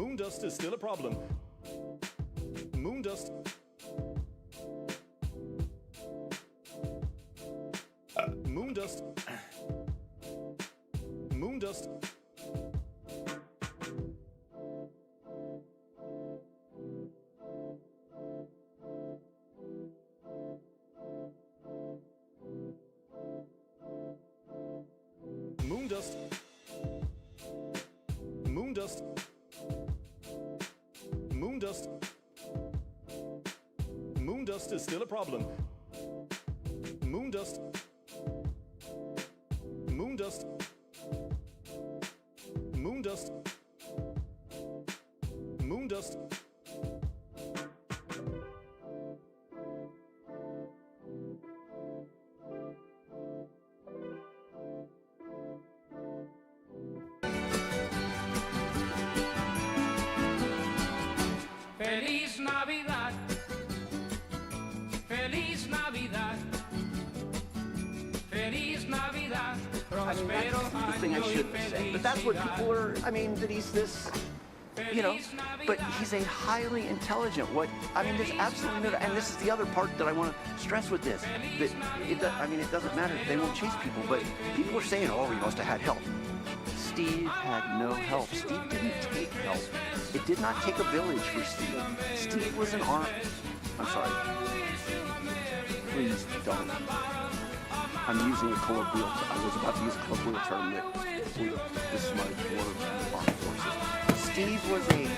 Moon dust is still a problem. Moon dust. Moon dust. Moon dust. Moon dust. Moon dust. Moon dust. Moon dust is still a problem. Moon dust. Moon dust. Moon dust. Moon dust. Feliz Navidad, Feliz Navidad, Feliz Navidad, I mean, prospero that's the thing I año y shouldn't say, but that's what people are, I mean, that he's this, you know, but he's a highly intelligent, there's absolutely no, and this is the other part that I want to stress with this, that it doesn't matter, they won't chase people, but people are saying, oh, he must have had help. Steve had no help. Steve didn't take help. It did not take a village for Steve. Steve was an arm. I'm sorry. Please don't. I'm using a colloquial. I was about to use a colloquial term that would besmudge one of the armed forces. Steve was a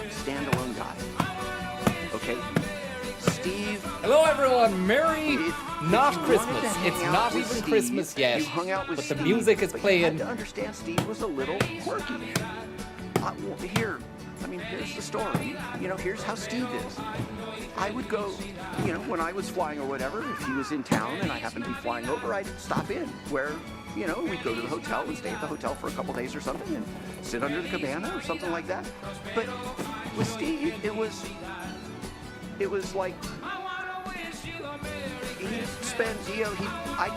standalone guy. Okay? Steve. Hello, everyone. Merry not if you Christmas. wanted to hang It's out not with even Steve, Christmas yet. You hung out with but the Steve, music is but playing. You had to understand Steve was a little quirky. Here's the story. You know, here's how Steve is. I would go, you know, when I was flying or whatever, if he was in town and I happened to be flying over, I'd stop in where, you know, we'd go to the hotel and stay at the hotel for a couple days or something and sit under the cabana or something like that. But with Steve, it was like he spends, you know, I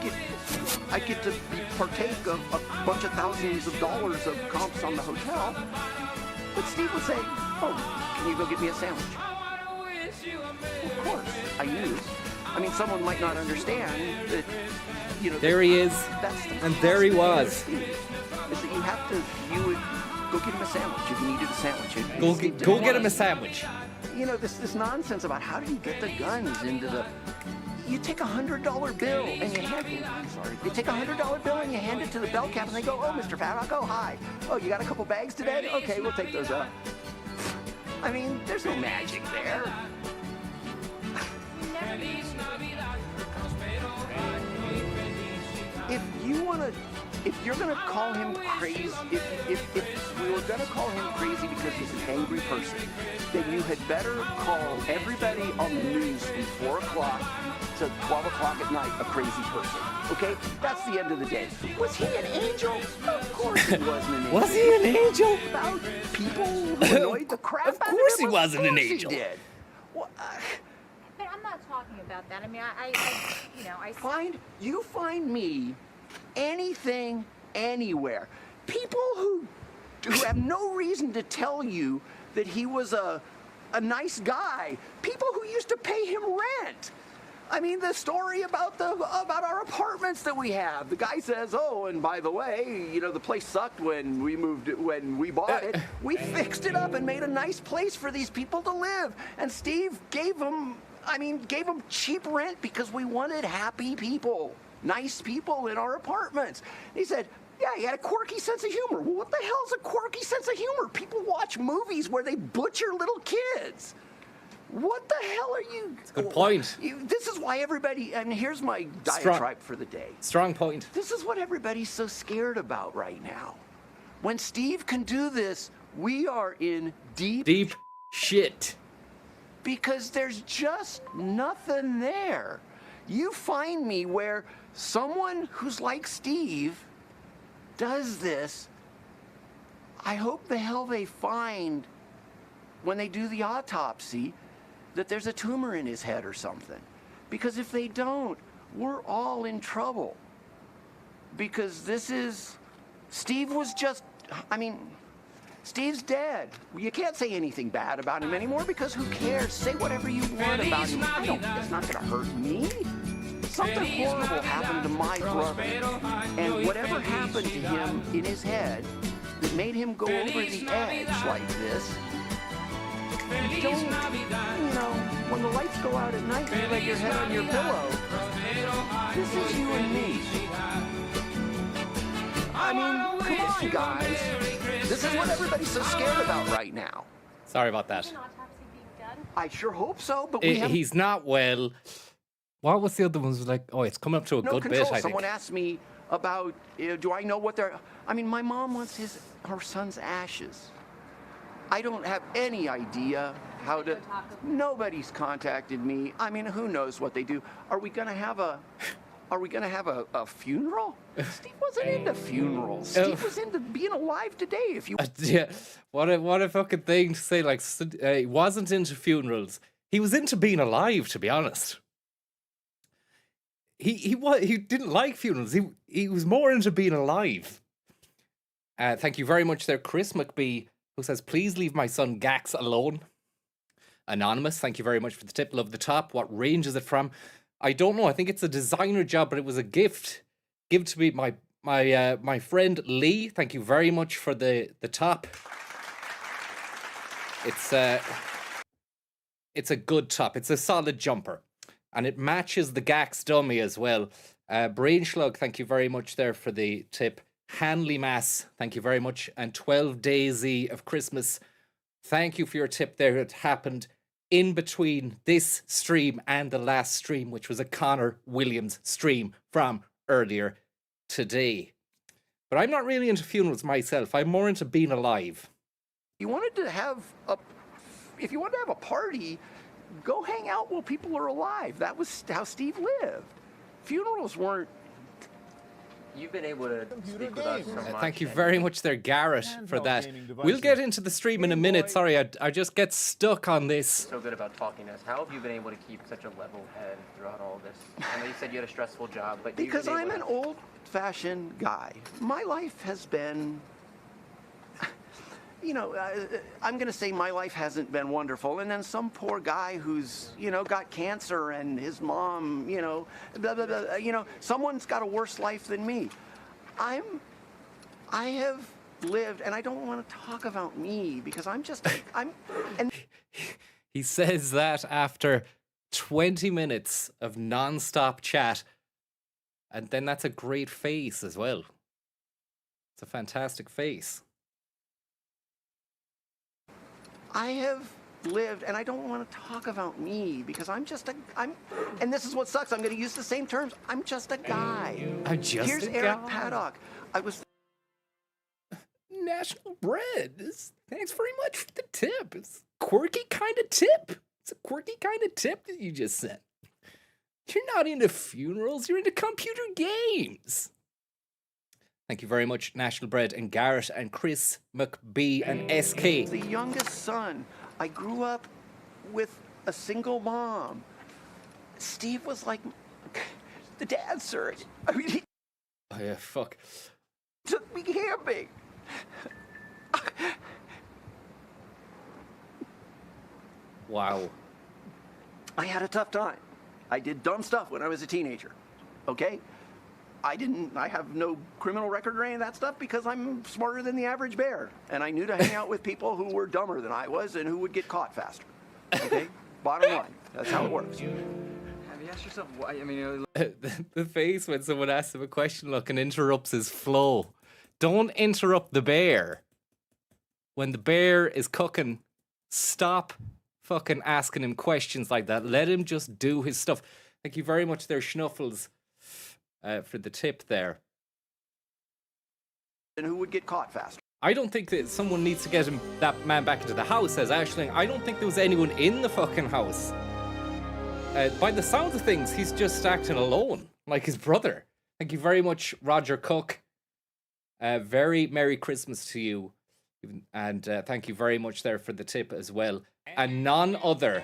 get to partake of a bunch of thousands of dollars of comps on the hotel. But Steve would say, oh, can you go get me a sandwich? Of course, I knew. I mean, someone might not understand that, you know. There he is, and there he was. Is that you would go get him a sandwich if you needed a sandwich. Go get him a sandwich. You know, this nonsense about how do you get the guns into the... You take $100 bill and you hand it. I'm sorry. You take $100 bill and you hand it to the bell cap and they go, oh, Mr. Fat, I'll go, hi. Oh, you got a couple bags today? Okay, we'll take those up. I mean, there's no magic there. If you're gonna call him crazy, if we were gonna call him crazy because he's an angry person, then you had better call everybody on the news from 4 o'clock to 12 o'clock at night a crazy person. Okay? That's the end of the day. Was he an angel? Of course he wasn't an angel. Was he an angel? About people who annoyed the crap out of him? Of course he Of wasn't an course he angel. did. Well, But I'm not talking about that. I mean, you find me anything, anywhere. People who have no reason to tell you that he was a nice guy. People who used to pay him rent. I mean, the story about our apartments that we have. The guy says, "Oh, and by the way, you know, the place sucked when we bought it. We fixed it up and made a nice place for these people to live." And Steve gave them cheap rent because we wanted happy people, nice people in our apartments. He said, yeah, he had a quirky sense of humor. Well, what the hell is a quirky sense of humor? People watch movies where they butcher little kids. What the hell are you? It's a good point. This is why everybody, and here's my diatribe for the day. Strong point. This is what everybody's so scared about right now. When Steve can do this, we are in deep shit. Because there's just nothing there. You find me where someone who's like Steve does this. I hope the hell they find, when they do the autopsy, that there's a tumor in his head or something. Because if they don't, we're all in trouble. Because Steve was just, Steve's dead. You can't say anything bad about him anymore because who cares? Say whatever you want about him. It's not gonna hurt me. Something horrible happened to my brother. And whatever happened to him in his head that made him go over the edge like this, don't, when the lights go out at night and you lay your head on your pillow, this is you and me. I mean, come on, guys. This is what everybody's so scared about right now. Sorry about that. Is an autopsy being done? I sure hope so, but we have He's not well. What was the other one? Was like, oh, it's coming up to a no good control. bit, I think. Someone asked me about, do I know what they're... I mean, my mom wants her son's ashes. I don't have any idea how to... Nobody's contacted me. I mean, who knows what they do. Are we gonna have a funeral? Steve wasn't into funerals. Steve was into being alive today. If you Yeah, what a fucking thing to say. Like, he wasn't into funerals. He was into being alive, to be honest. He didn't like funerals. He was more into being alive. Thank you very much there, Chris McBee, who says, please leave my son Gax alone. Anonymous, thank you very much for the tip. Love the top. What range is it from? I don't know. I think it's a designer job, but it was a gift. Give to me my friend Lee. Thank you very much for the top. It's a good top. It's a solid jumper. And it matches the Gax dummy as well. Brainschlug, thank you very much there for the tip. Hanley Mass, thank you very much. And 12 Daisy of Christmas, thank you for your tip there. It happened in between this stream and the last stream, which was a Connor Williams stream from earlier today. But I'm not really into funerals myself. I'm more into being alive. if you wanted to have a party, go hang out while people are alive. That was how Steve lived. Funerals weren't. You've been able to speak with us so much. Thank you very much there, Garrett, for that. We'll get into the stream in a minute. Sorry, I just get stuck on this. So good about talking to us. How have you been able to keep such a level head throughout all this? I know you said you had a stressful job, but Because I'm an old-fashioned guy. My life has been, I'm going to say my life hasn't been wonderful. And then some poor guy who's, got cancer and his mom, blah, blah, blah, someone's got a worse life than me. I have lived, and I don't want to talk about me because He says that after 20 minutes of non-stop chat. And then that's a great face as well. It's a fantastic face. I have lived, and I don't want to talk about me because and this is what sucks. I'm going to use the same terms. I'm just a guy. Here's Eric Paddock. I was National Bread. Thanks very much for the tip. It's a quirky kind of tip. It's a quirky kind of tip that you just sent. You're not into funerals. You're into computer games. Thank you very much, National Bread and Garrett and Chris McBee and SK. the youngest son. I grew up with a single mom. Steve was like the dad surrogate. I mean, he Oh yeah, fuck. took me camping. Wow. I had a tough time. I did dumb stuff when I was a teenager. Okay? I have no criminal record or any of that stuff because I'm smarter than the average bear. And I knew to hang out with people who were dumber than I was and who would get caught faster. Okay? Bottom line. That's how it works. Have you asked yourself why? I mean, The face when someone asks him a question, look, and interrupts his flow. Don't interrupt the bear. When the bear is cooking, stop fucking asking him questions like that. Let him just do his stuff. Thank you very much there, Schnuffles, for the tip there. And who would get caught faster. I don't think that someone needs to get that man back into the house, says Aisling. I don't think there was anyone in the fucking house. By the sound of things, he's just acting alone, like his brother. Thank you very much, Roger Cook. Very Merry Christmas to you. And thank you very much there for the tip as well. And none other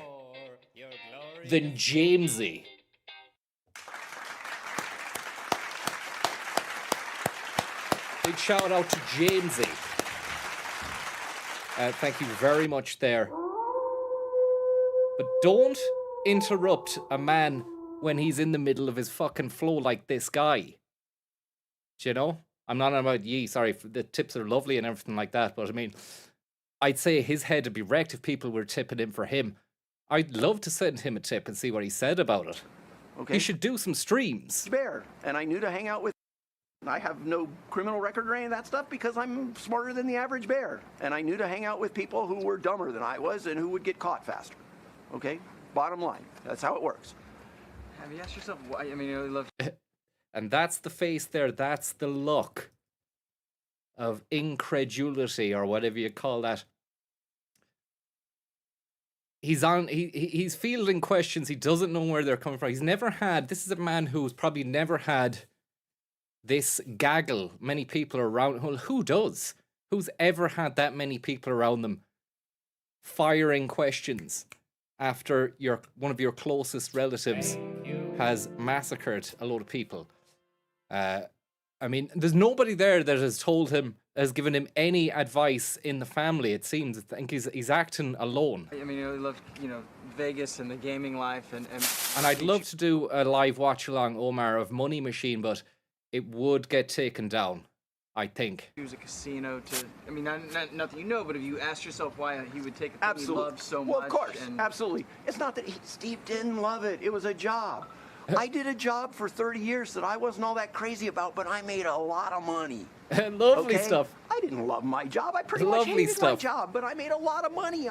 than Jamesy. Big shout out to Jamesy. Thank you very much there. But don't interrupt a man when he's in the middle of his fucking flow like this guy. Do you know? I'm not on about ye, sorry, the tips are lovely and everything like that, but I mean, I'd say his head would be wrecked if people were tipping him for him. I'd love to send him a tip and see what he said about it. Okay. He should do some streams. Bear, and I knew to hang out with. I have no criminal record or any of that stuff because I'm smarter than the average bear, and I knew to hang out with people who were dumber than I was and who would get caught faster. Okay, bottom line, that's how it works. Have you asked yourself why? I mean, you really love. And that's the face there. That's the look of incredulity or whatever you call that. He's fielding questions. He doesn't know where they're coming from. He's never had. This is a man who's probably never had this gaggle. Many people around. Well, who does? Who's ever had that many people around them firing questions after one of your closest relatives has massacred a load of people? I mean, there's nobody there that has given him any advice in the family, it seems. I think he's acting alone. I mean, you really love, Vegas and the gaming life and I'd love to do a live watch along, Omar, of Money Machine, but it would get taken down, I think. Use a casino to, I mean, not that you know, but have you asked yourself why he would take a thing Absolutely. he loves so much? Well, of course, absolutely. It's not that Steve didn't love it. It was a job. I did a job for 30 years that I wasn't all that crazy about, but I made a lot of money. Lovely stuff. I didn't love my job. I pretty much hated my job, but I made a lot of money.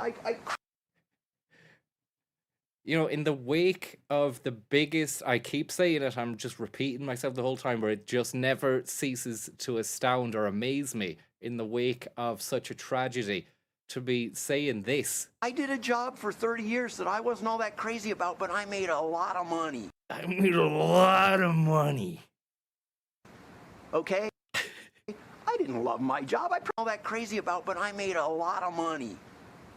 In the wake of the biggest, I keep saying it, I'm just repeating myself the whole time, where it just never ceases to astound or amaze me in the wake of such a tragedy to be saying this. I did a job for 30 years that I wasn't all that crazy about, but I made a lot of money. I made a lot of money. Okay? I didn't love my job. I all that crazy about, but I made a lot of money.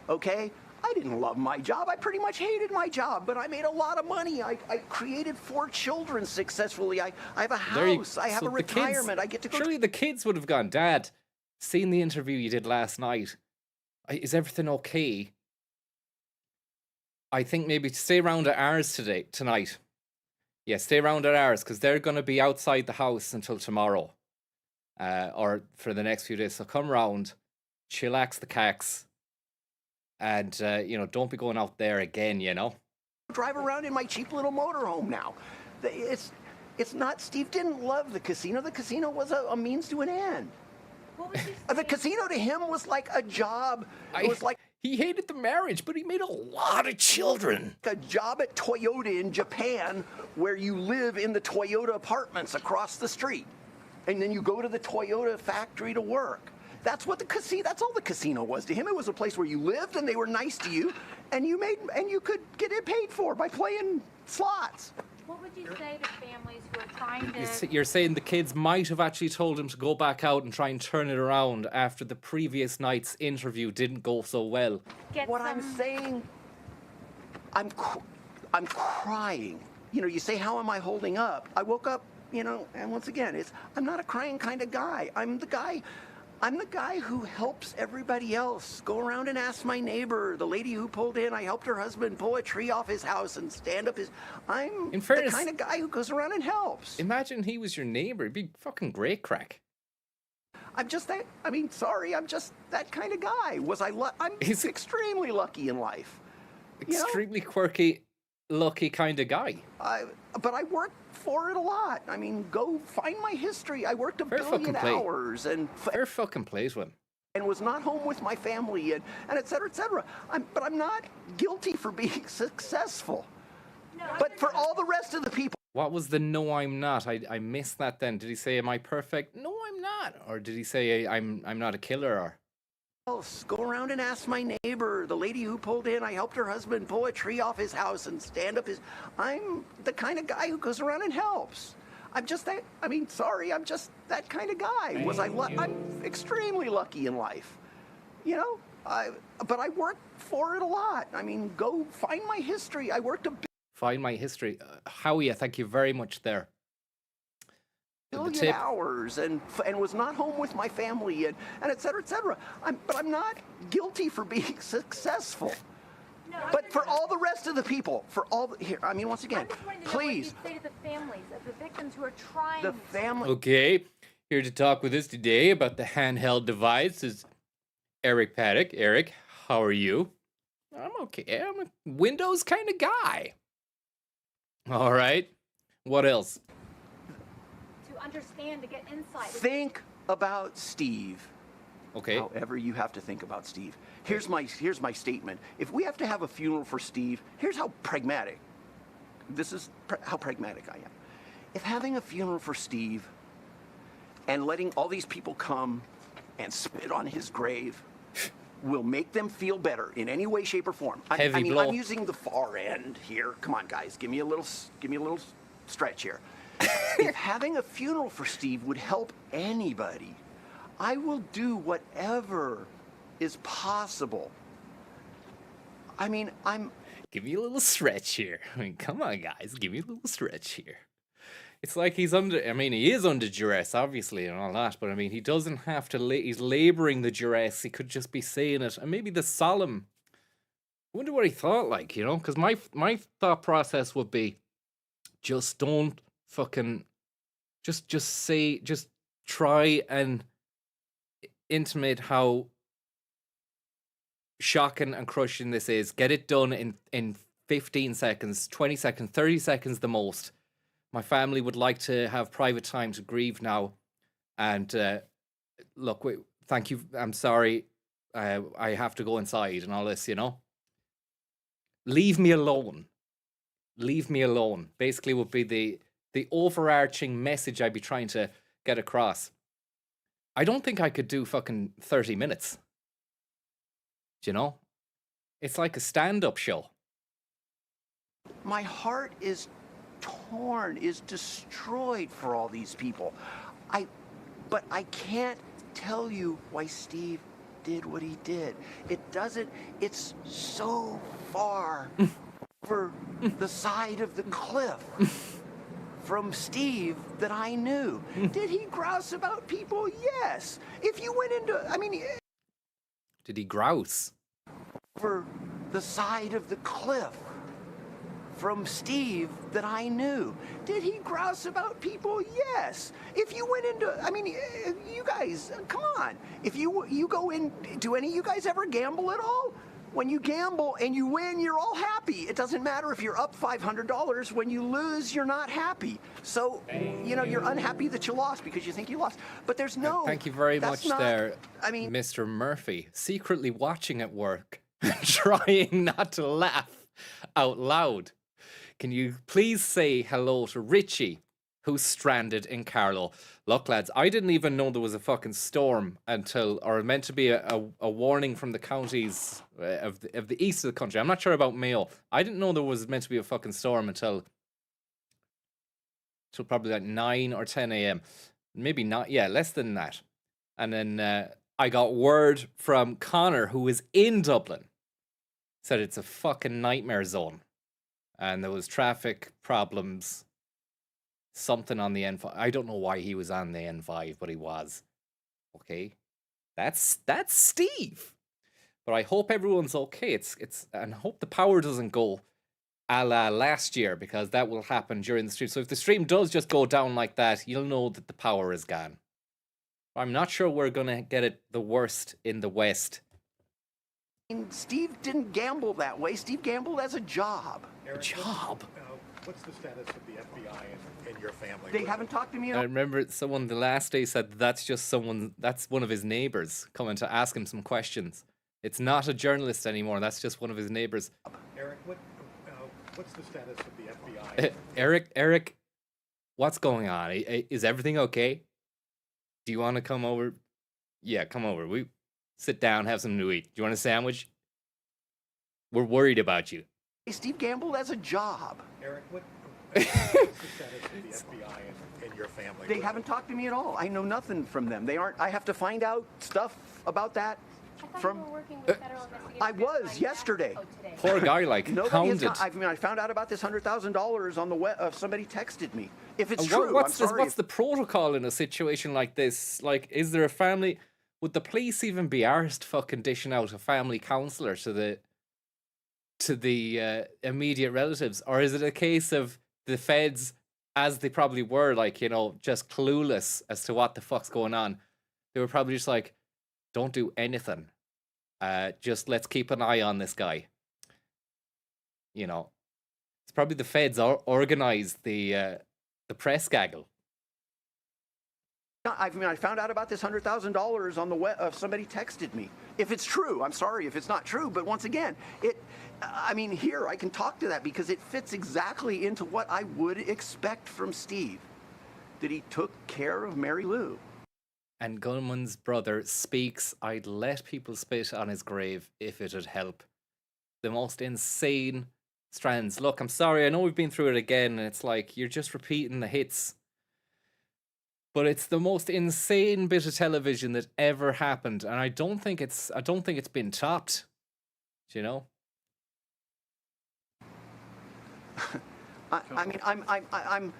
Okay? I didn't love my job. I pretty much hated my job, but I made a lot of money. I created 4 children successfully. I have a house. I have a retirement. I get to go. Surely the kids would have gone, Dad, seen the interview you did last night. Is everything okay? I think maybe stay around at ours tonight. Yeah, stay around at ours, because they're going to be outside the house until tomorrow. Or for the next few days. So come round, chillax the cax, and, don't be going out there again, Drive around in my cheap little motorhome now. It's not, Steve didn't love the casino. The casino was a means to an end. What would you The say? casino to him was like a job. It was like He hated the marriage, but he made a lot of children. a job at Toyota in Japan, where you live in the Toyota apartments across the street. And then you go to the Toyota factory to work. That's what that's all the casino was to him. It was a place where you lived and they were nice to you, and you could get it paid for by playing slots. What would you say to families who are trying to You're saying the kids might have actually told him to go back out and try and turn it around after the previous night's interview didn't go so well. get What some... I'm saying, I'm crying. You say, how am I holding up? I woke up, and once again, I'm not a crying kind of guy. I'm the guy who helps everybody else. Go around and ask my neighbor, the lady who pulled in. I helped her husband pull a tree off his house and stand up his. I'm In fairness, the kind of guy who goes around and helps. Imagine he was your neighbor. It'd be fucking great crack. I'm just that. Sorry. I'm just that kind of guy. I'm He's- extremely lucky in life. Extremely quirky, lucky kind of guy. But I worked for it a lot. Go find my history. I worked a Fair billion fucking play. hours and Fair fucking plays with him. was not home with my family and et cetera, et cetera. But I'm not guilty for being successful. No, But for all the rest of the people What was the no, I'm not? I missed that then. Did he say, am I perfect? No, I'm not. Or did he say, I'm not a killer? Or else, go around and ask my neighbor, the lady who pulled in. I helped her husband pull a tree off his house and stand up his. I'm the kind of guy who goes around and helps. I'm just that. Sorry. I'm just that kind of guy. I'm extremely lucky in life. But I worked for it a lot. Go find my history. I worked a find my history. Howie, thank you very much there. The million tip. hours and was not home with my family and et cetera, et cetera. But I'm not guilty for being successful. No, But for all the rest of the people, here, I mean, once again, I'm just wanting to know please, what you'd say to the families of the victims who are trying. the family. Okay, here to talk with us today about the handheld device is Eric Paddock. Eric, how are you? I'm okay. I'm a Windows kind of guy. All right. What else? To understand, to get insight. Think about Steve. Okay. However you have to think about Steve. Here's my statement. If we have to have a funeral for Steve, here's how pragmatic. This is how pragmatic I am. If having a funeral for Steve and letting all these people come and spit on his grave will make them feel better in any way, shape, or form. Heavy I mean, blow. I'm using the far end here. Come on, guys, give me a little stretch here. If having a funeral for Steve would help anybody, I will do whatever is possible. I mean, Give me a little stretch here. I mean, come on, guys. Give me a little stretch here. It's like he is under duress, obviously, and all that, but I mean, he doesn't have to, he's laboring the duress. He could just be saying it. And maybe the solemn, I wonder what he thought like, you know? Because my thought process would be, just don't fucking, just try and intimate how shocking and crushing this is. Get it done in 15 seconds, 20 seconds, 30 seconds the most. My family would like to have private time to grieve now. And look, thank you. I'm sorry. I have to go inside and all this, you know. Leave me alone. Leave me alone. Basically would be the overarching message I'd be trying to get across. I don't think I could do fucking 30 minutes. Do you know? It's like a stand-up show. my heart is torn, is destroyed for all these people. But I can't tell you why Steve did what he did. It's so far over the side of the cliff from Steve that I knew. Did he grouse about people? Yes. If you went into, Did he grouse? over the side of the cliff from Steve that I knew. Did he grouse about people? Yes. If you went into, you guys, come on. If you go in, do any of you guys ever gamble at all? When you gamble and you win, you're all happy. It doesn't matter if you're up $500. When you lose, you're not happy. So, you're unhappy that you lost because you think you lost. But there's no... Thank you very much there, I mean... Mr. Murphy, secretly watching at work, trying not to laugh out loud. Can you please say hello to Richie, who's stranded in Carlow? Look, lads, I didn't even know there was a fucking storm or meant to be a warning from the counties of the east of the country. I'm not sure about Mayo. I didn't know there was meant to be a fucking storm until probably like 9 or 10 a.m. Maybe not, yeah, less than that. And then I got word from Connor, who is in Dublin, said it's a fucking nightmare zone. And there was traffic problems, something on the N5. I don't know why he was on the N5, but he was. Okay, that's Steve. But I hope everyone's okay. And I hope the power doesn't go a la last year, because that will happen during the stream. So if the stream does just go down like that, you'll know that the power is gone. I'm not sure we're gonna get it the worst in the West. Steve didn't gamble that way. Steve gambled as a job. A job? What's the status of the FBI and your family? They haven't talked to me at I all. remember someone the last day said that's one of his neighbors coming to ask him some questions. It's not a journalist anymore. That's just one of his neighbors. Eric, what's the status of the FBI? Eric, what's going on? Is everything okay? Do you want to come over? Yeah, come over. We sit down, have something to eat. Do you want a sandwich? We're worried about you. Steve gambled as a job. Eric, what's the status of the FBI and your family? They haven't talked to me at all. I know nothing from them. They aren't. I have to find out stuff about that I thought From- you were working with federal investigators. I was verifying yesterday. that. Oh, today. Poor guy, like, Nobody has hounded. I mean, I found out about this $100,000 on the web. Somebody texted me. If it's And true, what's I'm sorry. what's the protocol in a situation like this? Like, is there a family? Would the police even be arsed fucking dishing out a family counselor to the immediate relatives, or is it a case of the feds, as they probably were, like, you know, just clueless as to what the fuck's going on? They were probably just like, don't do anything. Just let's keep an eye on this guy. You know, it's probably the feds organized the press gaggle. I mean, I found out about this $100,000 on the web. Somebody texted me. If it's true, I'm sorry if it's not true. But once again, I mean, here I can talk to that because it fits exactly into what I would expect from Steve. That he took care of Mary Lou. And Gunman's brother speaks, I'd let people spit on his grave if it'd help. The most insane strands. Look, I'm sorry, I know we've been through it again, and it's like, you're just repeating the hits. But it's the most insane bit of television that ever happened, and I don't think it's been topped. Do you know? I mean, I'm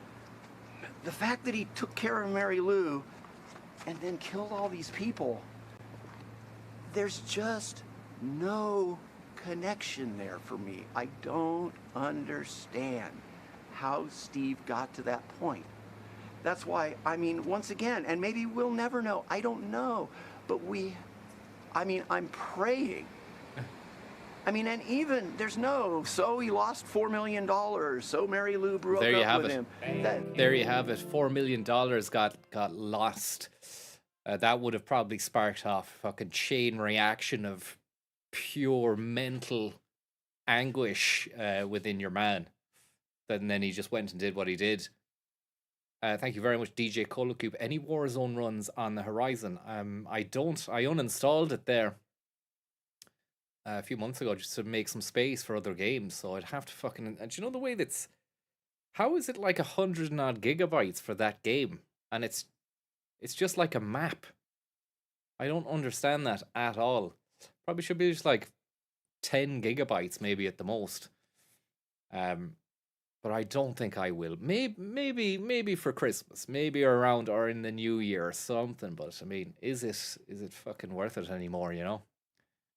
the fact that he took care of Mary Lou and then killed all these people. There's just no connection there for me. I don't understand how Steve got to that point. That's why, I mean, once again, and maybe we'll never know. I don't know. But I'm praying. I mean, and even there's so he lost $4 million, so Mary Lou broke There you up have with it. him. There you have it. $4 million got lost. That would have probably sparked off a fucking chain reaction of pure mental anguish within your man. And then he just went and did what he did. Thank you very much, DJ Colocube. Any Warzone runs on the horizon? I don't. I uninstalled it there a few months ago just to make some space for other games. So I'd have to fucking. And do you know the way that's? How is it like 100 and odd gigabytes for that game? And it's just like a map. I don't understand that at all. Probably should be just like 10 gigabytes maybe at the most. But I don't think I will. Maybe for Christmas, maybe around or in the new year or something. But I mean, is it fucking worth it anymore? You know,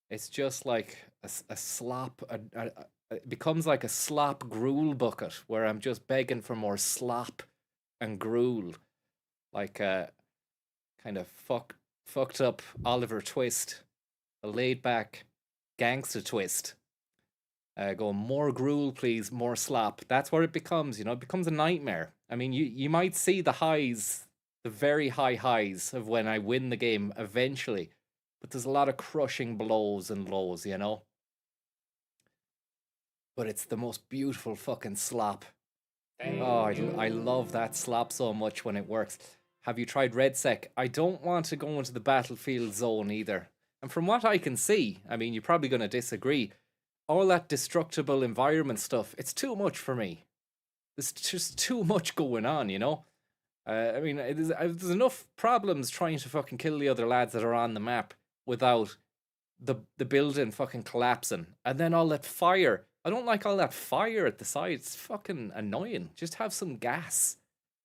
it's just like a slop. It becomes like a slop gruel bucket where I'm just begging for more slop and gruel, like a kind of fucked up Oliver Twist, a laid back gangster twist. Going, more gruel, please, more slop. That's what it becomes, you know, it becomes a nightmare. I mean, you might see the highs, the very high highs of when I win the game eventually, but there's a lot of crushing blows and lows, you know? But it's the most beautiful fucking slop. Oh, I love that slop so much when it works. Have you tried RedSec? I don't want to go into the battlefield zone either. And from what I can see, I mean, you're probably going to disagree, all that destructible environment stuff, it's too much for me. There's just too much going on, you know? I mean, there's enough problems trying to fucking kill the other lads that are on the map without the building fucking collapsing. And then all that fire. I don't like all that fire at the side. It's fucking annoying. Just have some gas.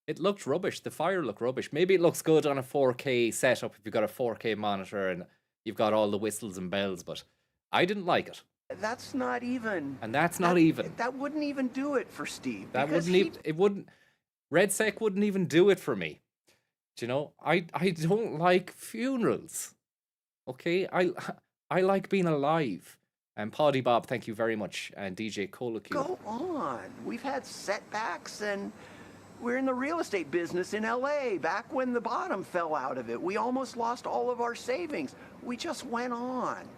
It looked rubbish. The fire looked rubbish. Maybe it looks good on a 4K setup if you've got a 4K monitor and you've got all the whistles and bells, but I didn't like it. That's not even. And that's not even. That wouldn't even do it for Steve. That because wouldn't even. It wouldn't. RedSec wouldn't even do it for me. Do you know? I don't like funerals. Okay, I like being alive. And Poddy Bob, thank you very much. And DJ Colacube. Go on. We've had setbacks, and we're in the real estate business in LA. Back when the bottom fell out of it, we almost lost all of our savings. We just went on.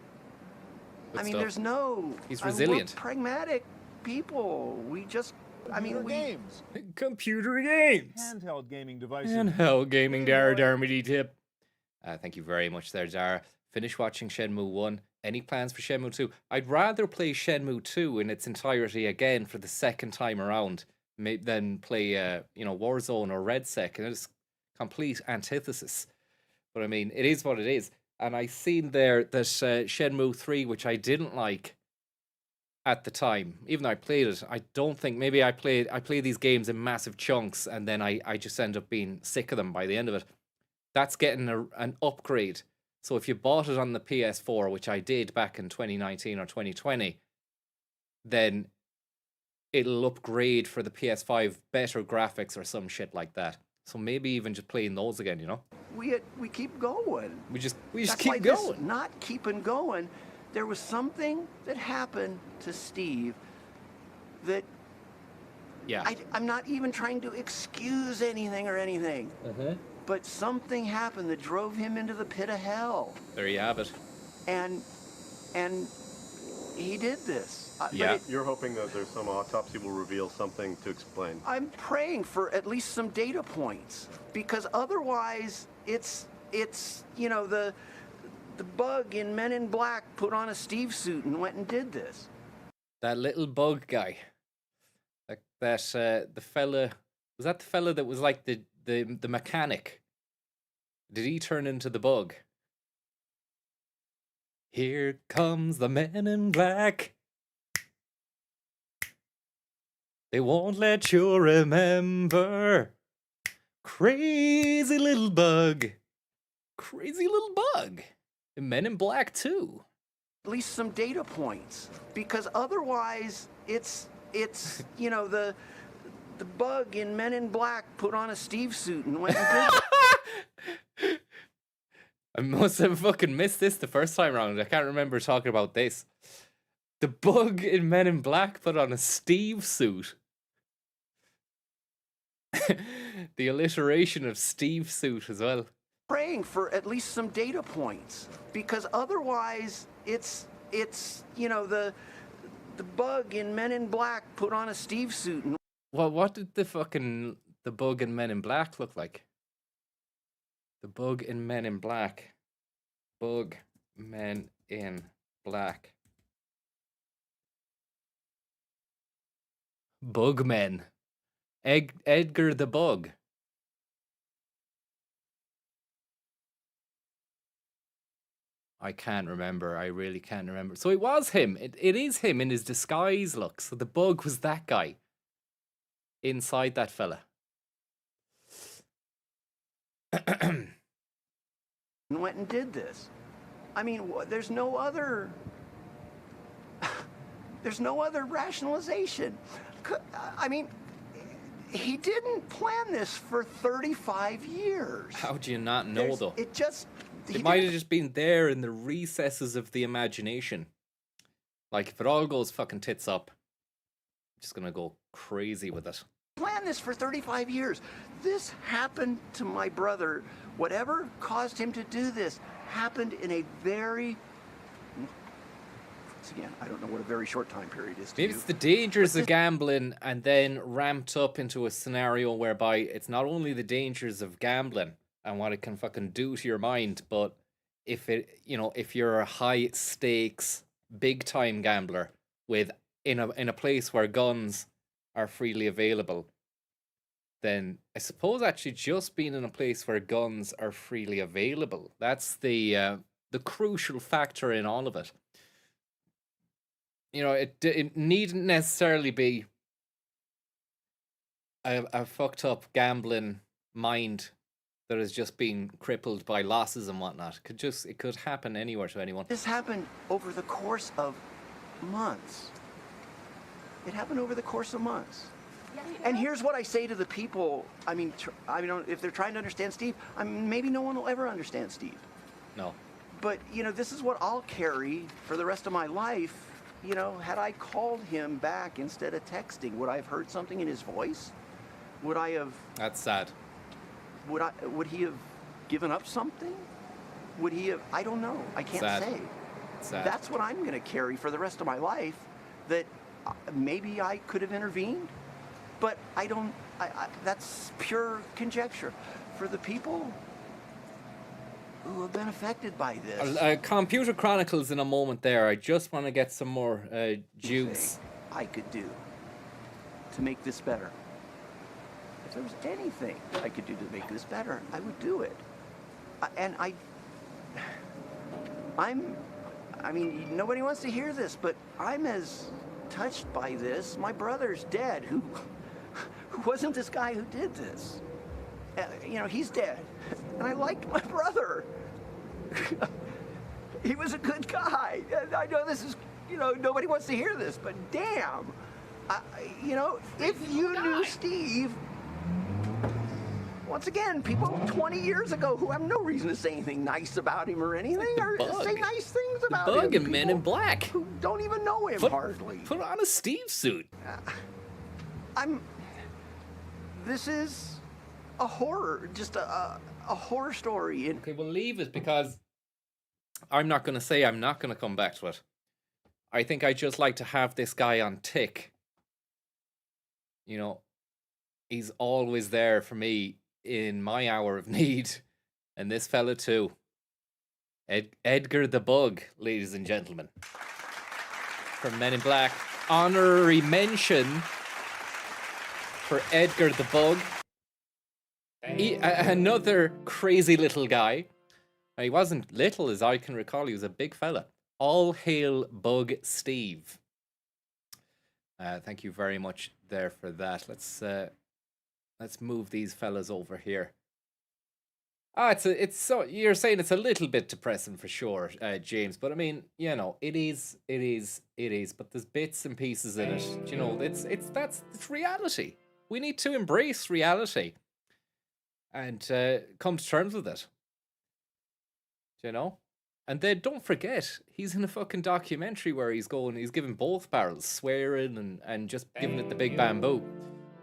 Good I mean, stuff. there's no. He's resilient. We're pragmatic people. We just. I mean, games, Computer games. handheld gaming devices. Handheld gaming, Dara Darmody tip. Thank you very much there, Dara. Finish watching Shenmue 1. Any plans for Shenmue 2? I'd rather play Shenmue 2 in its entirety again for the second time around than play, Warzone or RedSec. And it's complete antithesis. But I mean, it is what it is. and I seen there that Shenmue 3, which I didn't like at the time, even though I played it, I don't think maybe I play these games in massive chunks, and then I just end up being sick of them by the end of it. That's getting an upgrade. So if you bought it on the PS4, which I did back in 2019 or 2020, then it'll upgrade for the PS5, better graphics or some shit like that. So maybe even just playing those again, you know? We keep going. We just That's why keep this going. not keeping going. There was something that happened to Steve that Yeah. I'm not even trying to excuse anything or anything. But something happened that drove him into the pit of hell. There you have it. And he did this. But Yeah. You're hoping that there's some autopsy will reveal something to explain. I'm praying for at least some data points, because otherwise it's you know, the bug in Men in Black put on a Steve suit and went and did this. That little bug guy. The fella, was that the fella that was like the mechanic? Did he turn into the bug? Here comes the Men in Black. They won't let you remember. Crazy little bug. Crazy little bug. And Men in Black too. At least some data points, because otherwise it's you know, the bug in Men in Black put on a Steve suit and went and did it. I must have fucking missed this the first time around. I can't remember talking about this. The bug in Men in Black put on a Steve suit. The alliteration of Steve suit as well. Praying for at least some data points, because otherwise it's you know, the bug in Men in Black put on a Steve suit and Well, what did the bug in Men in Black look like? The bug in Men in Black. Bug Men in Black. Bugmen. Edgar the Bug. I can't remember. I really can't remember. So it was him. It is him in his disguise look. So the bug was that guy. Inside that fella. went and did this. I mean, there's no other rationalization. I mean, he didn't plan this for 35 years. How do you not know, though? It just... It might have just been there in the recesses of the imagination. Like, if it all goes fucking tits up, I'm just gonna go crazy with it. Planned this for 35 years. This happened to my brother. Whatever caused him to do this happened in a very... Once again, I don't know what a very short time period is to Maybe you. it's the dangers of gambling and then ramped up into a scenario whereby it's not only the dangers of gambling and what it can fucking do to your mind, but if you're a high stakes, big time gambler with in a place where guns are freely available, then I suppose actually just being in a place where guns are freely available, that's the crucial factor in all of it. You know, it needn't necessarily be a fucked up gambling mind that has just been crippled by losses and whatnot. It could happen anywhere to anyone. This happened over the course of months. It happened over the course of months. And here's what I say to the people. I mean, if they're trying to understand Steve, maybe no one will ever understand Steve. No. But, this is what I'll carry for the rest of my life. Had I called him back instead of texting, would I have heard something in his voice? Would I have... That's sad. Would he have given up something? Would he have... I don't know. I can't Sad. say. Sad. That's what I'm going to carry for the rest of my life, that maybe I could have intervened, but I don't... that's pure conjecture. For the people who have been affected by this... Computer Chronicles in a moment there. I just want to get some more juice. I could do to make this better. If there was anything I could do to make this better, I would do it. And I mean, nobody wants to hear this, but I'm as touched by this. My brother's dead, who wasn't this guy who did this. You know, he's dead. And I liked my brother. He was a good guy. I know this is, you know, nobody wants to hear this, but damn. You know, if you knew Steve, once again, people 20 years ago who have no reason to say anything nice about him or anything, or say nice things about him. Bug and Men in People Black. who don't even know him hardly. Put on a Steve suit. This is a horror, just a horror story. And Okay, we'll leave it because I'm not going to come back to it. I think I just like to have this guy on tick. You know, he's always there for me in my hour of need. And this fella too. Edgar the Bug, ladies and gentlemen. From Men in Black. Honorary mention for Edgar the Bug. Another crazy little guy. He wasn't little as I can recall. He was a big fella. All hail Bug Steve. Thank you very much there for that. Let's move these fellas over here. It's so you're saying it's a little bit depressing for sure, James. But I mean, you know, it is. But there's bits and pieces in it. You know, it's reality. We need to embrace reality and come to terms with it. You know, and then don't forget he's in a fucking documentary where he's giving both barrels, swearing and just giving it the big bamboo.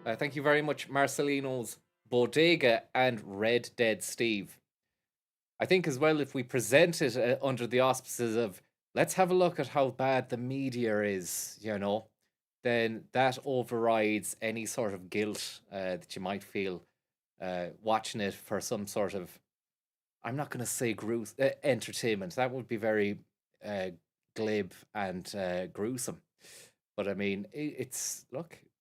Thank you very much, Marcelino's Bodega and Red Dead Steve. I think as well, if we present it under the auspices of let's have a look at how bad the media is, you know, then that overrides any sort of guilt that you might feel watching it for some sort of, I'm not going to say entertainment. That would be very glib and gruesome. But I mean, it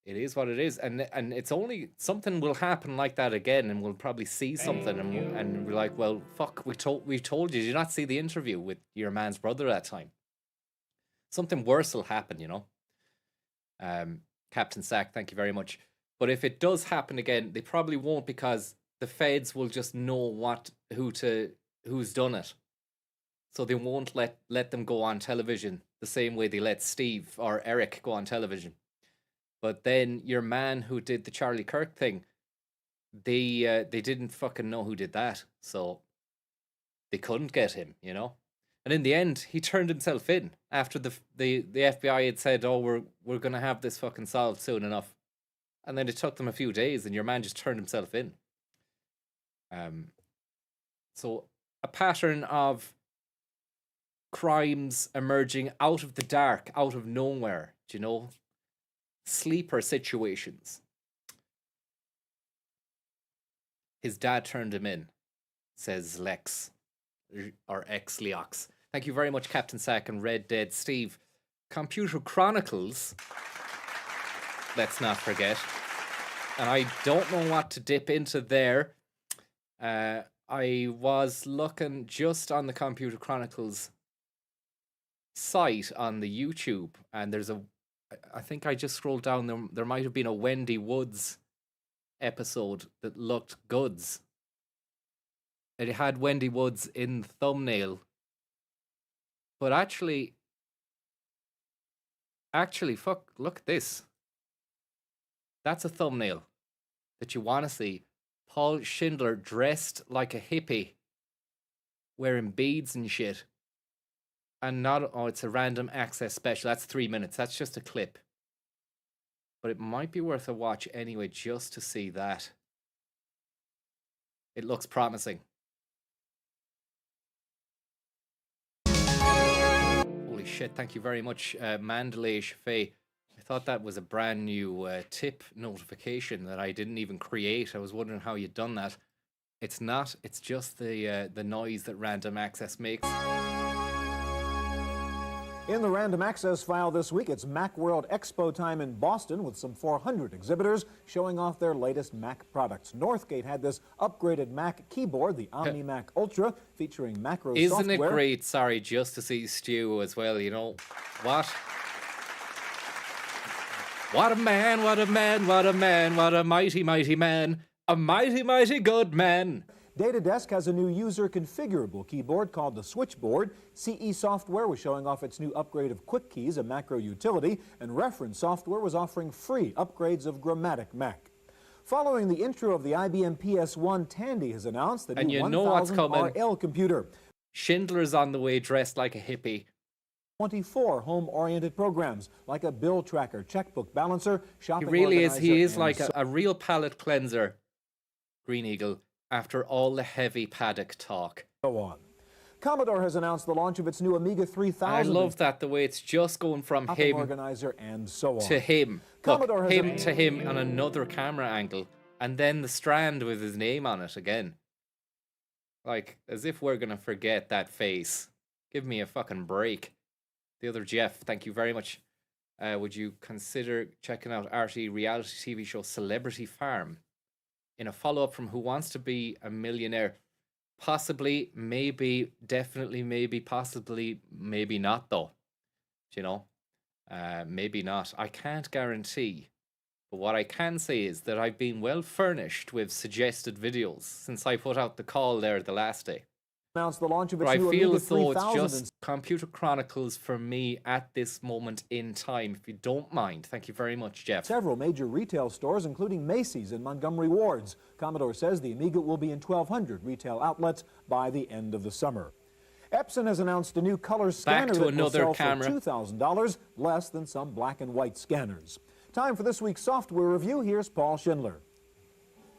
is what it is, and it's only something will happen like that again, and we'll probably see something, and we're like, well, fuck, we told you. Did you not see the interview with your man's brother that time? Something worse will happen, you know. Captain Sack, thank you very much. But if it does happen again, they probably won't, because the feds will just know who's done it, so they won't let them go on television the same way they let Steve or Eric go on television. But then your man who did the Charlie Kirk thing, they didn't fucking know who did that, so they couldn't get him, you know. And in the end, he turned himself in after the FBI had said, "Oh, we're gonna have this fucking solved soon enough," and then it took them a few days, and your man just turned himself in. So a pattern of crimes emerging out of the dark, out of nowhere, do you know? Sleeper situations. His dad turned him in, says Lex, or ex-Leox. Thank you very much, Captain Sack and Red Dead Steve. Computer Chronicles, let's not forget. And I don't know what to dip into there. I was looking just on the Computer Chronicles site on the YouTube, and I think I just scrolled down. There might have been a Wendy Woods episode that looked goods. It had Wendy Woods in the thumbnail. But actually, fuck, look at this. That's a thumbnail that you want to see. Paul Schindler dressed like a hippie, wearing beads and shit. And it's a random access special. That's 3 minutes. That's just a clip. But it might be worth a watch anyway, just to see that. It looks promising. Holy shit, thank you very much, Mandalay Shafay. I thought that was a brand new tip notification that I didn't even create. I was wondering how you'd done that. It's not. It's just the noise that random access makes. In the random access file this week, it's Macworld Expo time in Boston with some 400 exhibitors showing off their latest Mac products. Northgate had this upgraded Mac keyboard, the OmniMac Ultra, featuring macro Isn't software. it great, sorry, just to see Stu as well, you know? What? What a man, what a man, what a man, what a mighty, mighty man. A mighty, mighty good man. Datadesk has a new user-configurable keyboard called the Switchboard. CE Software was showing off its new upgrade of Quick Keys, a macro utility, and Reference Software was offering free upgrades of Grammatic Mac. Following the intro of the IBM PS1, Tandy has announced the And new you know what's 1000 coming. RL computer. Schindler's on the way dressed like a hippie. 24 home-oriented programs like a bill tracker, checkbook balancer, He shopping really is. He organizer, is and like so a real palate cleanser, Green Eagle, after all the heavy paddock talk. on. Commodore has announced the launch of its new Amiga 3000. I love that, the way it's just going from shopping him organizer and so on. to him. Commodore Look, has him to him on another camera angle, and then the strand with his name on it again. Like, as if we're gonna forget that face. Give me a fucking break. The other Jeff, thank you very much. Would you consider checking out RT reality TV show Celebrity Farm in a follow-up from Who Wants to Be a Millionaire? Possibly, maybe, definitely, maybe, possibly, maybe not though. Do you know? Maybe not. I can't guarantee. But what I can say is that I've been well furnished with suggested videos since I put out the call there the last day. Announced the launch of But its I new feel Amiga as though it's 3000 just Computer Chronicles for me at this moment in time, if you don't mind. Thank you very much, Jeff. several major retail stores, including Macy's and Montgomery Ward's. Commodore says the Amiga will be in 1,200 retail outlets by the end of the summer. Epson has announced a new color scanner to that another will sell camera. for $2,000, less than some black and white scanners. Time for this week's software review. Here's Paul Schindler.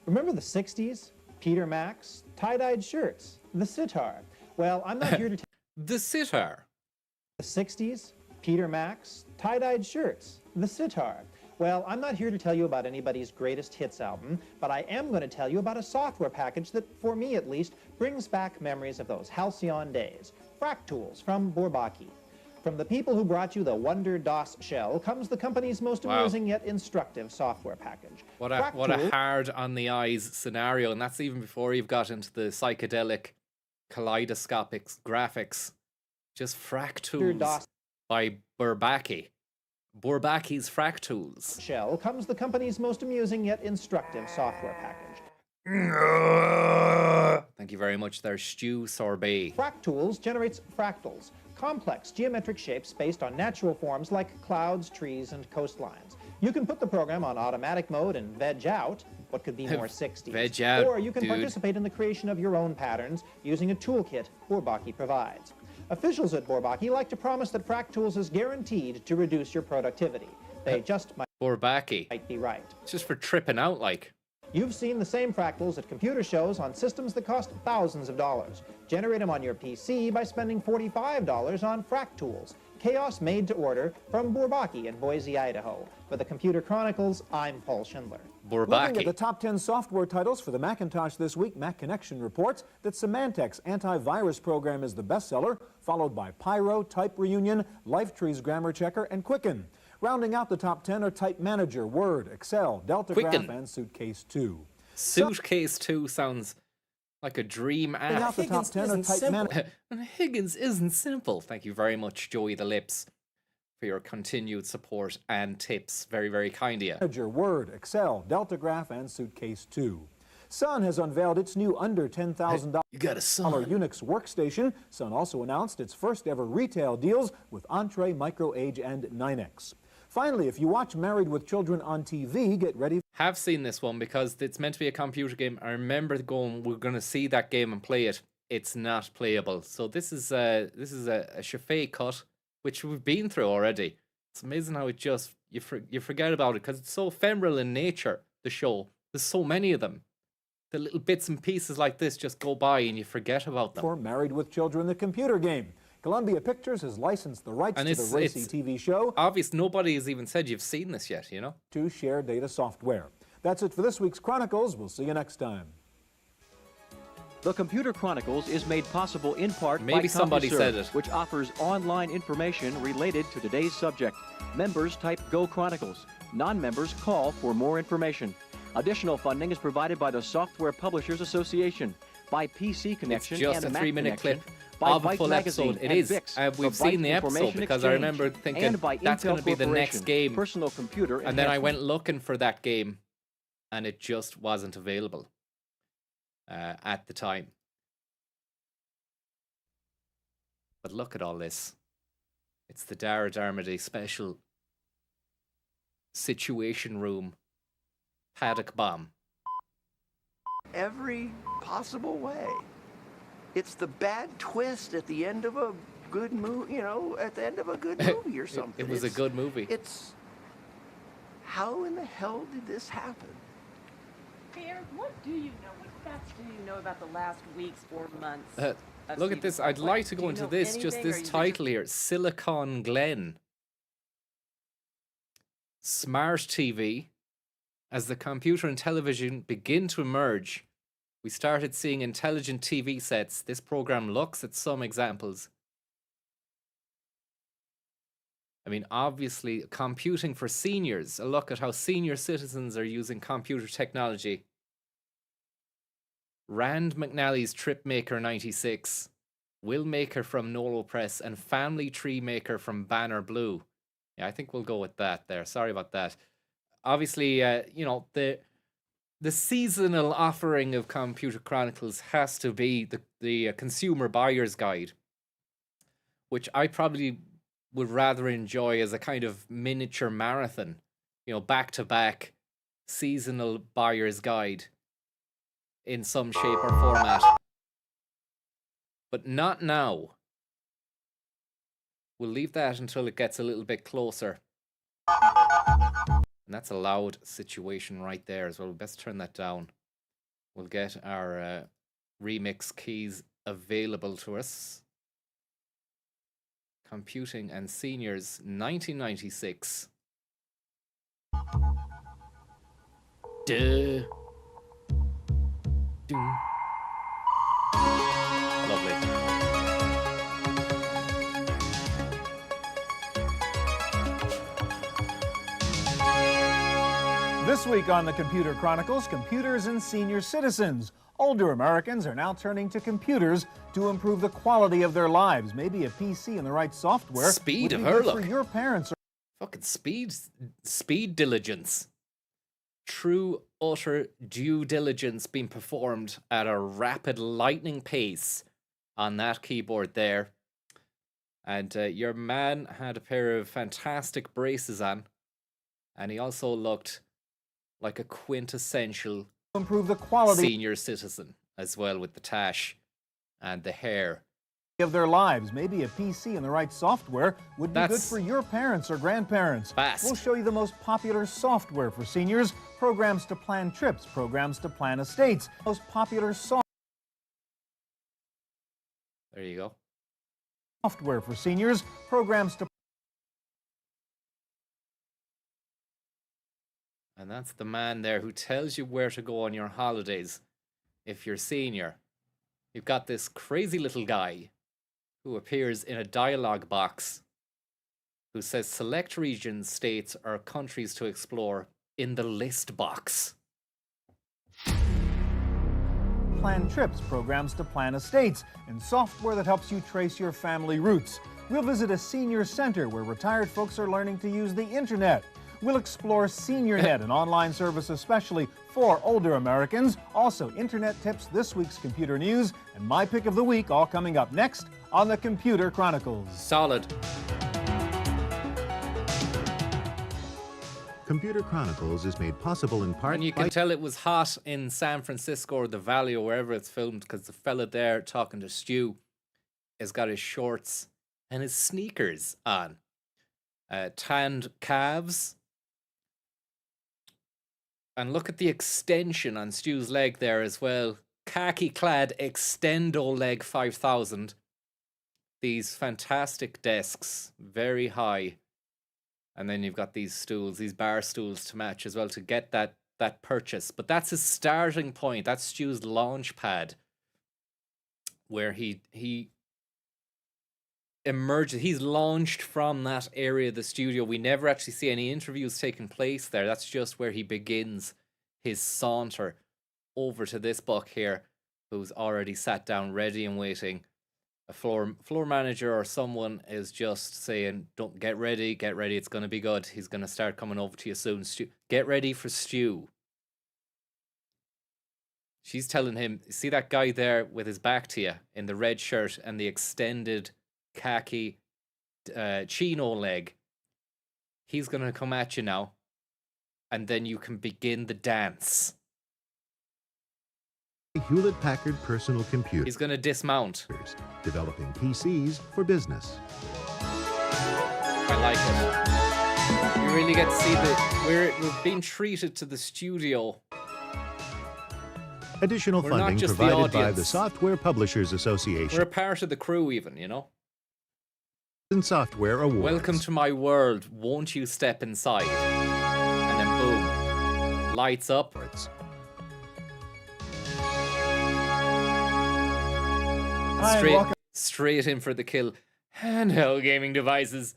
Remember the 60s? Peter Max, tie-dyed shirts, the sitar. Well, I'm not here to tell The sitar. the 60s, Peter Max, tie-dyed shirts, the sitar. Well, I'm not here to tell you about anybody's greatest hits album, but I am going to tell you about a software package that, for me at least, brings back memories of those halcyon days. Fractools from Bourbaki. From the people who brought you the Wonder DOS shell comes the company's most Wow. amusing yet instructive software package. What a Fractool- hard on the eyes scenario, and that's even before you've got into the psychedelic kaleidoscopic graphics. Just Fractools DOS by Bourbaki. Bourbaki's Fractools. shell comes the company's most amusing yet instructive software package. Thank you very much there, Stu Sorbet. Fractools generates fractals, complex geometric shapes based on natural forms like clouds, trees, and coastlines. You can put the program on automatic mode and veg out. What could be more 60s? Veg out, Or you can dude. participate in the creation of your own patterns using a toolkit Bourbaki provides. Officials at Bourbaki like to promise that Fractools is guaranteed to reduce your productivity. They just Bourbaki. might be right. It's just for tripping out, like. You've seen the same fractals at computer shows on systems that cost thousands of dollars. Generate them on your PC by spending $45 on Fractools. Chaos made to order from Bourbaki in Boise, Idaho. For the Computer Chronicles, I'm Paul Schindler. Looking at the Bourbaki. top 10 software titles for the Macintosh this week, Mac Connection reports that Symantec's antivirus program is the bestseller, followed by Pyro, Type Reunion, LifeTree's Grammar Checker, and Quicken. Rounding out the top 10 are Type Manager, Word, Excel, Deltagraph, Quicken. and Suitcase 2. Suitcase 2 sounds like a dream Rounding app. out the top 10 are Type Manager. Higgins isn't simple. Thank you very much, Joey the Lips, for your continued support and tips. Very, very kind of you. Manager, Word, Excel, Deltagraph, and Suitcase 2. Sun has unveiled its new under $10,000 You got a son. Unix workstation. Sun also announced its first ever retail deals with Entree, MicroAge, and Ninex. Finally, if you watch Married with Children on TV, get ready. Have seen this one because it's meant to be a computer game. I remember going, we're going to see that game and play it. It's not playable. So this is a Chaffee cut, which we've been through already. It's amazing how it just you forget about it because it's so ephemeral in nature. The show, there's so many of them. The little bits and pieces like this just go by and you forget about them. For Married with Children, the computer game. Columbia Pictures has licensed the rights And to the racy TV show Obvious, nobody has even said you've seen this yet. You know. to Share Data Software. That's it for this week's Chronicles. We'll see you next time. The Computer Chronicles is made possible in part Maybe by somebody CompuServe, said it. which offers online information related to today's subject. Members type Go Chronicles. Non-members call for more information. Additional funding is provided by the Software Publishers Association, by PC Connection It's just and a Mac 3-minute Connection, clip by of a Byte full Magazine episode. It and is. VIX, We've the Byte seen the episode Information because I Exchange, remember thinking and by that's going Intel to be the next Corporation, game. Personal computer And then I enhancement. went looking for that game and it just wasn't available at the time. But look at all this. It's the Dara Darmody special situation room paddock bomb. Every possible way. It's the bad twist at the end of a good movie, you know, at the end of a good movie or something. It was a good movie. It's, how in the hell did this happen? Pierre, what do you know? What facts do you know about the last weeks or months? of Look at Stephen this. Hawking? I'd like to Do go you into know this, just anything, or this you just- title here, Silicon Glen. Smart TV. As the computer and television begin to emerge, we started seeing intelligent TV sets. This program looks at some examples. I mean, obviously, computing for seniors. A look at how senior citizens are using computer technology. Rand McNally's Trip Maker 96, Will Maker from Nolo Press, and Family Tree Maker from Banner Blue. Yeah, I think we'll go with that there. Sorry about that. Obviously, you know, the seasonal offering of Computer Chronicles has to be the Consumer Buyer's Guide, which I probably would rather enjoy as a kind of miniature marathon, you know, back-to-back seasonal buyer's guide in some shape or format. But not now. We'll leave that until it gets a little bit closer. And that's a loud situation right there as well. We best turn that down. We'll get our remix keys available to us. Computing and Seniors 1996. Duh. Doom. Lovely. This week on the Computer Chronicles, computers and senior citizens. Older Americans are now turning to computers to improve the quality of their lives. Maybe a PC and the right software Speed would of be her good look. for your parents. Fucking speed diligence. True utter due diligence being performed at a rapid lightning pace on that keyboard there. And your man had a pair of fantastic braces on. And he also looked like a quintessential Improve the quality senior citizen as well, with the tash and the hair. of their lives. Maybe a PC and the right software would be good That's for your parents or grandparents. fast. We'll show you the most popular software for seniors, programs to plan trips, programs to plan estates, most popular There you go. software for seniors, programs to And that's the man there who tells you where to go on your holidays if you're senior. You've got this crazy little guy who appears in a dialogue box who says select regions, states, or countries to explore in the list box. plan trips, programs to plan estates, and software that helps you trace your family roots. We'll visit a senior center where retired folks are learning to use the internet. We'll explore SeniorNet, an online service especially for older Americans. Also, internet tips, this week's computer news, and my pick of the week, all coming up next on the Computer Chronicles. Solid. Computer Chronicles is made possible in part And you by can tell it was hot in San Francisco or the Valley or wherever it's filmed because the fella there talking to Stu has got his shorts and his sneakers on. Tanned calves. And look at the extension on Stu's leg there as well. Khaki-clad Extendo Leg 5000. These fantastic desks, very high. And then you've got these stools, these bar stools to match as well to get that purchase. But that's his starting point. That's Stu's launch pad where he emerges. He's launched from that area of the studio. We never actually see any interviews taking place there. That's just where he begins his saunter over to this buck here, who's already sat down ready and waiting. A floor manager or someone is just saying, "Don't get ready, it's going to be good. He's going to start coming over to you soon. Get ready for Stu." She's telling him, "See that guy there with his back to you in the red shirt and the extended khaki chino leg? He's going to come at you now, and then you can begin the dance." Hewlett-Packard personal computers. He's going to dismount. Developing PCs for business. I like it. You really get to see that we're being treated to the studio. Additional We're not funding just the provided by the audience. Software Publishers Association. We're a part of the crew even, you know? And Software Awards. Welcome to my world. Won't you step inside? And then boom. Lights up. Hi, and welcome. Straight in for the kill. Handheld gaming devices.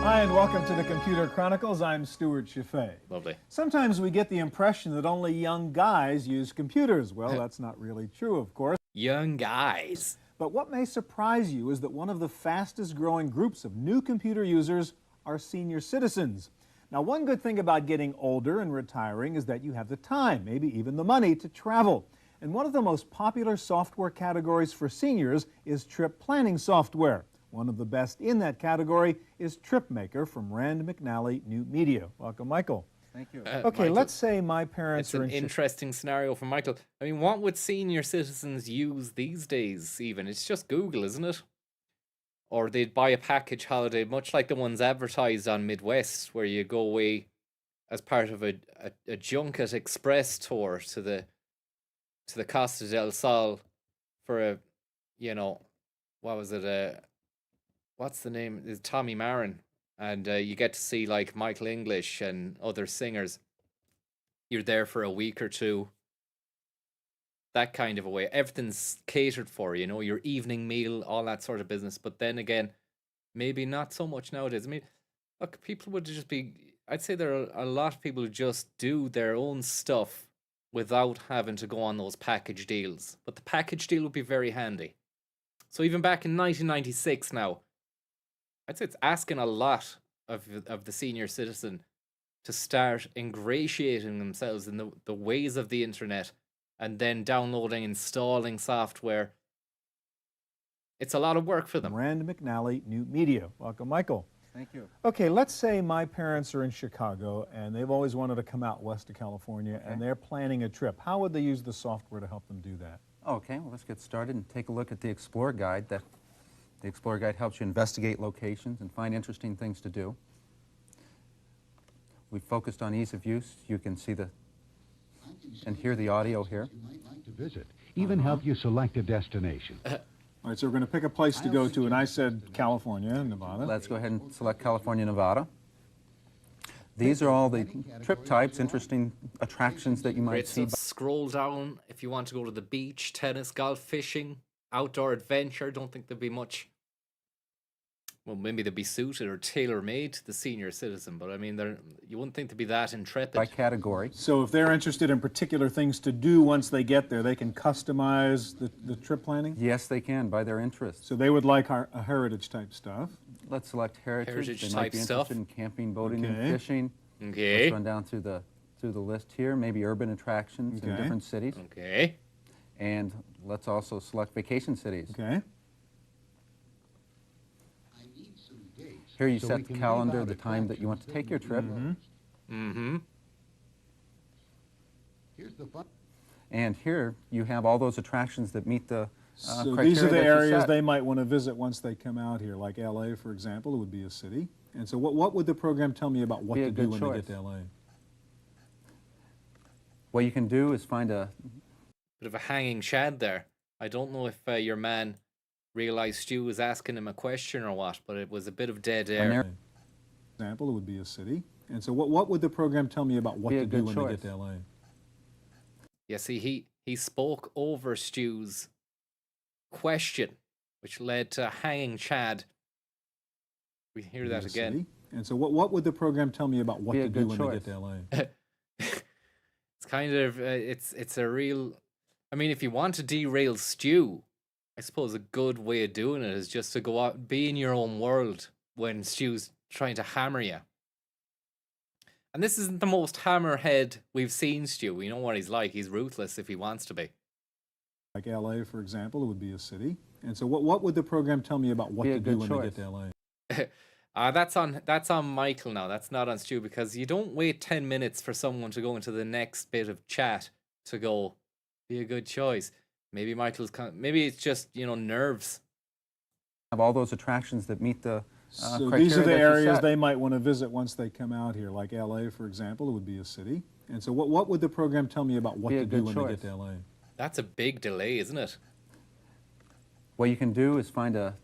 Hi, and welcome to the Computer Chronicles. I'm Stuart Chaffee. Lovely. Sometimes we get the impression that only young guys use computers. Well, that's not really true, of course. Young guys. But what may surprise you is that one of the fastest growing groups of new computer users are senior citizens. Now, one good thing about getting older and retiring is that you have the time, maybe even the money, to travel. And one of the most popular software categories for seniors is trip planning software. One of the best in that category is TripMaker from Rand McNally New Media. Welcome, Michael. Thank you. Okay, Michael, let's say my parents it's are an in interesting scenario for Michael. I mean, what would senior citizens use these days even? It's just Google, isn't it? Or they'd buy a package holiday, much like the ones advertised on Midwest, where you go away as part of a junket express tour to the Costa del Sol for a, you know, what was it? What's the name? It's Tommy Marin. And you get to see like Michael English and other singers. You're there for a week or two. That kind of a way. Everything's catered for, you know, your evening meal, all that sort of business. But then again, maybe not so much nowadays. I mean, look, people would just be, I'd say there are a lot of people who just do their own stuff without having to go on those package deals. But the package deal would be very handy. So even back in 1996 now, I'd say it's asking a lot of the senior citizen to start ingratiating themselves in the ways of the internet and then downloading, installing software. It's a lot of work for them. Rand McNally New Media. Welcome, Michael. Thank you. Okay, let's say my parents are in Chicago and they've always wanted to come out west of California and they're planning a trip. How would they use the software to help them do that? Okay, well, let's get started and take a look at the Explorer Guide. The Explorer Guide helps you investigate locations and find interesting things to do. We focused on ease of use. You can see and hear the audio here. To visit, even help you select a destination. All right, so we're going to pick a place to go to, and I said California, Nevada. Let's go ahead and select California, Nevada. These are all the trip types, interesting attractions that you might Great see. stuff. Scroll down if you want to go to the beach, tennis, golf, fishing, outdoor adventure. Don't think there'd be much. Well, maybe they'd be suited or tailor-made to the senior citizen, but I mean, you wouldn't think they'd be that intrepid. By category. So if they're interested in particular things to do once they get there, they can customize the trip planning? Yes, they can, by their interests. So they would like a heritage-type stuff. Let's select heritage. They might Heritage-type be stuff. interested in camping, boating, Okay. and fishing. Okay. Let's run down through the list here. Maybe urban attractions in Okay. different cities. Okay. And let's also select vacation cities. Okay. Here you So set we the can calendar, leave out the time that you want to take your trip. Mm-hmm. Here's the fun. And here you have all those attractions that meet the So criteria these are the that you areas set. they might want to visit once they come out here, like LA, for example, it would be a city. And so what would the program tell me about what Be a to do good when they choice. get to LA? What you can do is find a Bit of a hanging shad there. I don't know if your man realized Stu was asking him a question or what, but it was a bit of dead air. Example, it would be a city. And so what would the program tell me about what Be a to do good when they choice. get to LA? Yeah, see, he spoke over Stu's question, which led to hanging Chad. We hear that The again. city. And so what would the program tell me about what Be a to do good when they get choice. to LA? It's kind of it's a real. I mean, if you want to derail Stu, I suppose a good way of doing it is just to go out, be in your own world when Stu's trying to hammer you. And this isn't the most hammerhead we've seen Stu. We know what he's like. He's ruthless if he wants to be. Like LA, for example, it would be a city. And so what would the program tell me about what Be a to do good when choice. they get to LA? That's on Michael now. That's not on Stu, because you don't wait 10 minutes for someone to go into the next bit of chat to go, be a good choice. Maybe maybe it's just, nerves. Have all those attractions that meet the So criteria these are the that you areas set. they might want to visit once they come out here. Like LA, for example, it would be a city. And so what would the program tell me about what Be a to do good when they choice. get to LA? That's a big delay, isn't it? What you can do is find a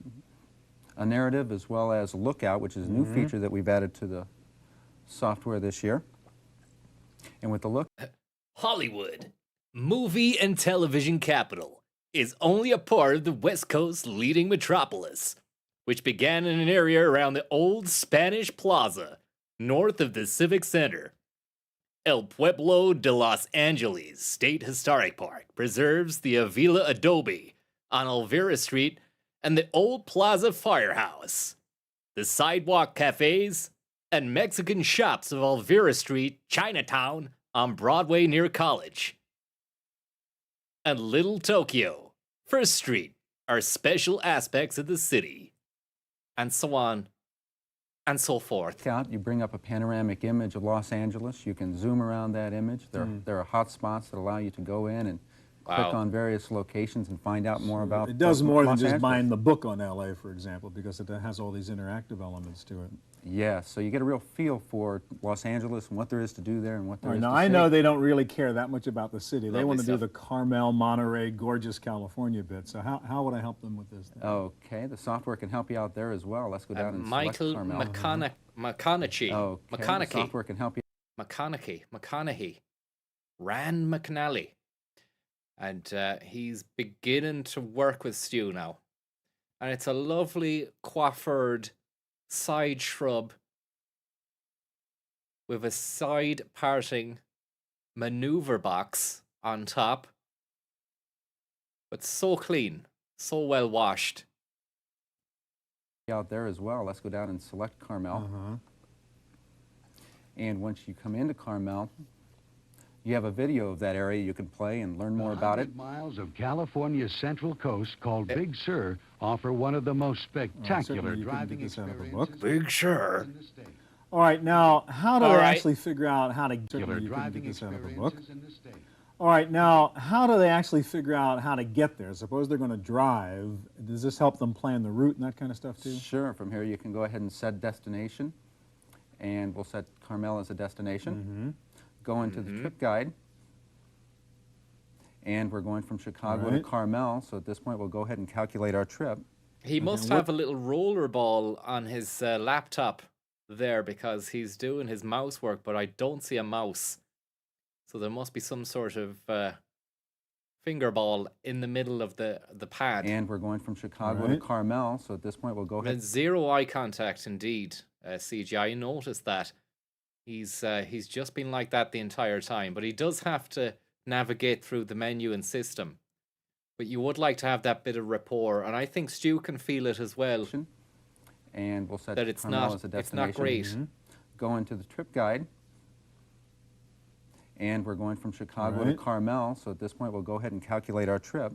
narrative as well as a lookout, which is a new feature that we've added to the software this year. And with the look, Hollywood, movie and television capital, is only a part of the West Coast's leading metropolis, which began in an area around the old Spanish Plaza, north of the Civic Center. El Pueblo de Los Angeles State Historic Park preserves the Avila Adobe on Elvira Street and the Old Plaza Firehouse, the sidewalk cafes, and Mexican shops of Elvira Street, Chinatown, on Broadway near College. And Little Tokyo, First Street, are special aspects of the city. And so on and so forth. you bring up a panoramic image of Los Angeles. You can zoom around that image. There are hot spots that allow you to go in and click on various locations and find out more about It does more than Los just Angeles. buying the book on LA, for example, because it has all these interactive elements to it. Yeah, so you get a real feel for Los Angeles and what there is to do there and what there All right, is now, to I see. know they don't really care that much about the city. They Lovely want to do stuff. the Carmel, Monterey, gorgeous California bit. So how would I help them with this? Okay, the software can help you out there as well. Let's go down and Michael select Carmel. McConaughey. Okay, the McConaughey. software can help you. McConaughey. Rand McNally. And he's beginning to work with Stu now. And it's a lovely coiffured side shrub with a side parting maneuver box on top. But so clean, so well washed. Out there as well. Let's go down and select Carmel. And once you come into Carmel, you have a video of that area you can play and learn more about it. 100 miles of California's central coast called Big Sur offer one of the most spectacular certainly you couldn't driving get this out of a experiences book. Big Sur. in the state. All right, now, how do All they right. actually figure out how to Spectacular certainly you couldn't driving get this out of a book? experiences in the state. All right, now, how do they actually figure out how to get there? Suppose they're going to drive. Does this help them plan the route and that kind of stuff too? Sure, from here you can go ahead and set destination. And we'll set Carmel as a destination. Go into the trip guide. And we're going from Chicago to Right. Carmel, so at this point we'll go ahead and calculate our trip. He must what- have a little roller ball on his laptop there because he's doing his mouse work, but I don't see a mouse. So there must be some sort of finger ball in the middle of the pad. And we're going from Chicago to Right. Carmel, so at this point we'll go ahead. And zero eye contact, indeed. CGI noticed that he's just been like that the entire time, but he does have to navigate through the menu and system. But you would like to have that bit of rapport, and I think Stu can feel it as well. And we'll set That it's Carmel not- as a it's not destination. great. Go into the trip guide. And we're going from Chicago to Right. Carmel, so at this point we'll go ahead and calculate our trip.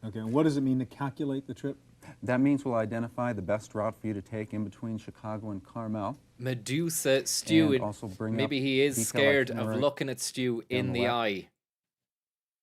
Okay, and what does it mean to calculate the trip? That means we'll identify the best route for you to take in between Chicago and Carmel. Medusa Stu, And in- also bring maybe up he is detailed scared of itinerary looking at Stu in down the the left. eye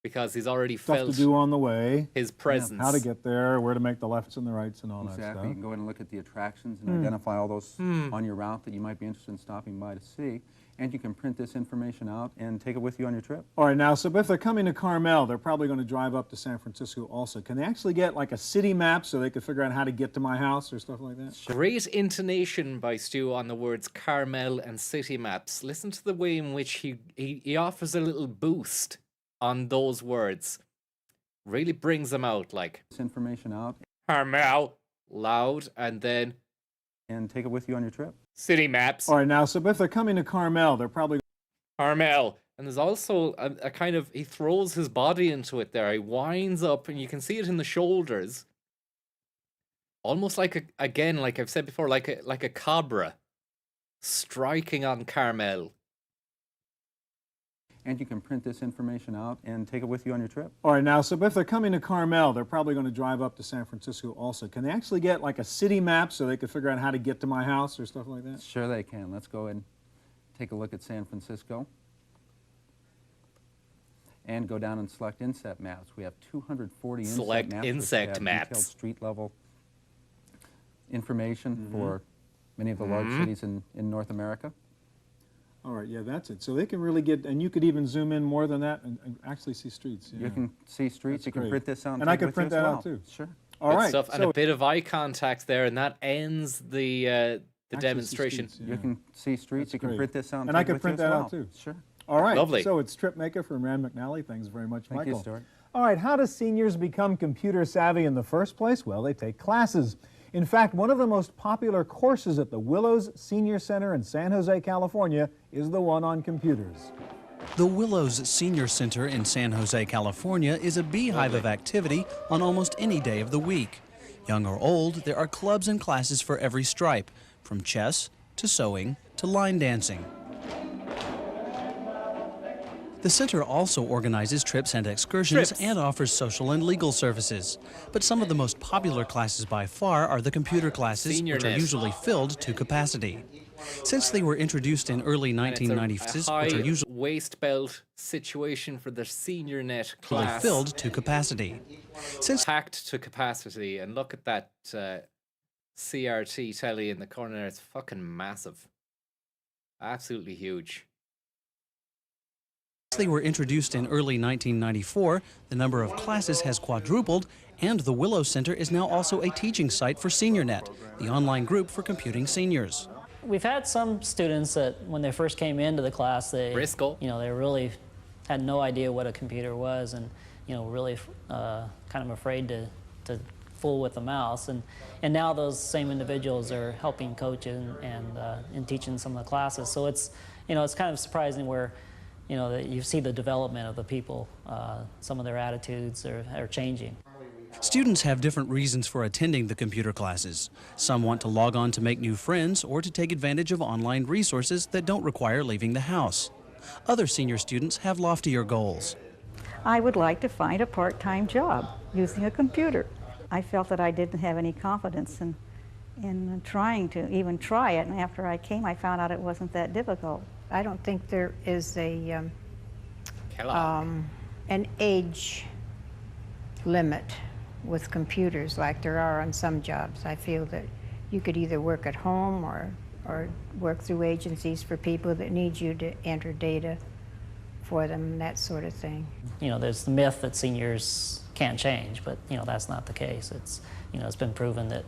because he's already Stuff felt to do on the way. his presence. How to get there, where to make the lefts and the rights and all that Exactly. You stuff. can go ahead and look at the attractions and identify all those on your route that you might be interested in stopping by to see. And you can print this information out and take it with you on your trip. All right, now, so if they're coming to Carmel, they're probably going to drive up to San Francisco also. Can they actually get like a city map so they can figure out how to get to my house or stuff like that? Great intonation by Stu on the words Carmel and city maps. Listen to the way in which he offers a little boost on those words. Really brings them out, like This information out Carmel, loud, and then and take it with you on your trip. city maps. All right, now, so if they're coming to Carmel, they're probably Carmel. And there's also a kind of, he throws his body into it there. He winds up, and you can see it in the shoulders. Almost like again, like I've said before, like a cobra striking on Carmel. And you can print this information out and take it with you on your trip. All right, now, so if they're coming to Carmel, they're probably going to drive up to San Francisco also. Can they actually get like a city map so they could figure out how to get to my house or stuff like that? Sure they can. Let's go and take a look at San Francisco. And go down and select insect maps. We have 240 Select insect maps. insect which have maps. Detailed street level information for many of the large cities in North America. All right, yeah, that's it. So they can really get, and you could even zoom in more than that and actually see streets. Yeah. You can see streets. That's you can great. print this out. And I take it could with print you as that well. out too. Sure. All Good right. stuff. And so a bit of eye contact there, and that ends the actually see demonstration. streets, yeah. You can see streets. That's you can great. print this out. And I take it could with you print as that well. out too. Sure. All right. Lovely. So it's Trip Maker from Rand McNally. Thanks very much, Thank Michael. you, Stuart. All right, how do seniors become computer savvy in the first place? Well, they take classes. In fact, one of the most popular courses at the Willows Senior Center in San Jose, California, is the one on computers. The Willows Senior Center in San Jose, California is a beehive of activity on almost any day of the week. Young or old, there are clubs and classes for every stripe, from chess to sewing to line dancing. The center also organizes trips and excursions and offers social and legal services. But some of the most popular classes by far are the computer classes, which are SeniorNet. usually filled to capacity. Since they were introduced in early And it's a 1990s, high which are usually waist belt situation for the SeniorNet class. filled to capacity. Since Packed to capacity, and look at that CRT telly in the corner there. It's fucking massive. Absolutely huge. they were introduced in early 1994, the number of classes has quadrupled, and the Willow Center is now also a teaching site for SeniorNet, the online group for computing seniors. We've had some students that when they first came into the class, they really had no idea what a computer was, and really kind of afraid to fool with the mouse. And now those same individuals are helping coach and teaching some of the classes. So it's it's kind of surprising where that you see the development of the people. Some of their attitudes are changing. Students have different reasons for attending the computer classes. Some want to log on to make new friends or to take advantage of online resources that don't require leaving the house. Other senior students have loftier goals. I would like to find a part-time job using a computer. I felt that I didn't have any confidence in trying to even try it, and after I came, I found out it wasn't that difficult. I don't think there is an age limit with computers like there are on some jobs. I feel that you could either work at home or work through agencies for people that need you to enter data for them, that sort of thing. There's the myth that seniors can't change, but that's not the case. It's it's been proven that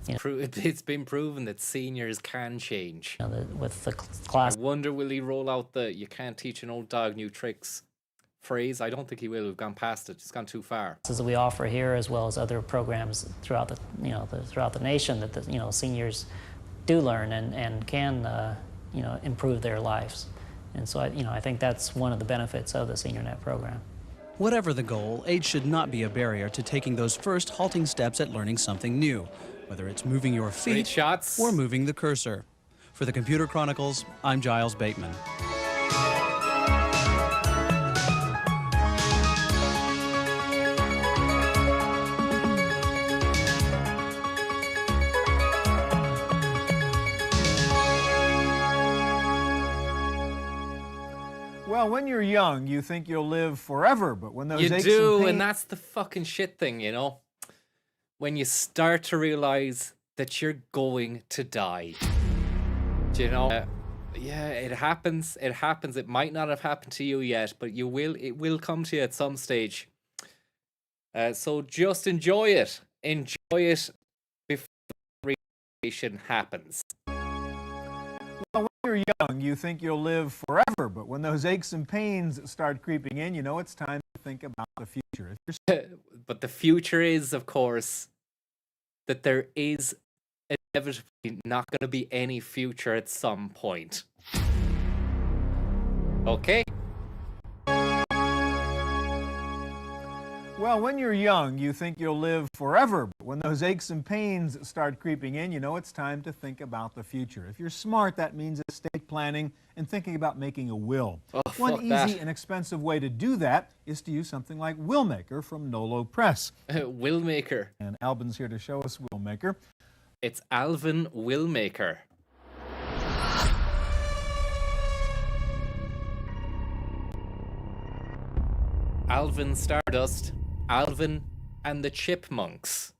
it's been proven that seniors can change. With the class. I wonder, will he roll out the "you can't teach an old dog new tricks" phrase? I don't think he will. We've gone past it. It's gone too far. That we offer here, as well as other programs throughout the throughout the nation, that the seniors do learn and can improve their lives. And so I think that's one of the benefits of the SeniorNet program. Whatever the goal, age should not be a barrier to taking those first halting steps at learning something new, whether it's moving your feet or moving the cursor. For the Computer Chronicles, I'm Giles Bateman. Well, when you're young, you think you'll live forever, but when those You aches do, and and that's the fucking shit thing, when you start to realize that you're going to die. Do you know? Yeah, it happens. It happens. It might not have happened to you yet, but it will come to you at some stage. So just enjoy it. Enjoy it before the realization happens. When you're young, you think you'll live forever, but when those aches and pains start creeping in, you know it's time to think about the future. If you're But the future is, of course, that there is inevitably not going to be any future at some point. Okay? Well, when you're young, you think you'll live forever, but when those aches and pains start creeping in, you know it's time to think about the future. If you're smart, that means estate planning and thinking about making a will. One easy that. and expensive way to do that is to use something like Willmaker from Nolo Press. Willmaker. And Albin's here to show us Willmaker. It's Alvin Willmaker. Alvin Stardust, Alvin and the Chipmunks.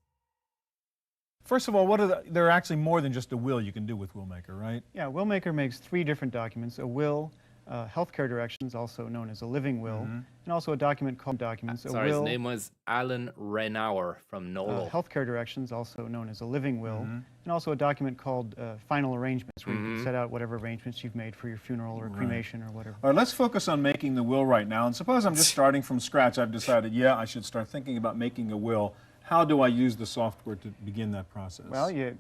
First of all, there are actually more than just a will you can do with Willmaker, right? Yeah, Willmaker makes 3 different documents: a will, healthcare directions, also known as a living will, and also a document called documents. Sorry, his name was Alan Renauer from Nolo. Healthcare directions, also known as a living will, and also a document called final arrangements, where you can set out whatever arrangements you've made for your funeral or cremation or whatever. All right, let's focus on making the will right now. And suppose I'm just starting from scratch. I've decided, yeah, I should start thinking about making a will. How do I use the software to begin that process? Well, you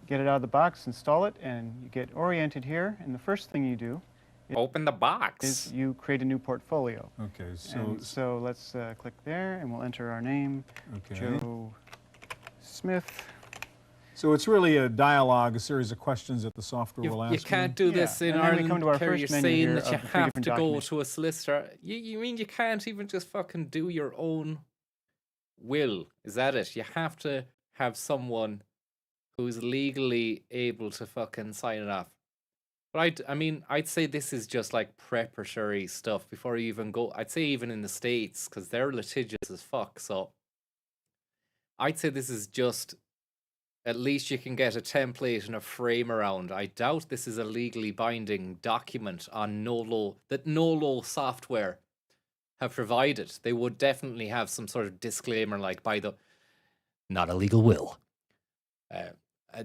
get it out of the box, install it, and you get oriented here. And the first thing you do open the box. Is you create a new portfolio. Okay, so let's click there, and we'll enter our name, Joe Smith. So it's really a dialogue, a series of questions that the software will ask you. Can't do this in Ireland. You're saying that you have to go to a solicitor. You mean you can't even just fucking do your own will? Is that it? You have to have someone who's legally able to fucking sign it off. But I mean, I'd say this is just like preparatory stuff before you even go. I'd say even in the States, because they're litigious as fuck. So I'd say this is just, at least you can get a template and a frame around. I doubt this is a legally binding document on Nolo, that Nolo software have provided. They would definitely have some sort of disclaimer like, by the, not a legal will.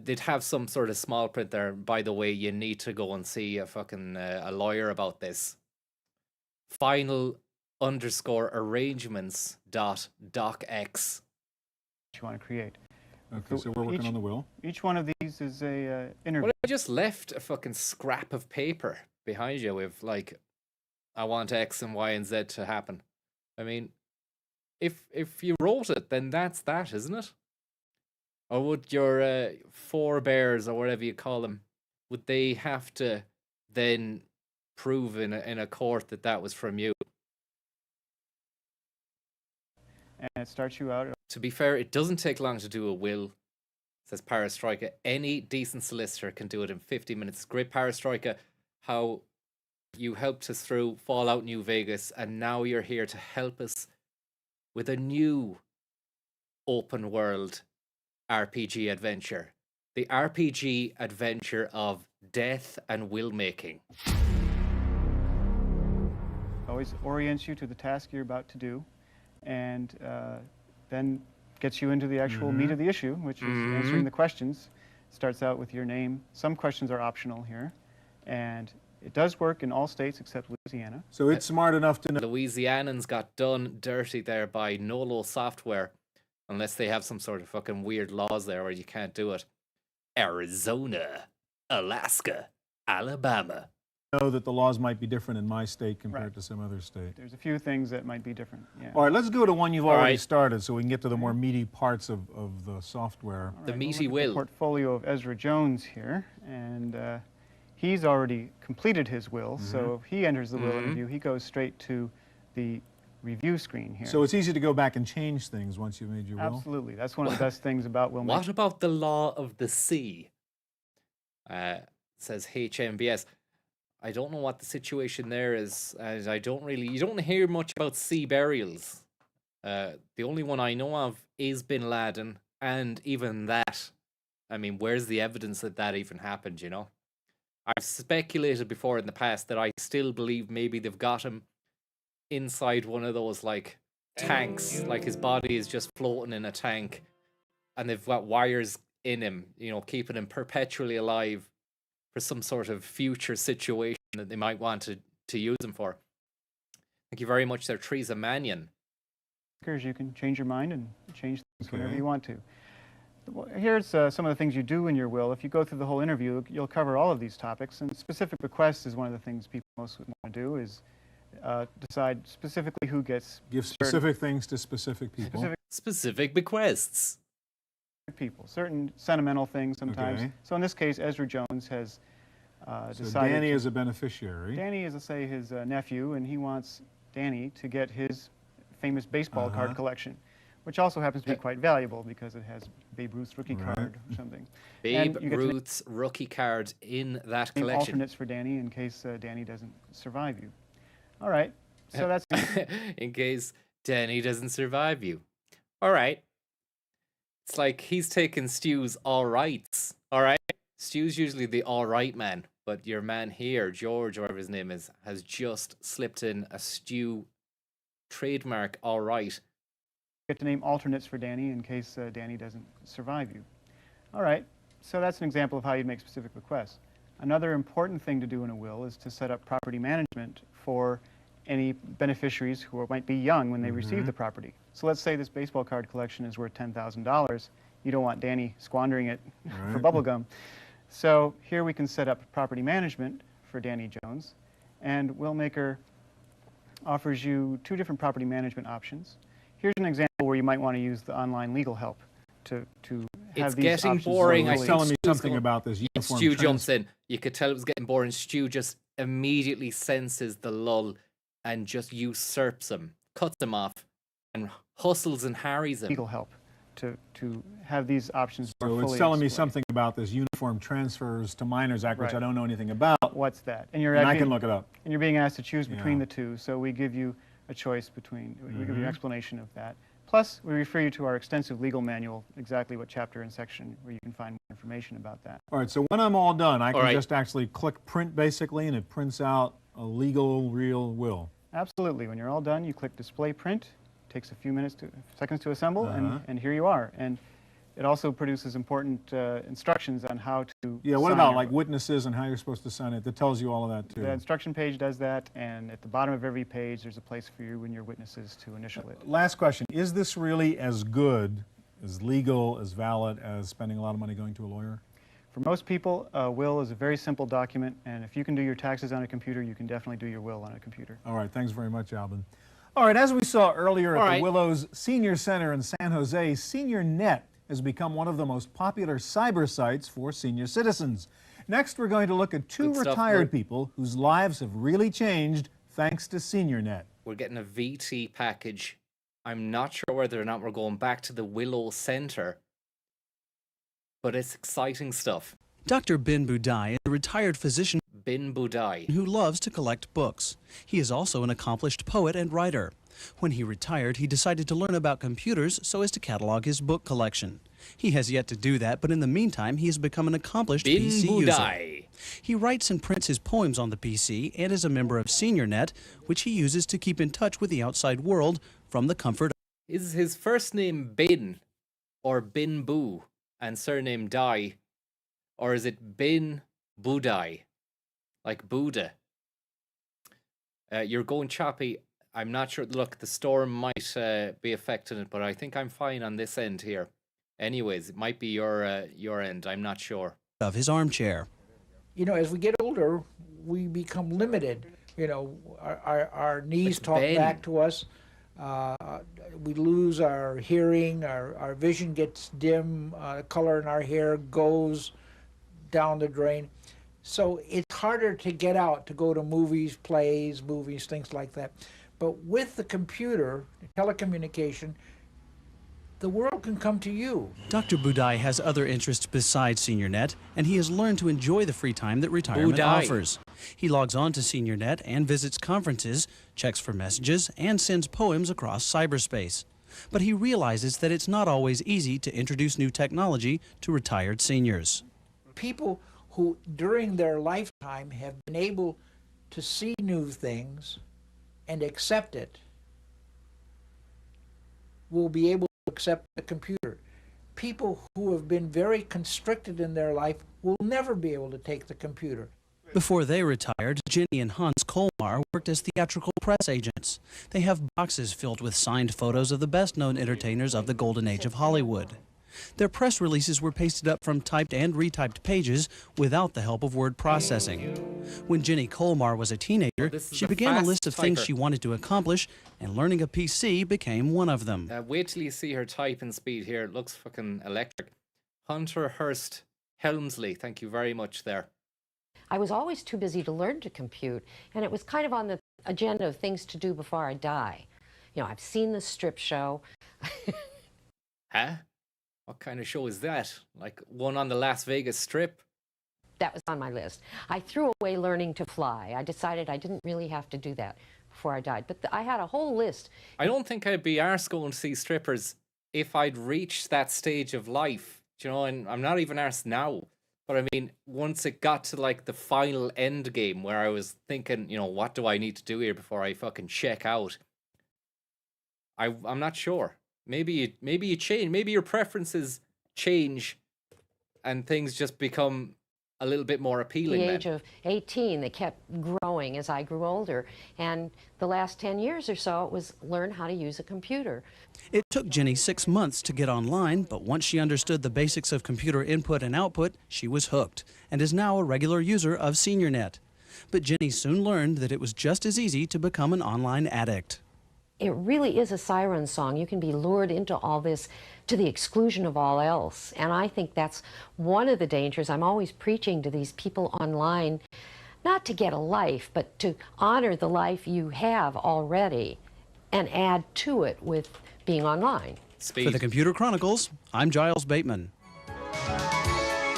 They'd have some sort of small print there. By the way, you need to go and see a fucking a lawyer about this. Final_arrangements.docx. You want to create. Okay, so we're working on the will. Each one of these is a interview. Well, I just left a fucking scrap of paper behind you with like, I want X and Y and Z to happen. I mean, if you wrote it, then that's that, isn't it? Or would your forebears, or whatever you call them, would they have to then prove in a court that that was from you? And it starts you out. To be fair, it doesn't take long to do a will, says Parastriker. Any decent solicitor can do it in 50 minutes. Great Parastriker, how you helped us through Fallout New Vegas, and now you're here to help us with a new open world RPG adventure. The RPG adventure of death and will making. Always orients you to the task you're about to do, and then gets you into the actual meat of the issue, which is answering the questions. Starts out with your name. Some questions are optional here, and it does work in all states except Louisiana. So it's smart enough to know. Louisianans got done dirty there by Nolo software, unless they have some sort of fucking weird laws there where you can't do it. Arizona, Alaska, Alabama. Know that the laws might be different in my state compared to some other state. There's a few things that might be different. Yeah. All right, let's go to one you've already started so we can get to the more meaty parts of the software. The meaty will. The portfolio of Ezra Jones here, and he's already completed his will, so if he enters the will interview, he goes straight to the review screen here. So it's easy to go back and change things once you've made your will? Absolutely. That's one of the best things about will making. What about the law of the sea? Says HMBS. I don't know what the situation there is. You don't hear much about sea burials. The only one I know of is Bin Laden, and even that, I mean, where's the evidence that that even happened, you know? I've speculated before in the past that I still believe maybe they've got him inside one of those, like, tanks, like his body is just floating in a tank, and they've got wires in him, you know, keeping him perpetually alive for some sort of future situation that they might want to use them for. Thank you very much there, Teresa Mannion. You can change your mind and change things whenever you want to. Well, here's some of the things you do in your will. If you go through the whole interview, you'll cover all of these topics, and specific bequests is one of the things people most want to do, is decide specifically who gets... Give specific things to specific people. Specific bequests. People, certain sentimental things sometimes. Okay. So in this case, Ezra Jones has So decided... Danny is a beneficiary. Danny is, let's say, his nephew, and he wants Danny to get his famous baseball card collection, which also happens to be quite valuable because it has Babe Ruth's rookie card or something. Babe Ruth's rookie card in that collection. Alternates for Danny in case Danny doesn't survive you. All right, so that's... in case Danny doesn't survive you. All right. It's like he's taking Stu's all rights. All right. Stu's usually the all right man, but your man here, George, or whatever his name is, has just slipped in a Stu trademark all right. Get to name alternates for Danny in case Danny doesn't survive you. All right, so that's an example of how you'd make specific requests. Another important thing to do in a will is to set up property management for any beneficiaries who might be young when they receive the property. So let's say this baseball card collection is worth $10,000. You don't want Danny squandering it for bubblegum. So here we can set up property management for Danny Jones, and Willmaker offers you 2 different property management options. Here's an example where you might want to use the online legal help to have It's these getting options boring. locally. Telling me something about this uniform Stu jumps in. You could tell it was getting boring. Stu just immediately senses the lull and just usurps him, cuts him off, and hustles and harries him. Legal help to have these options more So fully it's telling me explained. something about this Uniform Transfers to Minors Act, which Right. I don't know anything about. What's that? And I can look it up. And you're being asked to choose between Yeah. the two, so we give you a choice between, we give you an Mhm. explanation of that. Plus, we refer you to our extensive legal manual, exactly what chapter and section, where you can find more information about that. All right, so when I'm all done, I All can right. just actually click print basically, and it prints out a legal, real will. Absolutely. When you're all done, you click display print. It takes a few seconds to assemble, and here you are. And it also produces important instructions on how to Yeah, what sign about your like witnesses and how you're supposed to sign it? That tells you all of that too. The instruction page does that, and at the bottom of every page, there's a place for you and your witnesses to initial it. Last question, is this really as good, as legal, as valid as spending a lot of money going to a lawyer? For most people, a will is a very simple document, and if you can do your taxes on a computer, you can definitely do your will on a computer. All right, thanks very much, Alvin. All right, as we saw earlier at the Willows Senior Center in San Jose, SeniorNet has become one of the most popular cyber sites for senior citizens. Next, we're going to look at 2 Good stuff, retired Mark. people whose lives have really changed thanks to SeniorNet. We're getting a VT package. I'm not sure whether or not we're going back to the Willow Center, but it's exciting stuff. Dr. Bin Budai is a retired physician Bin Budai, who loves to collect books. He is also an accomplished poet and writer. When he retired, he decided to learn about computers so as to catalog his book collection. He has yet to do that, but in the meantime, he has become an accomplished Bin PC Budai. user. He writes and prints his poems on the PC and is a member of SeniorNet, which he uses to keep in touch with the outside world from the comfort. Is his first name Bin or Bin Boo and surname Dai? Or is it Bin Budai? Like Buddha? You're going choppy. I'm not sure. Look, the storm might be affecting it, but I think I'm fine on this end here. Anyways, it might be your end. I'm not sure. Of his armchair. You know, as we get older, we become limited. You know, our knees talk Ben. back to us. We lose our hearing, our vision gets dim, color in our hair goes down the drain. So it's harder to get out, to go to movies, plays, things like that. But with the computer, telecommunication, the world can come to you. Dr. Budai has other interests besides SeniorNet, and he has learned to enjoy the free time that retirement Budai. offers. He logs on to SeniorNet and visits conferences, checks for messages, and sends poems across cyberspace. But he realizes that it's not always easy to introduce new technology to retired seniors. People who, during their lifetime, have been able to see new things and accept it will be able to accept the computer. people who have been very constricted in their life will never be able to take the computer. Before they retired, Ginny and Hans Kolmar worked as theatrical press agents. They have boxes filled with signed photos of the best-known entertainers of the golden age of Hollywood. Their press releases were pasted up from typed and retyped pages without the help of word processing. When Ginny Kolmar was a teenager, she began a list of things she wanted to accomplish, and learning a PC became one of them. Wait till you see her typing speed here. It looks fucking electric. Hunter Hurst Helmsley, thank you very much there. I was always too busy to learn to compute, and it was kind of on the agenda of things to do before I die. You know, I've seen the strip show. Huh? What kind of show is that? Like one on the Las Vegas Strip? That was on my list. I threw away learning to fly. I decided I didn't really have to do that before I died. But I had a whole list. I don't think I'd be arse going to see strippers if I'd reached that stage of life. Do you know, and I'm not even arse now. But I mean, once it got to like the final end game where I was thinking, you know, what do I need to do here before I fucking check out? I'm not sure. Maybe you change. Maybe your preferences change, and things just become a little bit more appealing. At the age of 18, they kept growing as I grew older, and the last 10 years or so, it was learn how to use a computer. It took Ginny 6 months to get online, but once she understood the basics of computer input and output, she was hooked, and is now a regular user of SeniorNet. But Ginny soon learned that it was just as easy to become an online addict. It really is a siren song. You can be lured into all this to the exclusion of all else. And I think that's one of the dangers. I'm always preaching to these people online, not to get a life, but to honor the life you have already and add to it with being online. For the Computer Chronicles, I'm Giles Bateman.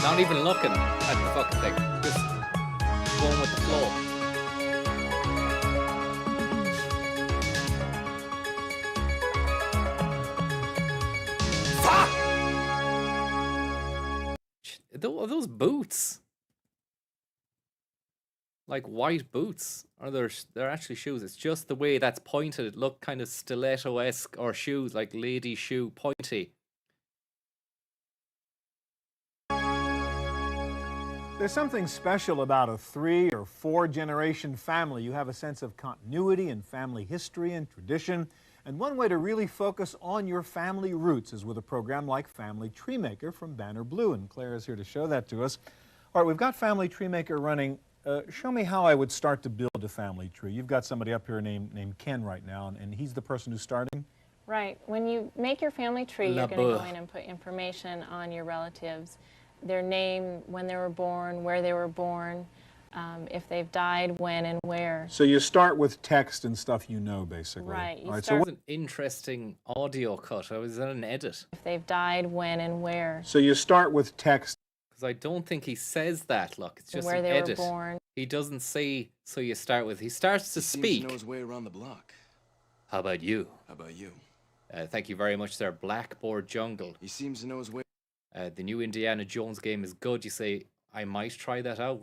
Not even looking at the fucking thing. Just going with the flow. Are those boots? Like white boots? Or they're actually shoes? It's just the way that's pointed. It looked kind of stiletto-esque, or shoes, like lady shoe, pointy. There's something special about a 3 or 4 generation family. You have a sense of continuity and family history and tradition. And one way to really focus on your family roots is with a program like Family Tree Maker from Banner Blue. And Claire is here to show that to us. All right, we've got Family Tree Maker running. Show me how I would start to build a family tree. You've got somebody up here named Ken right now, and he's the person who's starting? Right. When you make your family tree, you're going to go in and put information on your relatives. Their name, when they were born, where they were born, if they've died, when and where. So you start with text and stuff you know, basically. Right. All right, So what an interesting audio cut. I was in an edit. If they've died, when and where. So you start with text. Because I don't think he says that, look. It's just Where an they edit. were born. He doesn't say, so you start with. He starts to speak. He knows his way around the block. How about you? How about you? Thank you very much there, Blackboard Jungle. He seems to know his way. The new Indiana Jones game is good. You say, I might try that out.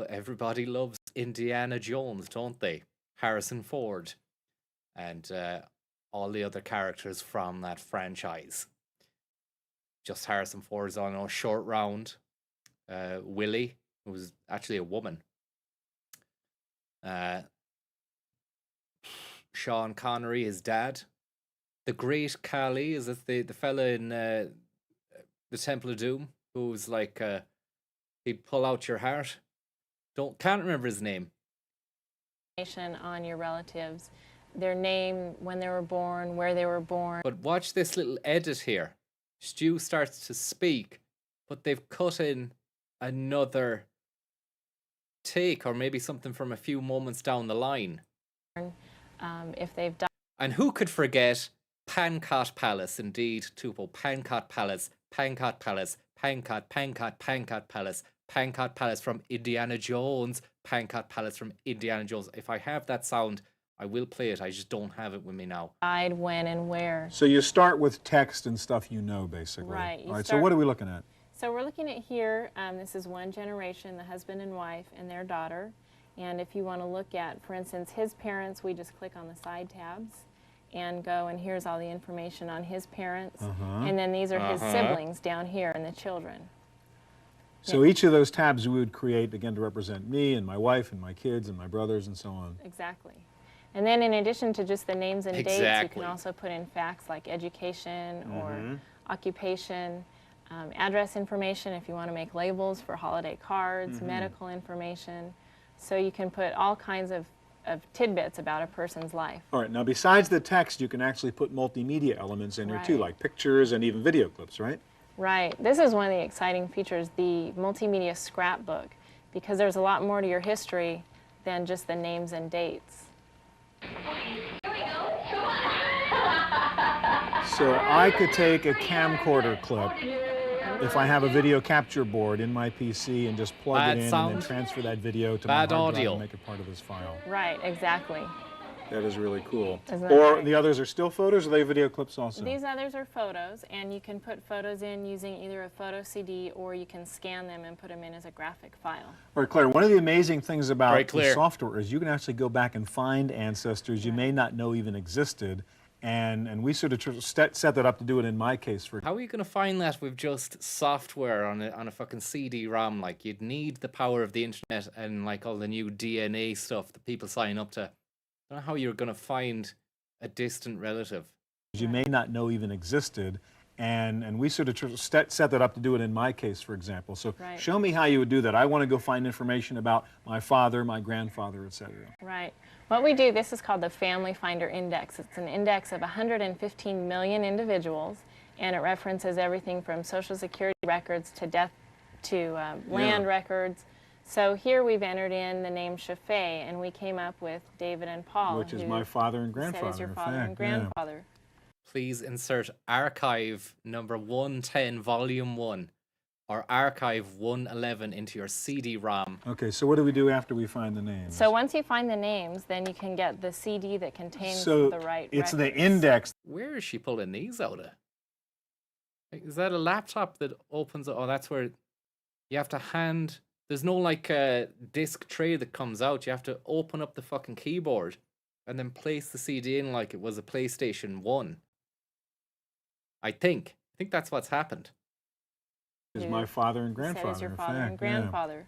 Everybody loves Indiana Jones, don't they? Harrison Ford and all the other characters from that franchise. Just Harrison Ford's on a short round. Willie, who was actually a woman. Sean Connery, his dad. The Great Khali, is it the fella in the Temple of Doom, who's like he'd pull out your heart. Can't remember his name. Information on your relatives, their name, when they were born, where they were born. But watch this little edit here. Stu starts to speak, but they've cut in another take, or maybe something from a few moments down the line. If they've died. And who could forget Pancot Palace, indeed, Tupo. Pancot Palace, Pancot Palace, Pancot Palace, Pancot Palace from Indiana Jones, Pancot Palace from Indiana Jones. If I have that sound, I will play it. I just don't have it with me now. Died, when, and where. So you start with text and stuff you know, basically. Right. All right, so what are we looking at? So we're looking at here, this is one generation, the husband and wife and their daughter. And if you want to look at, for instance, his parents, we just click on the side tabs. and go, and here's all the information on his parents. Uh-huh. And then these are his Uh-huh. siblings down here and the children. So each of those tabs we would create, again, to represent me and my wife and my kids and my brothers and so on. Exactly. And then in addition to just the names and dates, you Exactly. can also put in facts like education or Mhm. occupation, address information if you want to make labels for holiday cards, Mhm. medical information. So you can put all kinds of tidbits about a person's life. All right, now besides the text, you can actually put multimedia elements in there too, Right. like pictures and even video clips, right? Right. This is one of the exciting features, the multimedia scrapbook, because there's a lot more to your history than just the names and dates. So I could take a camcorder clip if I have a video capture board in my PC and just plug Bad it in sound. and then transfer that video to Bad my hard drive audio. and make it part of this file. Right, exactly. That is really cool. Isn't that Or right? the others are still photos, or are they video clips also? These others are photos, and you can put photos in using either a photo CD or you can scan them and put them in as a graphic file. All right, Claire, one of the amazing things about Very the clear. software is you can actually go back and find ancestors you may not know even existed, and we sort of set that up to do it in my case. For How are you going to find that with just software on a fucking CD-ROM? Like, you'd need the power of the internet and like all the new DNA stuff that people sign up to. I don't know how you're going to find a distant relative. you may not know even existed, and we sort of set that up to do it in my case, for example. So Right. show me how you would do that. I want to go find information about my father, my grandfather, etc. Right. What we do, this is called the Family Finder Index. It's an index of 115 million individuals, and it references everything from Social Security records to death to land records. So here we've entered in the name Shafay, and we came up with David and Paul. Which is who my father and said grandfather, is your in father and fact, yeah. grandfather. Please insert archive number 110, volume 1, or archive 111 into your CD-ROM. Okay, so what do we do after we find the names? So once you find the names, then you can get the CD that contains So the right it's the records. index. Where is she pulling these out of? Like, is that a laptop that opens? Oh, that's where you have to hand. There's no like disc tray that comes out. You have to open up the fucking keyboard and then place the CD in like it was a PlayStation 1. I think that's what's happened. Is my father and Said grandfather, is your in father fact, and grandfather.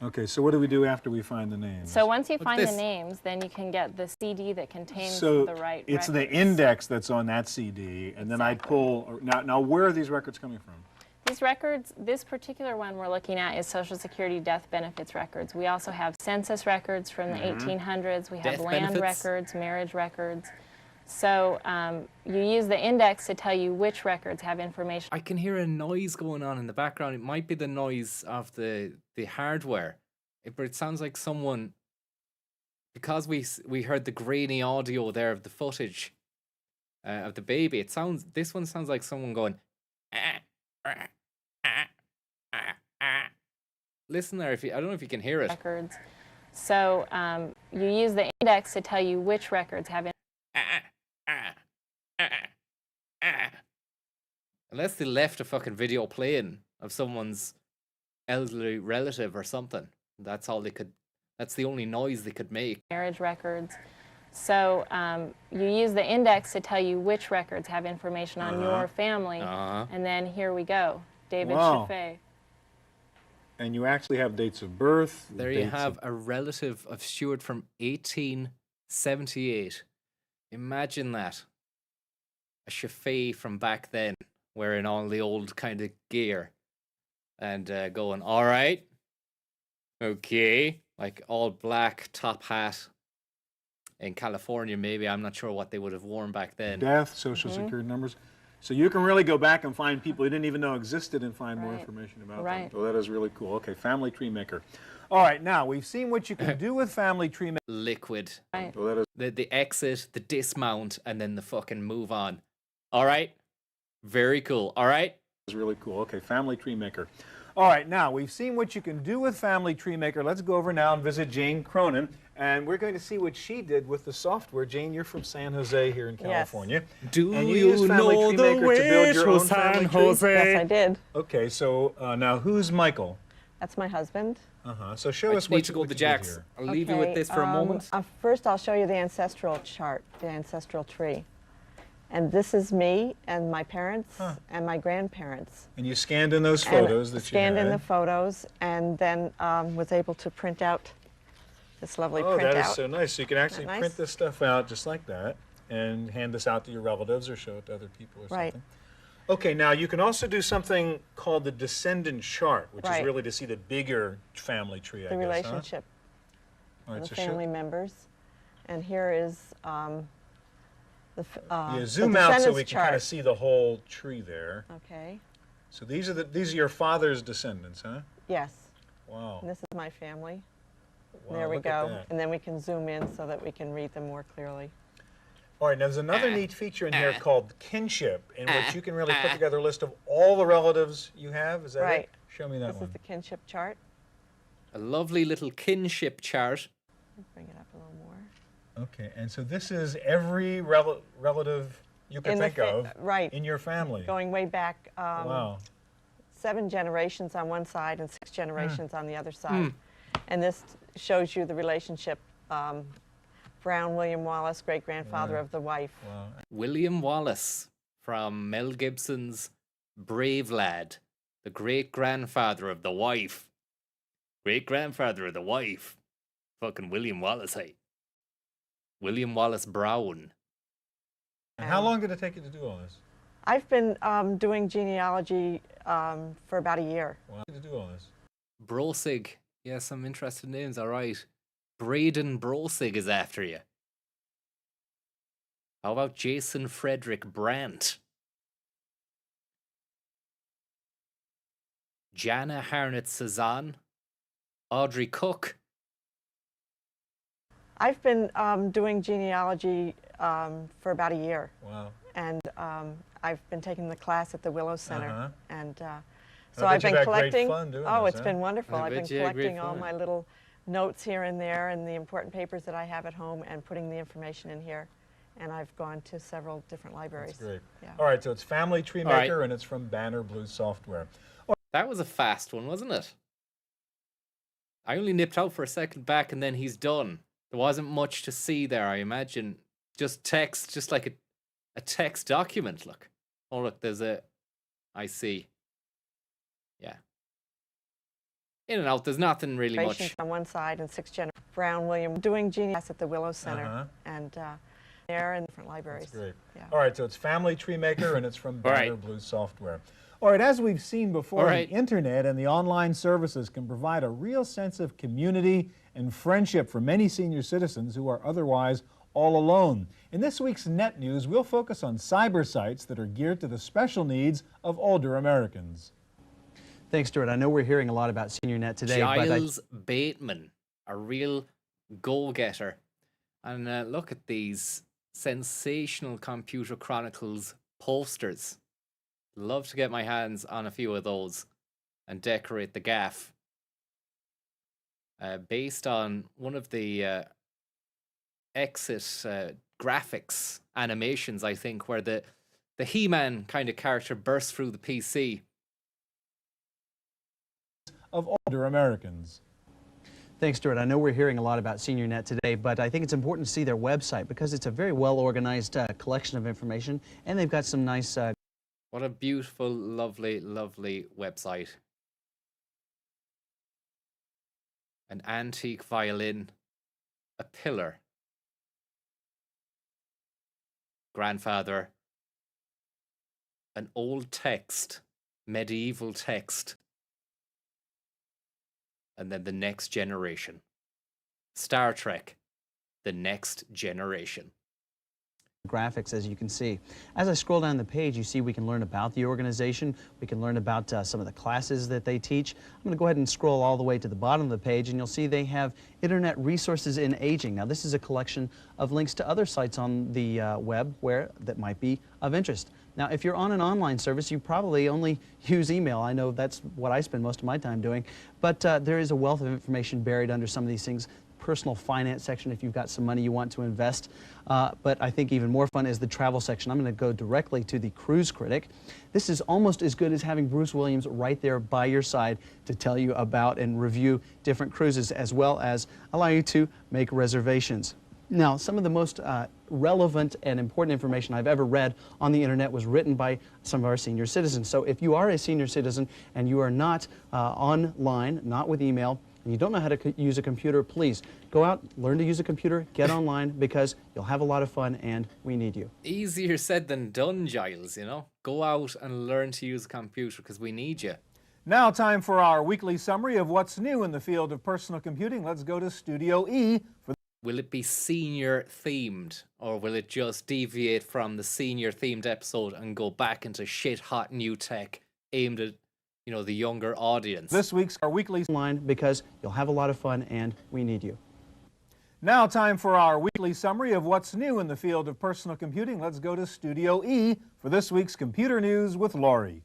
yeah. Okay, so what do we do after we find the names? So once you Look find this. the names, then you can get the CD that contains So the right it's the records. index that's on that CD, and then I'd pull. Now, where are these records coming from? These records, this particular one we're looking at is Social Security death benefits records. We also have census records from the Mhm. 1800s. We have Death land benefits? records, marriage records. So you use the index to tell you which records have information. I can hear a noise going on in the background. It might be the noise of the hardware, but it sounds like someone, because we heard the grainy audio there of the footage of the baby. This one sounds like someone going. Listen there, I don't know if you can hear it. Records. So you use the index to tell you which records have Unless they left a fucking video playing of someone's elderly relative or something. That's the only noise they could make. marriage records. So you use the index to tell you which records have information on your family. And then here we go. David Wow. Shafay. And you actually have dates of birth. There you dates have of- a relative of Stuart from 1878. Imagine that. A Shafay from back then, wearing all the old kind of gear. And going, all right. Okay. Like all black top hat. In California, maybe. I'm not sure what they would have worn back then. death, social security numbers. So you can really go back and find people you didn't even know existed and find more Right. information about Right. them. So that is really cool. Okay, Family Tree Maker. All right, now we've seen what you can do with Family Tree Maker. Liquid. Right. So that is The exit, the dismount, and then the fucking move on. All right? Very cool. All right? really cool. Okay, Family Tree Maker. All right, now we've seen what you can do with Family Tree Maker. Let's go over now and visit Jane Cronin, and we're going to see what she did with the software. Jane, you're from San Jose here in California. Do and you you use Family know Tree the Maker to build way your to own San family tree? Jose? Yes, I did. Okay, so now who's Michael? That's my husband. So show I us just what need to go to Jack's. I'll leave you with this for a moment. First, I'll show you the ancestral chart, the ancestral tree. And this is me and my parents and my grandparents. And you scanned in those photos that you scanned had. in the photos, and then was able to print out this lovely printout. Oh, that is so nice. So you can actually Isn't that print nice? this stuff out just like that and hand this out to your relatives or show it to other people or Right. something. Okay, now you can also do something called the descendant chart, which is Right. really to see the bigger family tree, I The guess, relationship, All right, the so family members. And here is yeah, zoom out so we can kind of see the whole tree there. Okay. So these are your father's descendants, huh? Yes. Wow. And this is my family. Wow, There we look at go. that. And then we can zoom in so that we can read them more clearly. All right, now there's another neat feature in here called kinship, in which you can really put together a list of all the relatives you have. Is that Right. it? Show me that This one. is the kinship chart. A lovely little kinship chart. Bring it up a little more. Okay, and so this is every relative you can In the think of right. in your family. Going way back Wow. 7 generations on one side and 6 generations on the other side. And this shows you the relationship, Brown William Wallace, great-grandfather of the wife. Wow. William Wallace from Mel Gibson's Brave Lad, the great-grandfather of the wife. Great-grandfather of the wife. Fucking William Wallace, hey. William Wallace Brown. And how long did it take you to do all this? I've been doing genealogy for about a year. Wow. To do all this? Brosig. Yeah, some interesting names, all right. Braden Brosig is after you. How about Jason Frederick Brandt? Jana Harnett Cezanne? Audrey Cook? I've been doing genealogy for about a year. Wow. And I've been taking the class at the Willow Center. And so I I've bet been you've had great collecting. fun doing Oh, this, it's huh? been wonderful. I I've been bet you had great collecting all fun. my little notes here and there and the important papers that I have at home and putting the information in here. And I've gone to several different libraries. That's great. Yeah. All right, so it's Family Tree All right. Maker, and it's from Banner Blue Software. That was a fast one, wasn't it? I only nipped out for a second back and then he's done. There wasn't much to see there, I imagine. Just text, just like a text document, look. Oh, look, there's a... I see. Yeah. In and out, there's nothing really Generations much. on one side and 6 generations. Brown William doing genealogy at the Willow Center. And there in different libraries. That's great. Yeah. All right, so it's Family Tree Maker, and it's from All Banner right. Blue Software. All right, as we've seen before, All right. the internet and the online services can provide a real sense of community and friendship for many senior citizens who are otherwise all alone. In this week's Net News, we'll focus on cyber sites that are geared to the special needs of older Americans. Thanks, Stuart. I know we're hearing a lot about SeniorNet today, Giles Bateman, a real go-getter. And look at these sensational Computer Chronicles posters. Love to get my hands on a few of those and decorate the gaff. Based on one of the exit graphics animations, I think, where the He-Man kind of character bursts through the PC. Of older Americans. Thanks, Stuart. I know we're hearing a lot about SeniorNet today, but I think it's important to see their website because it's a very well-organized collection of information, and they've got some nice... What a beautiful, lovely, lovely website. An antique violin, a pillar. Grandfather, an old text, medieval text. And then the next generation. Star Trek, the next generation. graphics, as you can see. As I scroll down the page, you see we can learn about the organization. We can learn about some of the classes that they teach. I'm going to go ahead and scroll all the way to the bottom of the page, and you'll see they have Internet Resources in Aging. Now, this is a collection of links to other sites on the web that might be of interest. Now, if you're on an online service, you probably only use email. I know that's what I spend most of my time doing. But there is a wealth of information buried under some of these things. personal finance section if you've got some money you want to invest. But I think even more fun is the travel section. I'm going to go directly to the cruise critic. This is almost as good as having Bruce Williams right there by your side to tell you about and review different cruises, as well as allow you to make reservations. Now, some of the most relevant and important information I've ever read on the internet was written by some of our senior citizens. So if you are a senior citizen and you are not online, not with email, and you don't know how to use a computer, please go out, learn to use a computer, get online, because you'll have a lot of fun and we need you. Easier said than done, Giles, you know? Go out and learn to use a computer because we need you. Now time for our weekly summary of what's new in the field of personal computing. Let's go to Studio E for Will it be senior themed, or will it just deviate from the senior themed episode and go back into shit hot new tech aimed at, you know, the younger audience? this week's our weekly Online, because you'll have a lot of fun and we need you. Now time for our weekly summary of what's new in the field of personal computing. Let's go to Studio E for this week's computer news with Laurie.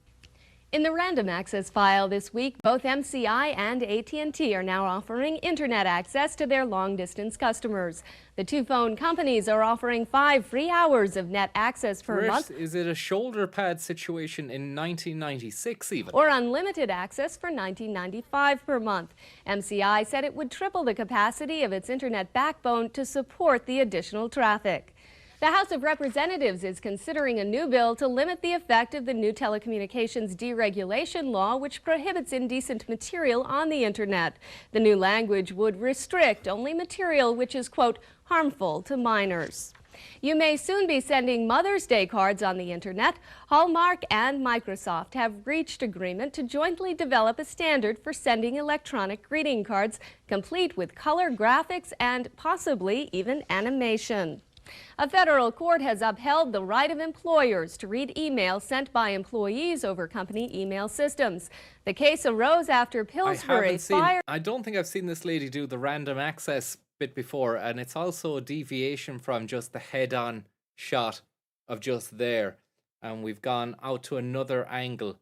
In the random access file this week, both MCI and AT&T are now offering internet access to their long-distance customers. The two phone companies are offering 5 free hours of net access per month. Is it a shoulder pad situation in 1996 even? Or unlimited access for $19.95 per month. MCI said it would triple the capacity of its internet backbone to support the additional traffic. The House of Representatives is considering a new bill to limit the effect of the new telecommunications deregulation law, which prohibits indecent material on the internet. The new language would restrict only material which is, quote, harmful to minors. You may soon be sending Mother's Day cards on the internet. Hallmark and Microsoft have reached agreement to jointly develop a standard for sending electronic greeting cards, complete with color graphics and possibly even animation. A federal court has upheld the right of employers to read emails sent by employees over company email systems. The case arose after Pillsbury fired... I don't think I've seen this lady do the random access bit before, and it's also a deviation from just the head-on shot of just there. And we've gone out to another angle,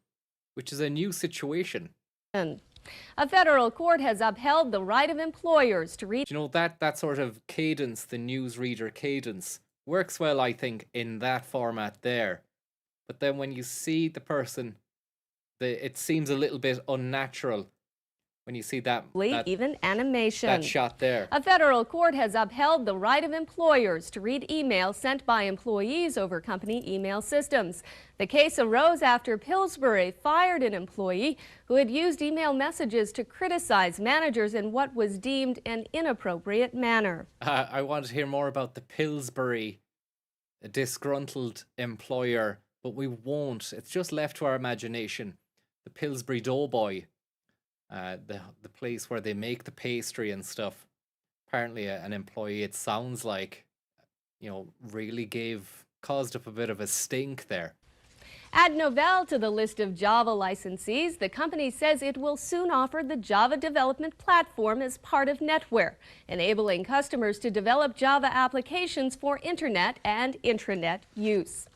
which is a new situation. A federal court has upheld the right of employers to read... You know, that sort of cadence, the newsreader cadence, works well, I think, in that format there. But then when you see the person, it seems a little bit unnatural when you see that even animation. That shot there. A federal court has upheld the right of employers to read emails sent by employees over company email systems. The case arose after Pillsbury fired an employee who had used email messages to criticize managers in what was deemed an inappropriate manner. I want to hear more about the Pillsbury disgruntled employer, but we won't. It's just left to our imagination. The Pillsbury Doughboy. The place where they make the pastry and stuff. Apparently an employee, it sounds like, you know, really caused up a bit of a stink there. Add Novell to the list of Java licensees. The company says it will soon offer the Java development platform as part of NetWare, enabling customers to develop Java applications for internet and intranet use.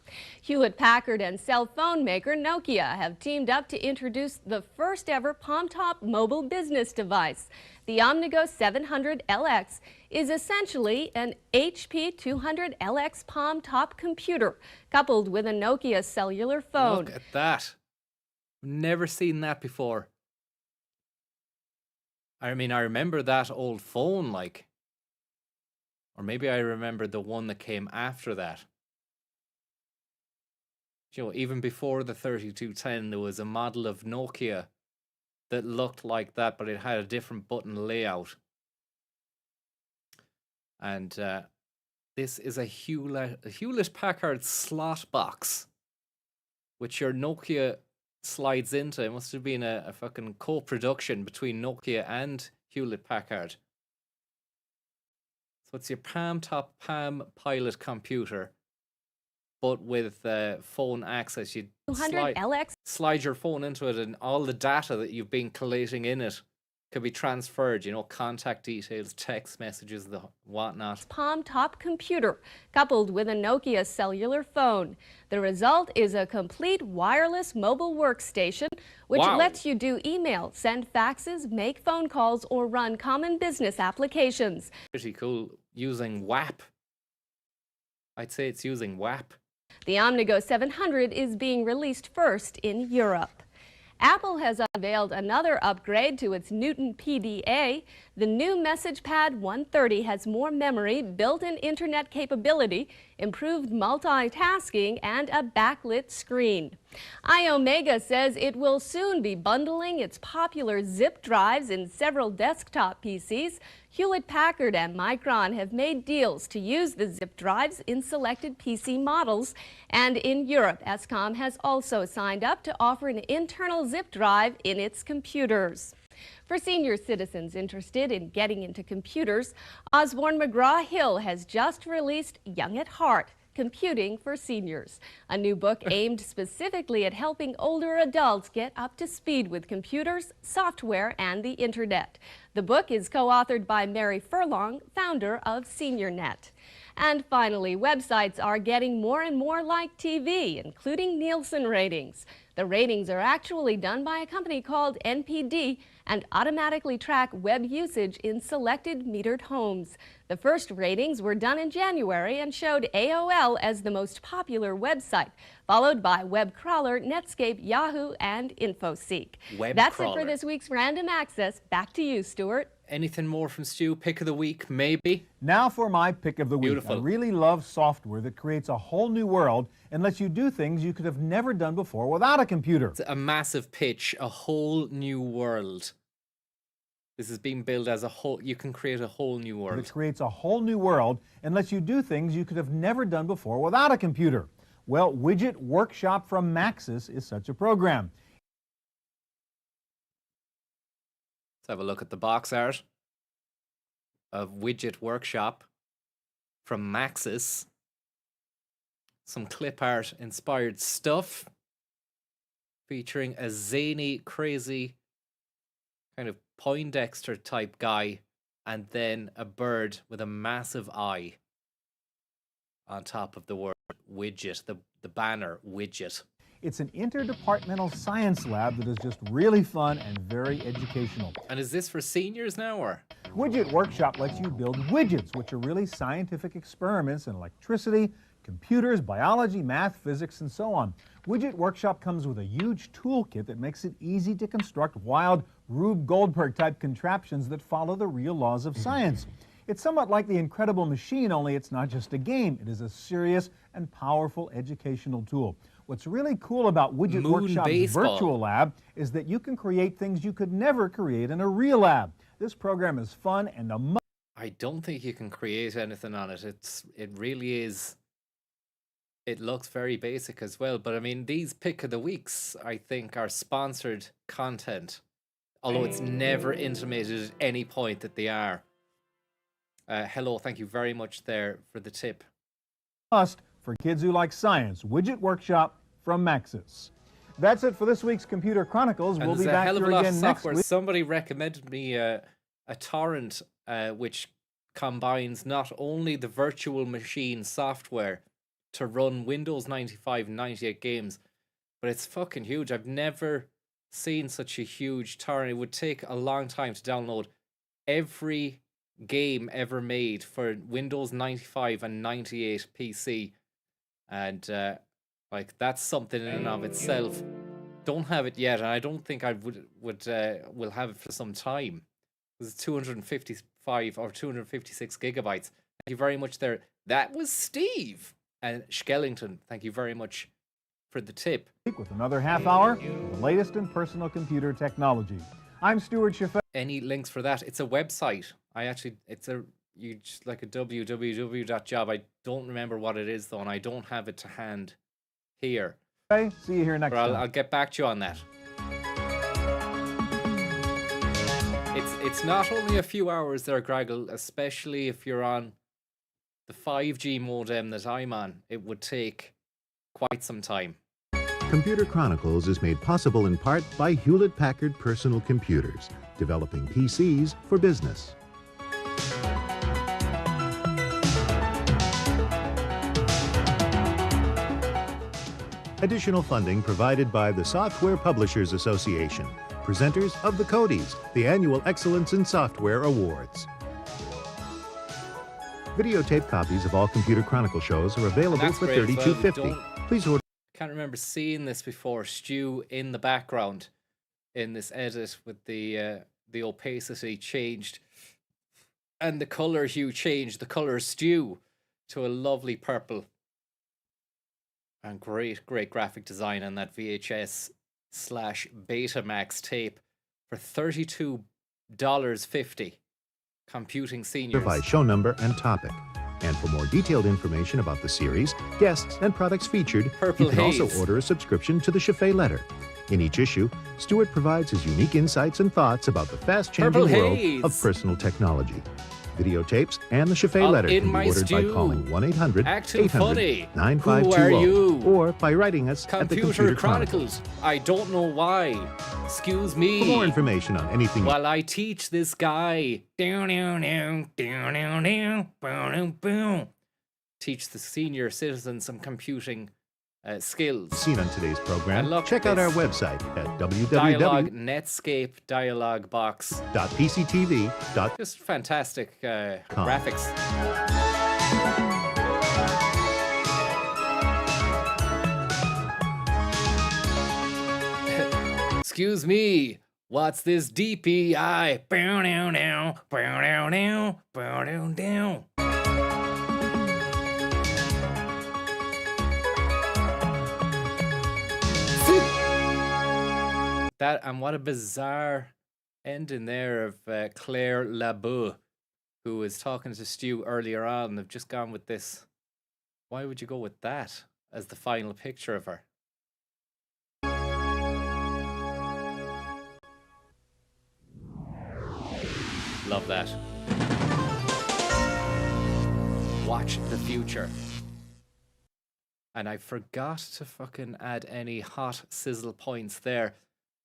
Hewlett-Packard and cell phone maker Nokia have teamed up to introduce the first ever Palm-top mobile business device. The Omnigo 700 LX is essentially an HP 200 LX Palm-top computer coupled with a Nokia cellular phone. Look at that. Never seen that before. I mean, I remember that old phone, like. Or maybe I remember the one that came after that. You know, even before the 3210, there was a model of Nokia that looked like that, but it had a different button layout. And this is a Hewlett-Packard slot box, which your Nokia slides into. It must have been a fucking co-production between Nokia and Hewlett-Packard. So it's your Palm-top Palm Pilot computer, but with phone access. You slide your phone into it, and all the data that you've been collating in it could be transferred, you know, contact details, text messages, the whatnot. Palm Top computer coupled with a Nokia cellular phone. The result is a complete wireless mobile workstation which Wow. lets you do email, send faxes, make phone calls, or run common business applications. Pretty cool. Using WAP. I'd say it's using WAP. The Omnigo 700 is being released first in Europe. Apple has unveiled another upgrade to its Newton PDA. The new MessagePad 130 has more memory, built-in internet capability, improved multitasking, and a backlit screen. iOmega says it will soon be bundling its popular zip drives in several desktop PCs. Hewlett-Packard and Micron have made deals to use the zip drives in selected PC models. And in Europe, Escom has also signed up to offer an internal zip drive in its computers. For senior citizens interested in getting into computers, Osborne McGraw-Hill has just released Young at Heart, Computing for Seniors, a new book aimed specifically at helping older adults get up to speed with computers, software, and the internet. The book is co-authored by Mary Furlong, founder of SeniorNet. And finally, websites are getting more and more like TV, including Nielsen ratings. The ratings are actually done by a company called NPD and automatically track web usage in selected metered homes. The first ratings were done in January and showed AOL as the most popular website, followed by WebCrawler, Netscape, Yahoo, and InfoSeek. That's it for this week's Random Access. Back to you, Stuart. Anything more from Stu? Pick of the week, maybe? Now for my pick of the week. Beautiful. I really love software that creates a whole new world and lets you do things you could have never done before without a computer. It's a massive pitch, a whole new world. This is being built as a whole, you can create a whole new world. It creates a whole new world and lets you do things you could have never done before without a computer. Well, Widget Workshop from Maxis is such a program. Let's have a look at the box art of Widget Workshop from Maxis. Some clip art inspired stuff featuring a zany, crazy kind of Poindexter type guy and then a bird with a massive eye on top of the word widget, the banner widget. It's an interdepartmental science lab that is just really fun and very educational. And is this for seniors now, or? Widget Workshop lets you build widgets, which are really scientific experiments in electricity, computers, biology, math, physics, and so on. Widget Workshop comes with a huge toolkit that makes it easy to construct wild Rube Goldberg-type contraptions that follow the real laws of science. It's somewhat like The Incredible Machine, only it's not just a game. It is a serious and powerful educational tool. What's really cool about Widget Workshop's virtual lab is that you can create things you could never create in a real lab. This program is fun and I don't think you can create anything on it. It really is. It looks very basic as well. But I mean, these pick of the weeks, I think, are sponsored content. Although it's never intimated at any point that they are. Hello, thank you very much there for the tip. must for kids who like science. Widget Workshop from Maxis. That's it for this week's Computer Chronicles. And We'll be there's a back hell of here a lot of again next software. week. Somebody recommended me a torrent which combines not only the virtual machine software to run Windows 95 and 98 games, but it's fucking huge. I've never seen such a huge torrent. It would take a long time to download every game ever made for Windows 95 and 98 PC. And like, that's something in and of itself. Don't have it yet, and I don't think I will have it for some time. This is 255 or 256 gigabytes. Thank you very much there. That was Steve and Skellington. Thank you very much for the tip. With another half hour of the latest in personal computer technology. I'm Stuart Chaffee. Any links for that? It's a website. It's like a www.job. I don't remember what it is though, and I don't have it to hand here. Okay, see you here next time. I'll get back to you on that. It's not only a few hours there, Graggle, especially if you're on the 5G modem that I'm on. It would take quite some time. Computer Chronicles is made possible in part by Hewlett-Packard Personal Computers, developing PCs for business. Additional funding provided by the Software Publishers Association, presenters of the Codies, the annual Excellence in Software Awards. Videotape copies of all Computer Chronicle shows are available That's for great as well. We $32.50. Please order. Can't remember seeing this before. Stu in the background in this edit with the opacity changed and the color hue changed. The color Stu to a lovely purple. And great graphic design on that VHS/Betamax tape for $32.50. Computing Seniors. By show number and topic. And for more detailed information about the series, guests, and products featured, Purple you can also Haze. order a subscription to the Chaffee Letter. In each issue, Stuart provides his unique insights and thoughts about the fast-changing Purple world Haze. of personal technology. Videotapes and the Chaffee All Letter in can my be ordered by stew. calling 1-800-800-9520 Who are you? or by writing us at the Computer Computer Chronicles. Chronicles. I don't know why. Excuse me. For more information on anything While I teach this guy. Teach the senior citizen some computing skills. seen on today's program, And look check at out our this. website at Dialogue Netscape dialogue box. www.pctv.com. Just fantastic graphics. Excuse me, what's this DPI? Bow down down, bow down down, bow down down. That, and what a bizarre ending there of Claire Labeau, who was talking to Stu earlier on. They've just gone with this. Why would you go with that as the final picture of her? Love that. Watch the future. And I forgot to fucking add any hot sizzle points there.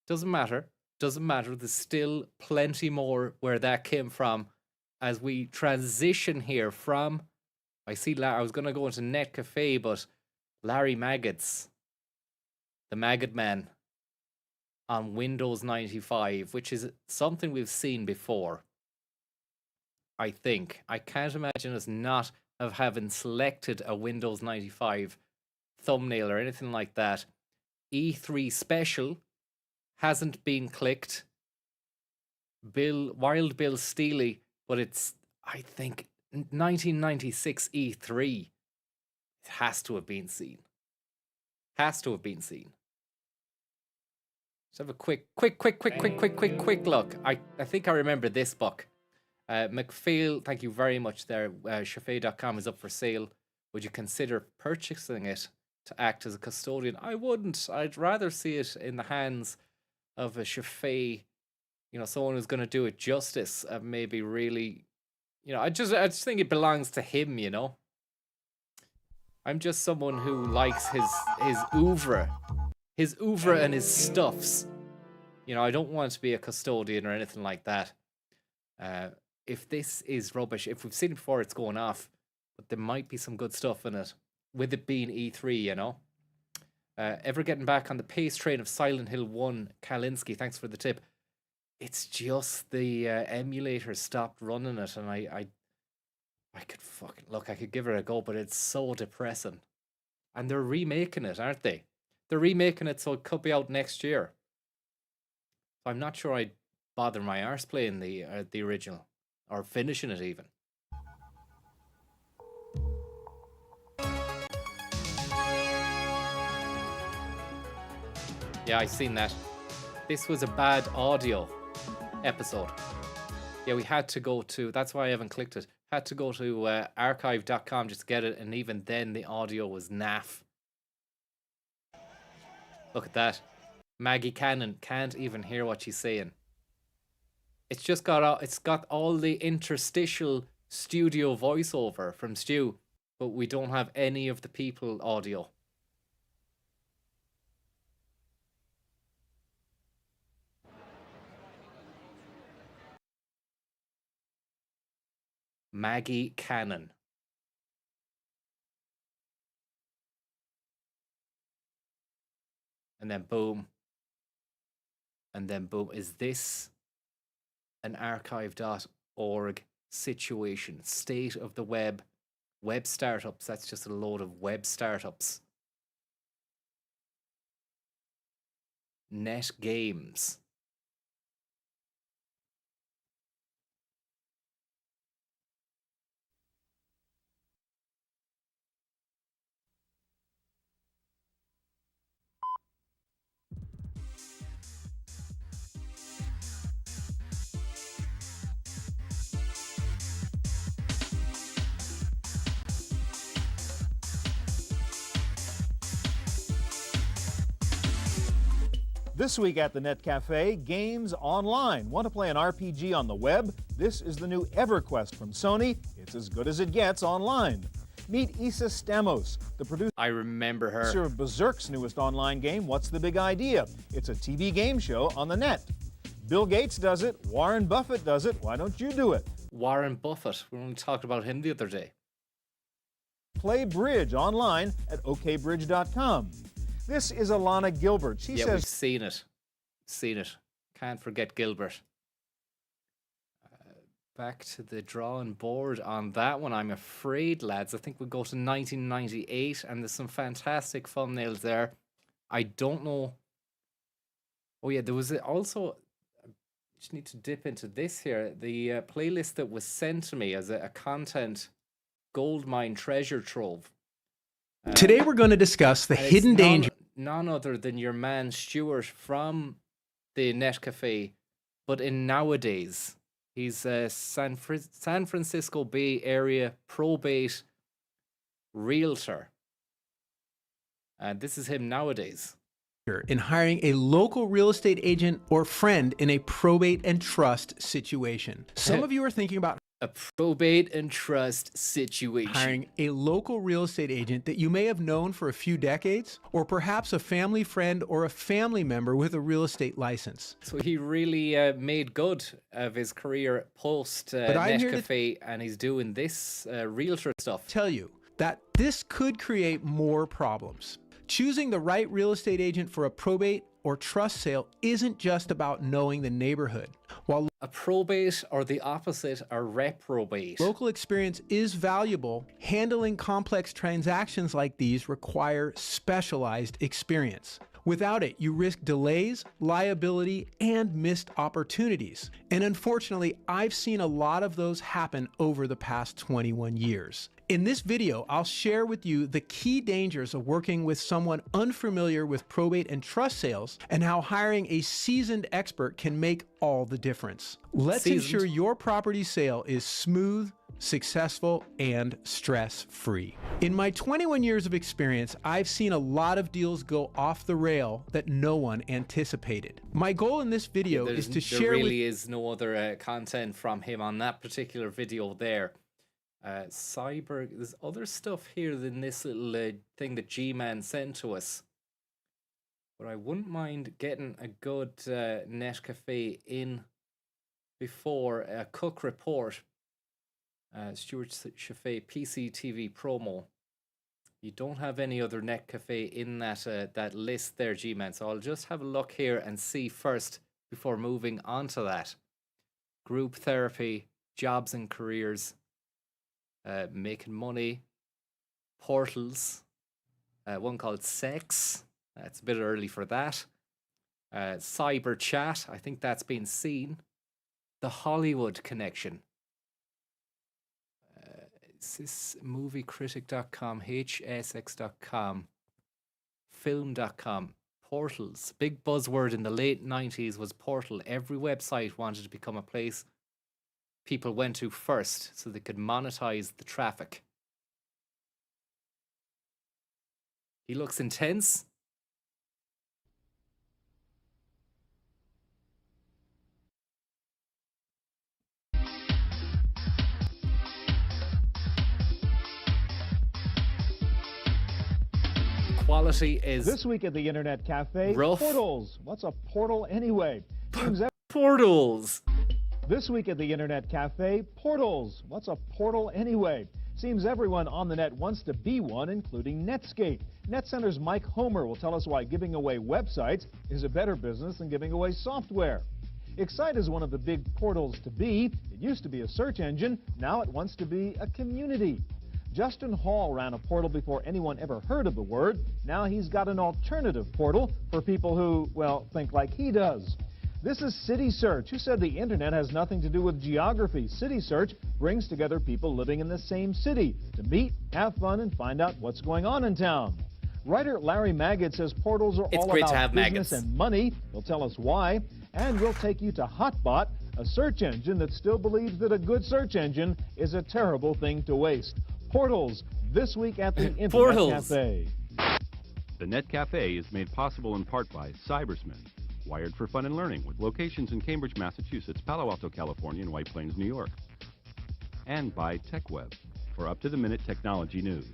Doesn't matter. Doesn't matter. There's still plenty more where that came from as we transition here from. I see. I was going to go into Net Cafe, but Larry Maggots, the Maggot Man, on Windows 95, which is something we've seen before. I think. I can't imagine us not having selected a Windows 95 thumbnail or anything like that. E3 special hasn't been clicked. Wild Bill Steely, but it's, I think, 1996 E3. It has to have been seen. Has to have been seen. Let's have a quick look. I think I remember this book. McPhail, thank you very much there. Chaffee.com is up for sale. Would you consider purchasing it to act as a custodian? I wouldn't. I'd rather see it in the hands of a Chaffee, someone who's going to do it justice. Maybe really, I just think it belongs to him. I'm just someone who likes his oeuvre and his stuffs. I don't want to be a custodian or anything like that. If this is rubbish, if we've seen it before, it's going off. But there might be some good stuff in it, with it being E3, Ever getting back on the pace train of Silent Hill 1, Kalinske, thanks for the tip. It's just the emulator stopped running it, and I could fucking look, I could give it a go, but it's so depressing. And they're remaking it, aren't they? They're remaking it, so it could be out next year. So I'm not sure I'd bother my arse playing the original, or finishing it even. Yeah, I seen that. This was a bad audio episode. Yeah, we had to go to, that's why I haven't clicked it. Had to go to archive.com just to get it, and even then the audio was naff. Look at that. Maggie Cannon can't even hear what she's saying. It's just got all the interstitial studio voiceover from Stu, but we don't have any of the people audio. Maggie Cannon. And then boom. And then boom. Is this an archive.org situation? State of the web. Web startups. That's just a load of web startups. Net games. This week at the Net Cafe, games online. Want to play an RPG on the web? This is the new EverQuest from Sony. It's as good as it gets online. Meet Issa Stamos, the producer. I remember her. Of Berserk's newest online game, What's the Big Idea? It's a TV game show on the net. Bill Gates does it. Warren Buffett does it. Why don't you do it? Warren Buffett. We only talked about him the other day. Play bridge online at okbridge.com. This is Alana Gilbert. She Yeah, says... we've seen it. Seen it. Can't forget Gilbert. Back to the drawing board on that one, I'm afraid, lads. I think we'll go to 1998, and there's some fantastic thumbnails there. I don't know. Oh, yeah, there was also... I just need to dip into this here. The playlist that was sent to me as a content goldmine treasure trove. Today we're going to discuss the hidden danger. None other than your man Stuart from the Net Cafe, but in nowadays. He's a San Francisco Bay Area probate realtor. And this is him nowadays. In hiring a local real estate agent or friend in a probate and trust situation. Some of you are thinking about a probate and trust situation. Hiring a local real estate agent that you may have known for a few decades, or perhaps a family friend or a family member with a real estate license. So he really made good of his career post Net Cafe, and he's doing this realtor stuff. Tell you that this could create more problems. Choosing the right real estate agent for a probate or trust sale isn't just about knowing the neighborhood. While a probate or the opposite, a reprobate. Local experience is valuable, handling complex transactions like these require specialized experience. Without it, you risk delays, liability, and missed opportunities. And unfortunately, I've seen a lot of those happen over the past 21 years. In this video, I'll share with you the key dangers of working with someone unfamiliar with probate and trust sales, and how hiring a seasoned expert can make all the difference. Let's ensure your property sale is smooth, successful, and stress-free. In my 21 years of experience, I've seen a lot of deals go off the rail that no one anticipated. My goal in this video is to share There really is no other content from him on that particular video there. Cyber, there's other stuff here than this little thing that G-Man sent to us. But I wouldn't mind getting a good Net Cafe in before a Cook report. Stuart Chaffee PCTV promo. You don't have any other Net Cafe in that that list there, G-Man. So I'll just have a look here and see first before moving on to that. Group therapy, jobs and careers, making money, portals, one called Sex. It's a bit early for that. Cyber Chat, I think that's been seen. The Hollywood Connection. Is this moviecritic.com, hsx.com, film.com, portals. Big buzzword in the late 90s was portal. Every website wanted to become a place people went to first so they could monetize the traffic. He looks intense. Quality is This week at the Internet Cafe, rough. portals. What's a portal anyway? Portals. This week at the Internet Cafe, portals. What's a portal anyway? Seems everyone on the net wants to be one, including Netscape. NetCenter's Mike Homer will tell us why giving away websites is a better business than giving away software. Excite is one of the big portals to be. It used to be a search engine. Now it wants to be a community. Justin Hall ran a portal before anyone ever heard of the word. Now he's got an alternative portal for people who, well, think like he does. This is CitySearch, who said the internet has nothing to do with geography. CitySearch brings together people living in the same city to meet, have fun, and find out what's going on in town. Writer Larry Magid says portals are all about business and money. He'll tell us why. And we'll take you to Hotbot, a search engine that still believes that a good search engine is a terrible thing to waste. Portals, this week at the Internet Cafe. The Net Cafe is made possible in part by Cybersmith, wired for fun and learning, with locations in Cambridge, Massachusetts, Palo Alto, California, and White Plains, New York. And by TechWeb, for up-to-the-minute technology news.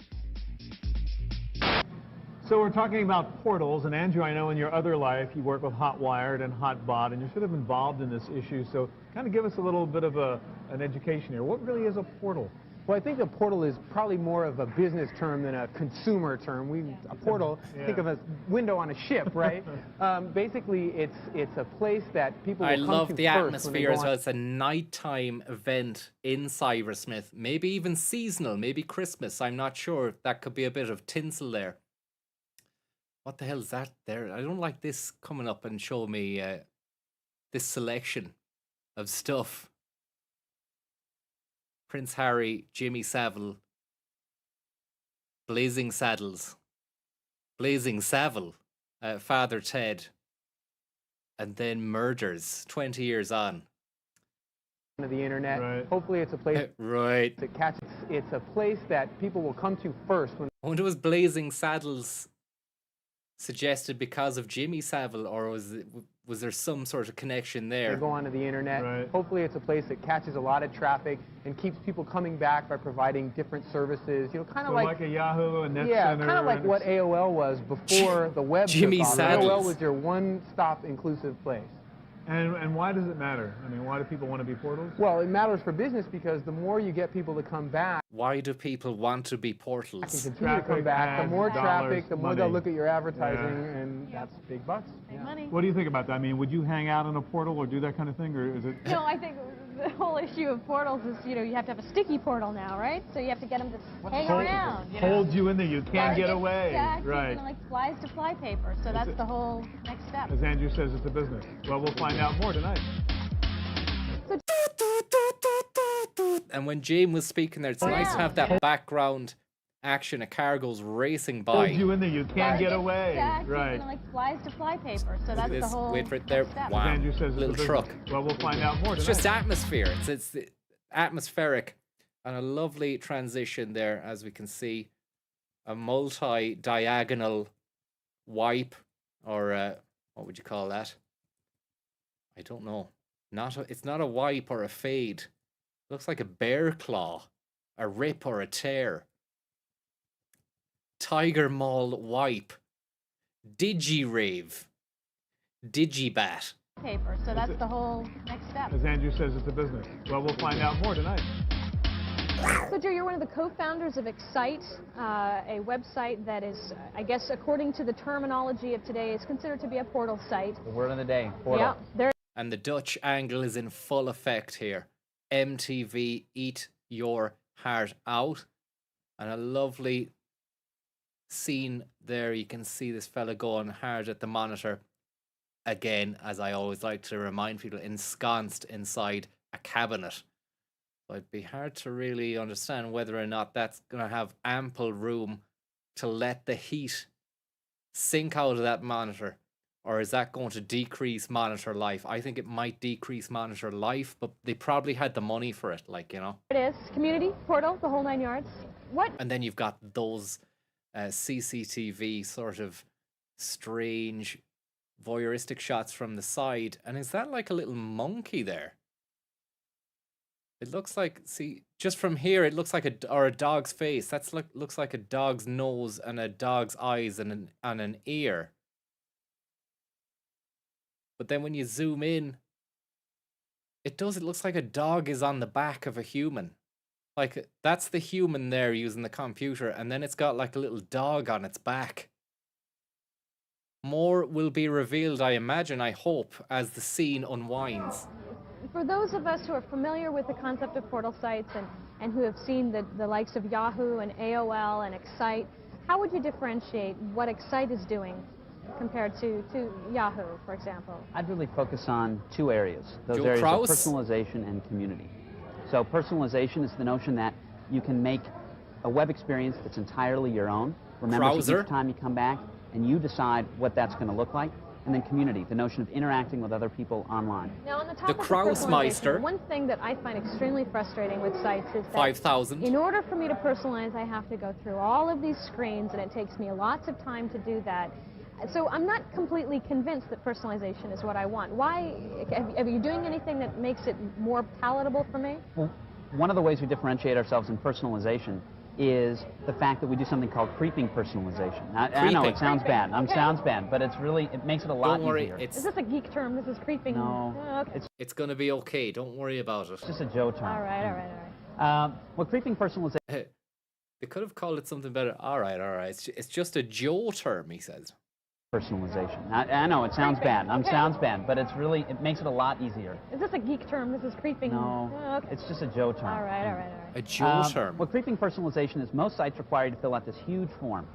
So we're talking about portals, and Andrew, I know in your other life you work with Hotwired and Hotbot, and you're sort of involved in this issue, so kind of give us a little bit of an education here. What really is a portal? Well, I think a portal is probably more of a business term than a consumer term. A portal, think of a window on a ship, right? Basically, it's a place that people will come to love the first atmosphere as well. It's a nighttime event in Cybersmith, maybe even seasonal, maybe Christmas. I'm not sure. That could be a bit of tinsel there. What the hell is that there? I don't like this coming up and show me this selection of stuff. Prince Harry, Jimmy Savile, Blazing Saddles, Blazing Savile, Father Ted, and then murders 20 years on. The internet. Right. Hopefully it's a place that catches. It's a place that people will come to first. I wonder, was Blazing Saddles suggested because of Jimmy Savile, or was there some sort of connection there? They go onto the internet. Hopefully it's a place that catches a lot of traffic and keeps people coming back by providing different services. You know, kind of like a Yahoo and NetCenter. Yeah, kind of like what AOL was before the web. Jimmy Saddles. AOL was your one-stop inclusive place. And why does it matter? I mean, why do people want to be portals? Well, it matters for business because the more you get people to come back. Why do people want to be portals? Continue to come back. The more traffic, the more they'll look at your advertising, and that's big bucks. Big money. What do you think about that? I mean, would you hang out in a portal or do that kind of thing, or is it? No, I think the whole issue of portals is, you know, you have to have a sticky portal now, right? So you have to get them to hang around. Hold you in there. You can't get away. Exactly. Right. You know, like flies to fly paper. So that's the whole next step. As Andrew says, it's a business. Well, we'll find out more tonight. And when Jane was speaking there, it's nice to have that background action. A car goes racing by. Hold you in there. You can't get away. Exactly. Right. You know, like flies to fly paper. So that's the whole. Wait for it there. step. Wow. Andrew says, little truck. Well, we'll find out more It's tonight. just atmosphere. It's atmospheric, and a lovely transition there, as we can see. A multi-diagonal wipe, or what would you call that? I don't know. It's not a wipe or a fade. Looks like a bear claw, a rip or a tear. Tiger Maul wipe. Digirave. Digibat. Paper. So that's the whole next step. As Andrew says, it's a business. Well, we'll find out more tonight. So, Joe, you're one of the co-founders of Excite, a website that is, I guess, according to the terminology of today, is considered to be a portal site. The word of the day, portal. Yeah, And the Dutch angle is in full effect here. MTV, eat your heart out. And a lovely scene there. You can see this fella going hard at the monitor. Again, as I always like to remind people, ensconced inside a cabinet. So it'd be hard to really understand whether or not that's going to have ample room to let the heat sink out of that monitor. Or is that going to decrease monitor life? I think it might decrease monitor life, but they probably had the money for it, like, you know. it is. Community, portal, the whole 9 yards. What? And then you've got those CCTV sort of strange voyeuristic shots from the side. And is that like a little monkey there? It looks like, see, just from here, it looks like a dog's face. That's looks like a dog's nose and a dog's eyes and an ear. But then when you zoom in, It does. It looks like a dog is on the back of a human. Like, that's the human there using the computer, and then it's got like a little dog on its back. More will be revealed, I imagine, I hope, as the scene unwinds. For those of us who are familiar with the concept of portal sites and who have seen the likes of Yahoo and AOL and Excite, how would you differentiate what Excite is doing compared to Yahoo, for example? I'd really focus on two areas. Those Joel areas Kraus? of personalization and community. So personalization is the notion that you can make a web experience that's entirely your own. Remember, Krauser? each time you come back and you decide what that's going to look like. And then community, the notion of interacting with other people online. Now, on the topic of Krausmeister. personalization, one thing that I find extremely frustrating with sites is that 5,000. in order for me to personalize, I have to go through all of these screens, and it takes me lots of time to do that. So I'm not completely convinced that personalization is what I want. Why? Are you doing anything that makes it more palatable for me? Well, one of the ways we differentiate ourselves in personalization is the fact that we do something called creeping personalization. Now, I know it sounds bad. Okay. Sounds bad, but it makes it a lot Don't worry, easier. Is this a geek term? This is creeping? No. Oh, okay. It's going to be okay. Don't worry about it. It's just a Joe term. All right, all right, all right. Well, creeping personalization. They could have called it something better. All right, all right. It's just a Joe term, he says. Personalization. I know it sounds bad. Sounds bad, but it makes it a lot easier. Is this a geek term? This is creeping? No, Oh, okay. it's just a Joe term. All right, all right, all right. A Joe term. Well, creeping personalization is most sites require you to fill out this huge form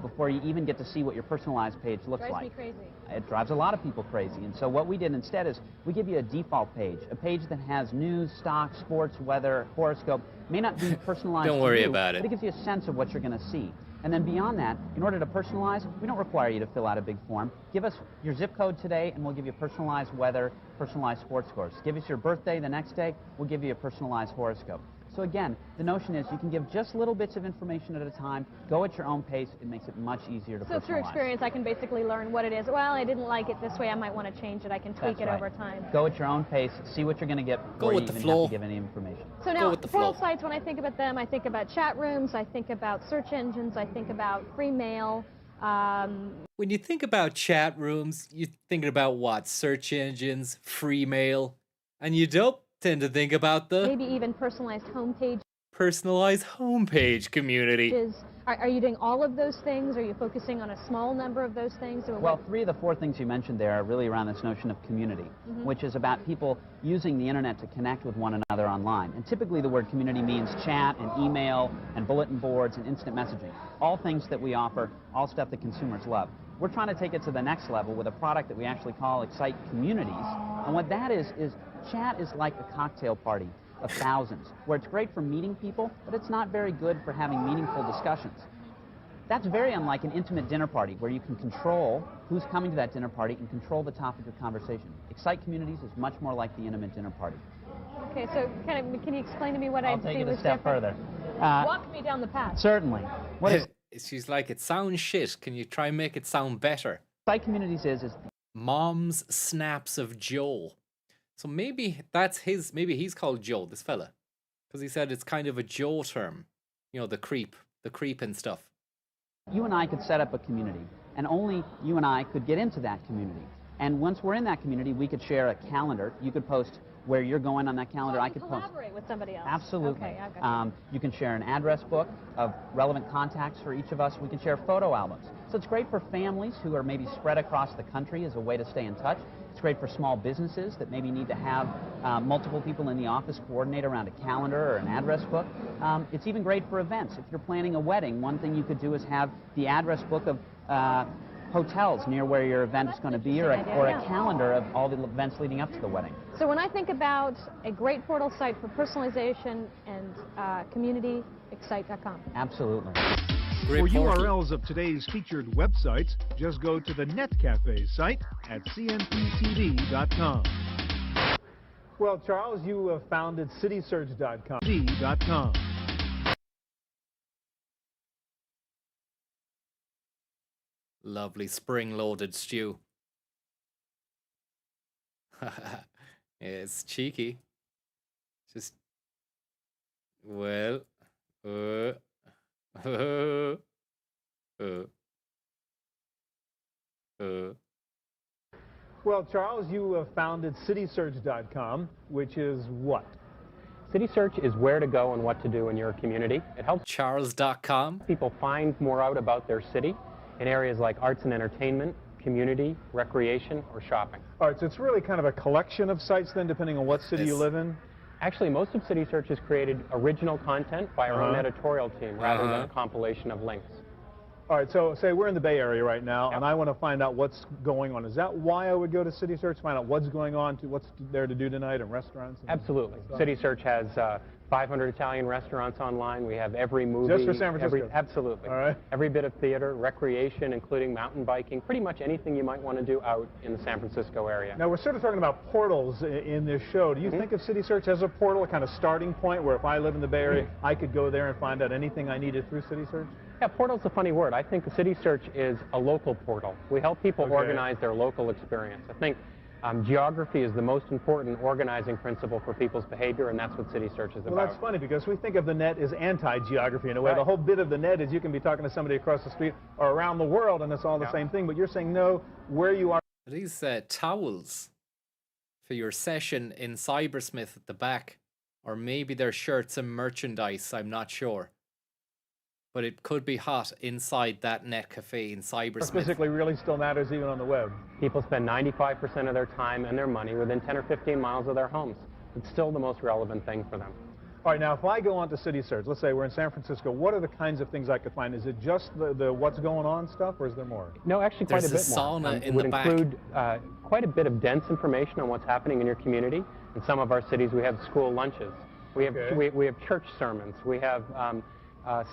before you even get to see what your personalized page looks Drives like. me crazy. It drives a lot of people crazy. And so what we did instead is we give you a default page, a page that has news, stocks, sports, weather, horoscope. May not be personalized. Don't to worry you, about it. But it gives you a sense of what you're going to see. And then beyond that, in order to personalize, we don't require you to fill out a big form. Give us your zip code today, and we'll give you personalized weather, personalized sports scores. Give us your birthday the next day, we'll give you a personalized horoscope. So again, the notion is you can give just little bits of information at a time, go at your own pace. It makes it much easier to personalize. So through experience, I can basically learn what it is. Well, I didn't like it this way. I might want to change it. I can tweak That's it right. over time. Go at your own pace, see what you're going to get before with you the even flow. have to give any information. So now, with the portal flow. sites, when I think about them, I think about chat rooms, I think about search engines, I think about free mail. When you think about chat rooms, you're thinking about what? Search engines, free mail, and you don't tend to think about the Maybe even personalized homepage. personalized homepage community. Are you doing all of those things? Are you focusing on a small number of those things? Or Well, 3 of the 4 things you mentioned there are really around this notion of community, which is about people using the internet to connect with one another online. And typically the word community means chat and email and bulletin boards and instant messaging. All things that we offer, all stuff that consumers love. We're trying to take it to the next level with a product that we actually call Excite Communities. And what that is chat is like a cocktail party of thousands, where it's great for meeting people, but it's not very good for having meaningful discussions. That's very unlike an intimate dinner party, where you can control who's coming to that dinner party and control the topic of conversation. Excite Communities is much more like the intimate dinner party. Okay, so can you explain to me what I'll I'd take see it a was step different? further. Walk me down the path. Certainly. What is She's like, it sounds shit. Can you try and make it sound better? Excite Communities is Mom's Snaps of Joel. So maybe that's his, maybe he's called Joe, this fella. Because he said it's kind of a Joe term. You know, the creep and stuff. You and I could set up a community, and only you and I could get into that community. And once we're in that community, we could share a calendar. You could post where you're going on that calendar. I could post. Collaborate with somebody else. Absolutely. Okay, I've got you. You can share an address book of relevant contacts for each of us. We can share photo albums. So it's great for families who are maybe spread across the country as a way to stay in touch. It's great for small businesses that maybe need to have multiple people in the office coordinate around a calendar or an address book. It's even great for events. If you're planning a wedding, one thing you could do is have the address book of hotels near where your event is going to be, or a calendar of all the events leading up to the wedding. So when I think about a great portal site for personalization and community, excite.com. Absolutely. For URLs of today's featured websites, just go to the NetCafe site at cnptv.com. Well, Charles, you founded CitySearch.com. .com. Lovely spring-loaded stew. It's cheeky. Just, well, Well, Charles, you founded CitySearch.com, which is what? CitySearch is where to go and what to do in your community. It helps Charles.com. people find more out about their city in areas like arts and entertainment, community, recreation, or shopping. All right, so it's really kind of a collection of sites then, depending on what city you live in? Actually, most of CitySearch has created original content by our own editorial team rather than a compilation of links. All right, so say we're in the Bay Area right now, and I want to find out what's going on. Is that why I would go to CitySearch, find out what's going on, what's there to do tonight, and restaurants? And Absolutely. CitySearch has 500 Italian restaurants online. We have every movie. Just for San Francisco? Absolutely. All right. Every bit of theater, recreation, including mountain biking, pretty much anything you might want to do out in the San Francisco area. Now, we're sort of talking about portals in this show. Do you think of CitySearch as a portal, a kind of starting point, where if I live in the Bay Area, I could go there and find out anything I needed through CitySearch? Yeah, portal's a funny word. I think the CitySearch is a local portal. We help people organize their local experience. I think geography is the most important organizing principle for people's behavior, and that's what CitySearch is about. Well, that's funny, because we think of the net as anti-geography in a way. The whole bit of the net is you can be talking to somebody across the street or around the world, and it's all the same thing. But you're saying, no, where you are. These towels for your session in Cybersmith at the back, or maybe they're shirts and merchandise, I'm not sure. But it could be hot inside that net cafe in Cybersmith. Physically really still matters even on the web. People spend 95% of their time and their money within 10 or 15 miles of their homes. It's still the most relevant thing for them. All right, now if I go onto CitySearch, let's say we're in San Francisco, what are the kinds of things I could find? Is it just the what's going on stuff, or is there more? No, actually quite a bit There's a more. sauna in would the back. include quite a bit of dense information on what's happening in your community. In some of our cities, we have school lunches. We have we have church sermons. We have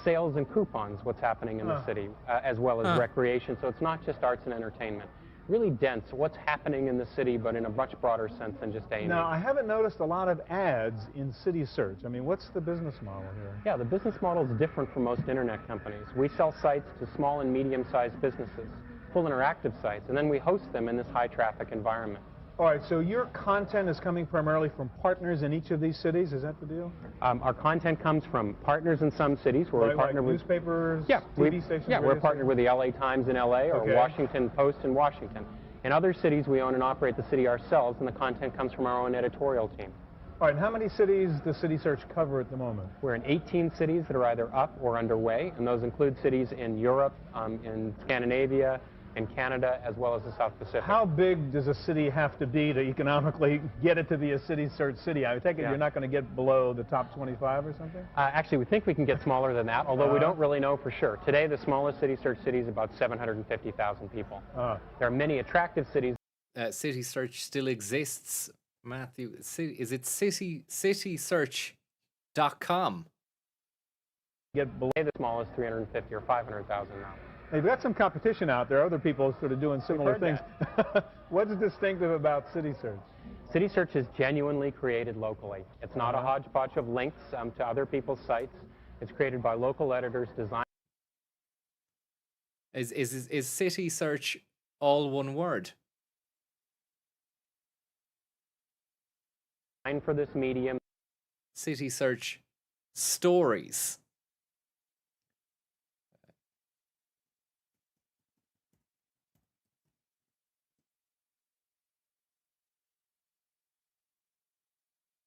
sales and coupons, what's happening in the city, as well as recreation. So it's not just arts and entertainment. Really dense, what's happening in the city, but in a much broader sense than just A&E. Now, I haven't noticed a lot of ads in CitySearch. I mean, what's the business model here? Yeah, the business model is different from most internet companies. We sell sites to small and medium-sized businesses, full interactive sites, and then we host them in this high-traffic environment. All right, so your content is coming primarily from partners in each of these cities, is that the deal? Our content comes from partners in some cities where we partner with newspapers, TV stations. Yeah, we're partnered with the LA Times in LA or Washington Post in Washington. In other cities, we own and operate the city ourselves, and the content comes from our own editorial team. All right, and how many cities does CitySearch cover at the moment? We're in 18 cities that are either up or underway, and those include cities in Europe, in Scandinavia, in Canada, as well as the South Pacific. How big does a city have to be to economically get it to be a CitySearch city? I take it you're not going to get below the top 25 or something? Actually, we think we can get smaller than that, although we don't really know for sure. Today, the smallest CitySearch city is about 750,000 people. There are many attractive cities. CitySearch still exists, Matthew. Is it citysearch.com? Get below the smallest 350 or 500,000 now. They've got some competition out there. Other people sort of doing similar things. What's distinctive about CitySearch? CitySearch is genuinely created locally. It's not a hodgepodge of links to other people's sites. It's created by local editors, designed. Is CitySearch all one word? For this medium. CitySearch stories.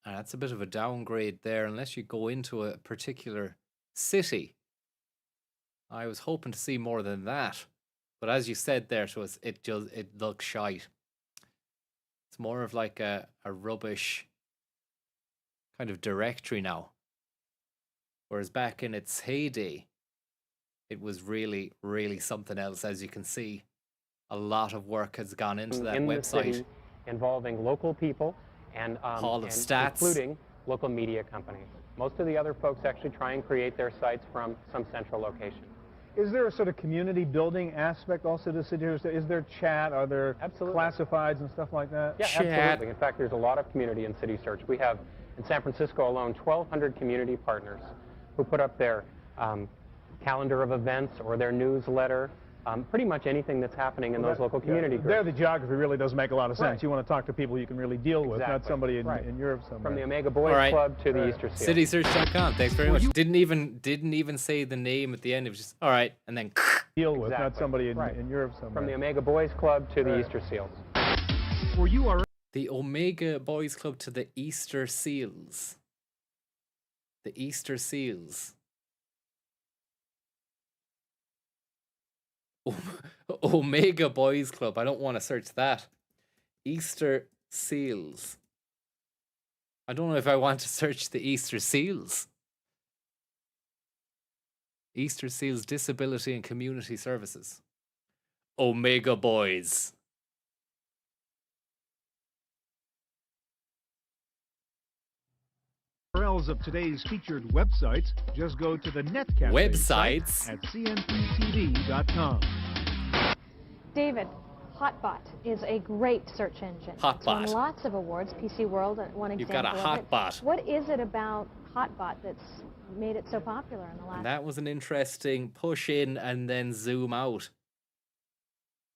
That's a bit of a downgrade there, unless you go into a particular city. I was hoping to see more than that, but as you said there to us, it looks shite. It's more of like a rubbish kind of directory now, whereas back in its heyday, it was really, really something else. As you can see, a lot of work has gone into that website. The city, involving local people. And, Hall of Stats, including local media companies. Most of the other folks actually try and create their sites from some central location. Is there a sort of community building aspect also to CitySearch? Is there chat? Are there classifieds and stuff like that? Yeah, absolutely. In fact, there's a lot of community in CitySearch. We have, in San Francisco alone, 1,200 community partners who put up their calendar of events or their newsletter. Pretty much anything that's happening in those local community groups. There, the geography really does make a lot of sense. You want to talk to people you can really deal with, not somebody in Europe somewhere. From the Omega Boys Club to the Easter Seal. CitySearch.com. Thanks very much. Didn't even say the name at the end. It was just all right, and then deal with, not somebody in Europe somewhere. From the Omega Boys Club to the Easter Seals. for you are... The Omega Boys Club to the Easter Seals. The Easter Seals. Omega Boys Club. I don't want to search that. Easter Seals. I don't know if I want to search the Easter Seals. Easter Seals Disability and Community Services. Omega Boys. URLs of today's featured websites, just go to the Netcafe Websites? site at cmptv.com. David, Hotbot is a great search engine. It's won Hotbot. lots of awards. PC World, one You've example got a of it. Hotbot. What is it about Hotbot that's made it so popular in the last? And that was an interesting push in and then zoom out.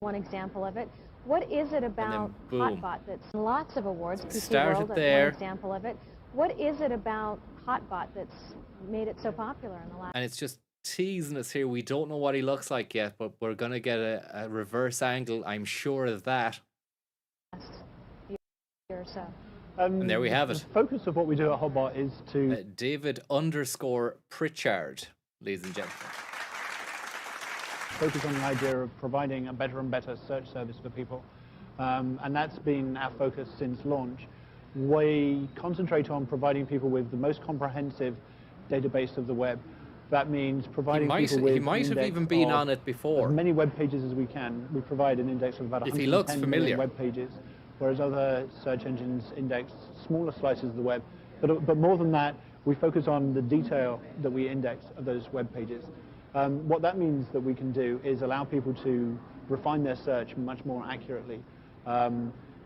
One example of it. What is it about boom. Hotbot that's won lots of awards? PC Started World, there. one example of it. What is it about Hotbot that's made it so popular in the last? And it's just teasing us here. We don't know what he looks like yet, but we're going to get a reverse angle. I'm sure of that. Year or so. And there we have it. The focus of what we do at Hotbot is to... David_Pritchard, ladies and gentlemen. Focus on the idea of providing a better and better search service for people. And that's been our focus since launch. We concentrate on providing people with the most comprehensive database of the web. That means providing people with He might have even been on it before. As many web pages as we can. We provide an index of about If he 110 looks million familiar. web pages, whereas other search engines index smaller slices of the web. But more than that, we focus on the detail that we index of those web pages. What that means that we can do is allow people to refine their search much more accurately.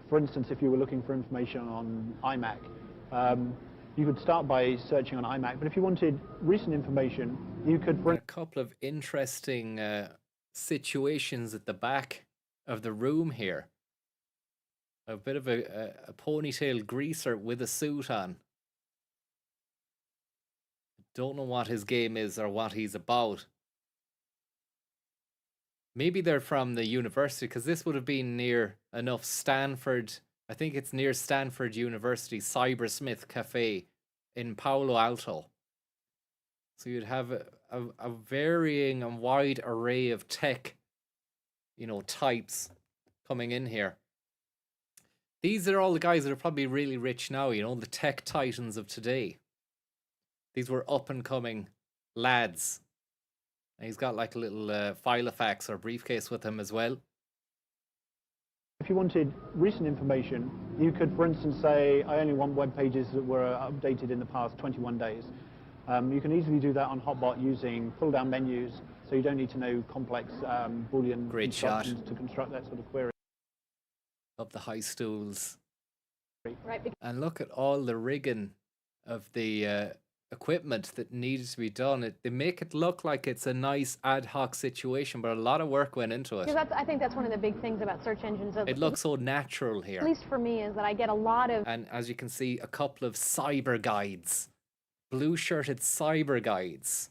For instance, if you were looking for information on iMac, you could start by searching on iMac, but if you wanted recent information, you could... A couple of interesting situations at the back of the room here. A bit of a ponytail greaser with a suit on. Don't know what his game is or what he's about. Maybe they're from the university, because this would have been near enough Stanford. I think it's near Stanford University Cybersmith Cafe in Palo Alto. So you'd have a varying and wide array of tech, types coming in here. These are all the guys that are probably really rich now, the tech titans of today. These were up and coming lads. And he's got like a little Filofax or briefcase with him as well. If you wanted recent information, you could, for instance, say, I only want web pages that were updated in the past 21 days. You can easily do that on Hotbot using pull-down menus, so you don't need to know complex Boolean instructions to construct that sort of query. Up the high stools. Right. And look at all the rigging of the equipment that needed to be done. They make it look like it's a nice ad hoc situation, but a lot of work went into it. Because I think that's one of the big things about search engines. It looks so natural here. At least for me, is that I get a lot of... And as you can see, a couple of cyber guides. Blue-shirted cyber guides.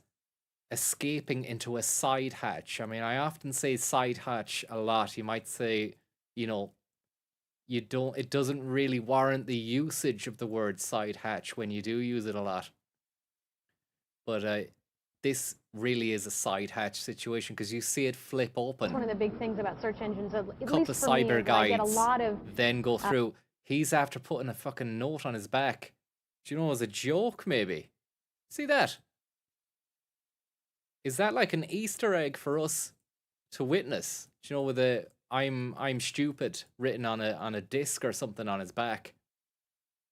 Escaping into a side hatch. I mean, I often say side hatch a lot. You might say, it doesn't really warrant the usage of the word side hatch when you do use it a lot. But this really is a side hatch situation, because you see it flip open. That's one of the big things about search engines. At Couple least of for me, cyber is that I get a guides, lot of... then go through. He's after putting a fucking note on his back. Do you know, as a joke, maybe? See that? Is that like an Easter egg for us to witness? Do you know, with a I'm stupid written on a disc or something on his back?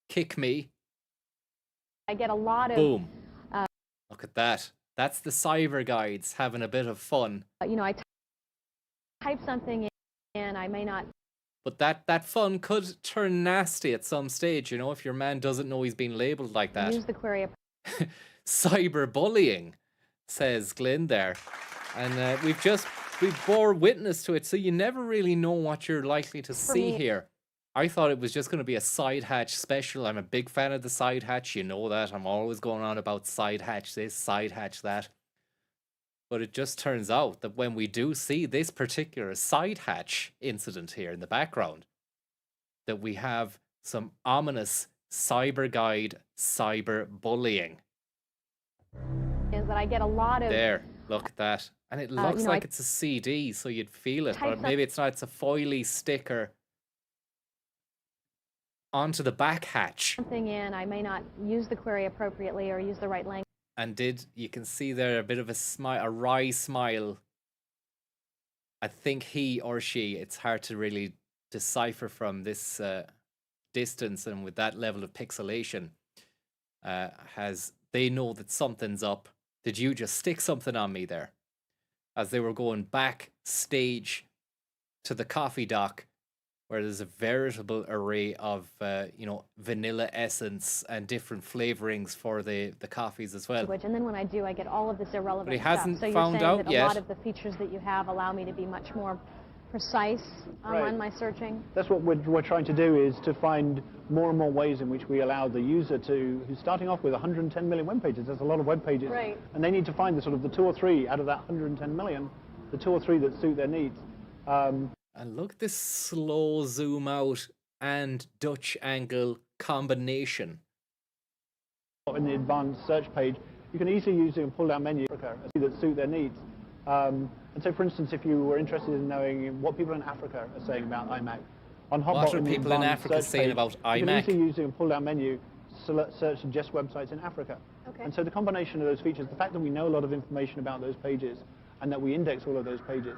Kick me. I get a lot of... Boom. Look at that. That's the cyber guides having a bit of fun. I type something in, I may not... But that fun could turn nasty at some stage, if your man doesn't know he's been labelled like that. Use the query. Cyberbullying, says Glyn there. And we've bore witness to it, so you never really know what you're likely to see here. I thought it was just going to be a side hatch special. I'm a big fan of the side hatch. You know that. I'm always going on about side hatch this, side hatch that. But it just turns out that when we do see this particular side hatch incident here in the background, that we have some ominous cyber guide cyberbullying. Is that I get a lot of There, look at that. And it looks you know, like it's a CD, so you'd feel it, type but maybe it's not. It's a foily sticker onto the back hatch. something in, I may not use the query appropriately or use the right language. And you can see there a bit of a smile, a wry smile. I think he or she, it's hard to really decipher from this distance and with that level of pixelation, they know that something's up. Did you just stick something on me there? As they were going backstage to the coffee dock, where there's a veritable array of, vanilla essence and different flavorings for the coffees as well. And then when I do, I get all of this irrelevant But he stuff. hasn't So you're found saying out that a yet. lot of the features that you have allow me to be much more precise on my searching? That's what we're trying to do, is to find more and more ways in which we allow the user who's starting off with 110 million web pages. There's a lot of web pages. Right. And they need to find the 2 or 3 out of that 110 million, the 2 or 3 that suit their needs. And look at this slow zoom out and Dutch angle combination. In the advanced search page, you can easily use a pull-down menu that suit their needs. And so, for instance, if you were interested in knowing what people in Africa are saying about iMac, on Hotbot, What are people in Africa saying about you can iMac? easily use a pull-down menu, search just websites in Africa. Okay. And so the combination of those features, the fact that we know a lot of information about those pages and that we index all of those pages,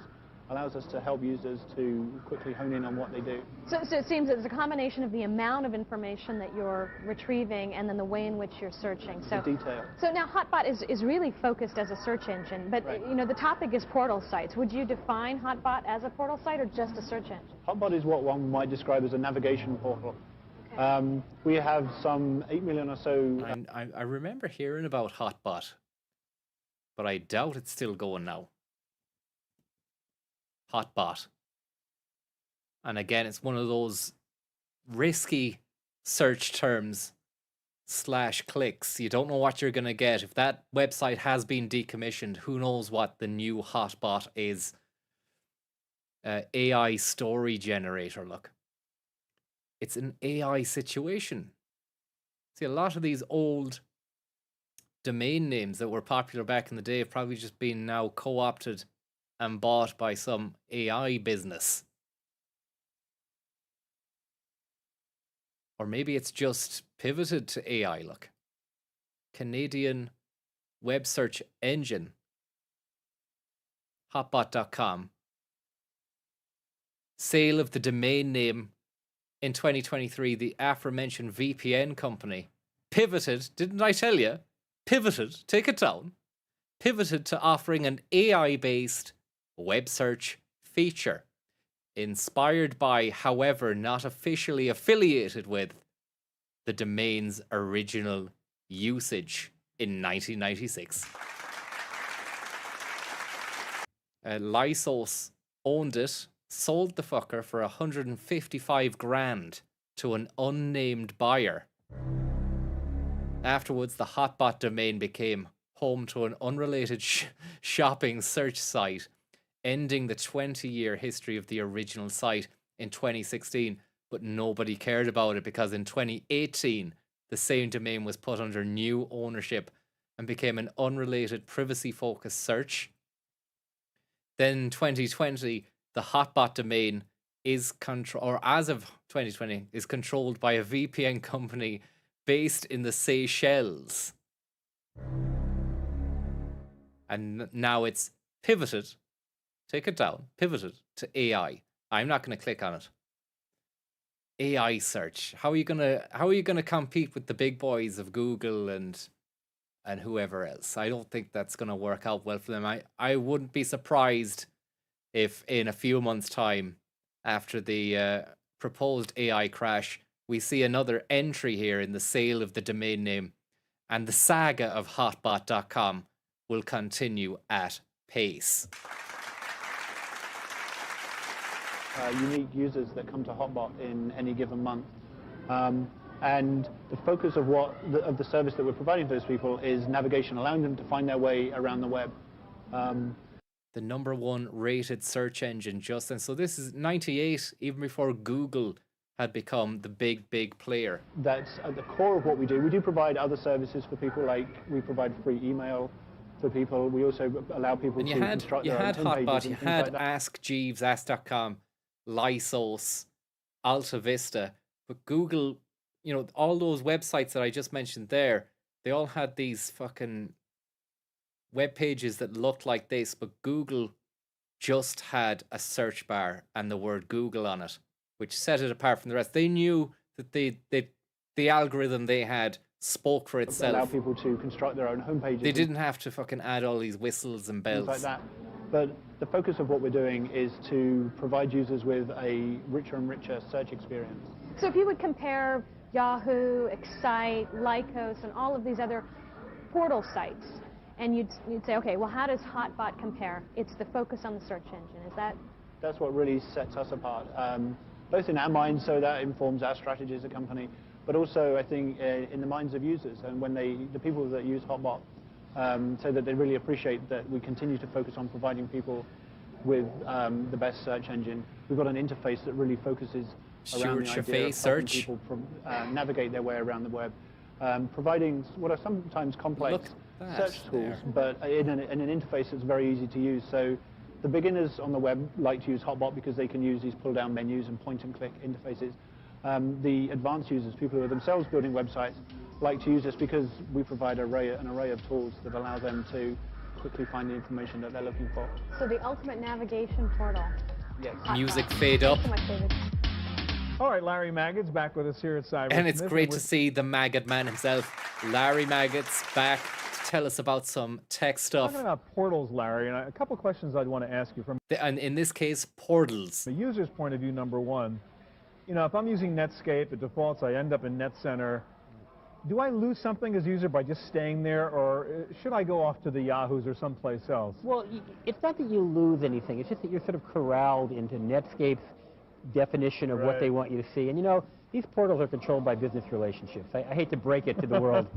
allows us to help users to quickly hone in on what they do. So it seems it's a combination of the amount of information that you're retrieving and then the way in which you're searching. So The detail. So now Hotbot is really focused as a search engine, but Right. the topic is portal sites. Would you define Hotbot as a portal site or just a search engine? Hotbot is what one might describe as a navigation portal. We have some 8 million or so. I remember hearing about Hotbot, but I doubt it's still going now. Hotbot. And again, it's one of those risky search terms / clicks. You don't know what you're going to get. If that website has been decommissioned, who knows what the new Hotbot is. AI story generator, look. It's an AI situation. See, a lot of these old domain names that were popular back in the day have probably just been now co-opted and bought by some AI business. Or maybe it's just pivoted to AI, look. Canadian web search engine. Hotbot.com. Sale of the domain name in 2023, the aforementioned VPN company pivoted, didn't I tell you? Pivoted, take it down. Pivoted to offering an AI-based web search feature, inspired by, however, not officially affiliated with, the domain's original usage in 1996. Lysos owned it, sold the fucker for 155 grand to an unnamed buyer. Afterwards, the Hotbot domain became home to an unrelated shopping search site, ending the 20-year history of the original site in 2016, but nobody cared about it because in 2018, the same domain was put under new ownership and became an unrelated privacy-focused search. Then in 2020, the Hotbot domain is as of 2020, is controlled by a VPN company based in the Seychelles. And now it's pivoted, take it down, pivoted to AI. I'm not going to click on it. AI search. How are you gonna compete with the big boys of Google and whoever else? I don't think that's gonna work out well for them. I wouldn't be surprised if in a few months' time, after the proposed AI crash, we see another entry here in the sale of the domain name, and the saga of Hotbot.com will continue at pace. Unique users that come to Hotbot in any given month. And the focus of the service that we're providing for those people is navigation, allowing them to find their way around the web. The #1 rated search engine, Justin. So this is 98, even before Google had become the big player. That's at the core of what we do. We do provide other services for people, like we provide free email for people. We also allow people And to construct you their own had homepages Hotbot, and you things had like that. Ask Jeeves, Ask.com, Lysos, Alta Vista, but Google, you know, all those websites that I just mentioned there, they all had these fucking web pages that looked like this, but Google just had a search bar and the word Google on it, which set it apart from the rest. They knew that the algorithm they had spoke for Allow itself. people to construct their own homepages. They didn't have to fucking add all these whistles and bells. Things like that. But the focus of what we're doing is to provide users with a richer and richer search experience. So if you would compare Yahoo, Excite, Lycos, and all of these other portal sites, and you'd say, okay, well, how does Hotbot compare? It's the focus on the search engine. Is that? That's what really sets us apart, both in our minds, so that informs our strategy as a company, but also, I think, in the minds of users, and when the people that use Hotbot, so that they really appreciate that we continue to focus on providing people with the best search engine. We've got an interface that really focuses around the idea of helping search. people navigate their way around the web, providing what are sometimes complex search tools, but in an interface that's very easy to use. So the beginners on the web like to use Hotbot because they can use these pull-down menus and point-and-click interfaces. The advanced users, people who are themselves building websites, like to use this because we provide an array of tools that allow them to quickly find the information that they're looking for. So the ultimate navigation portal. Yes. Music fade up. That's my favorite. All right, Larry Maggots back with us here at Cyber. And it's great to see the Maggot man himself, Larry Maggots, back to tell us about some tech stuff. Talking about portals, Larry, and a couple questions I'd want to ask you from And in this case, portals. the user's point of view. Number one, you know, if I'm using Netscape, it defaults, I end up in NetCenter. Do I lose something as a user by just staying there, or should I go off to the Yahoos or someplace else? Well, it's not that you lose anything. It's just that you're sort of corralled into Netscape's definition of what they want you to see. And, you know, these portals are controlled by business relationships. I hate to break it to the world,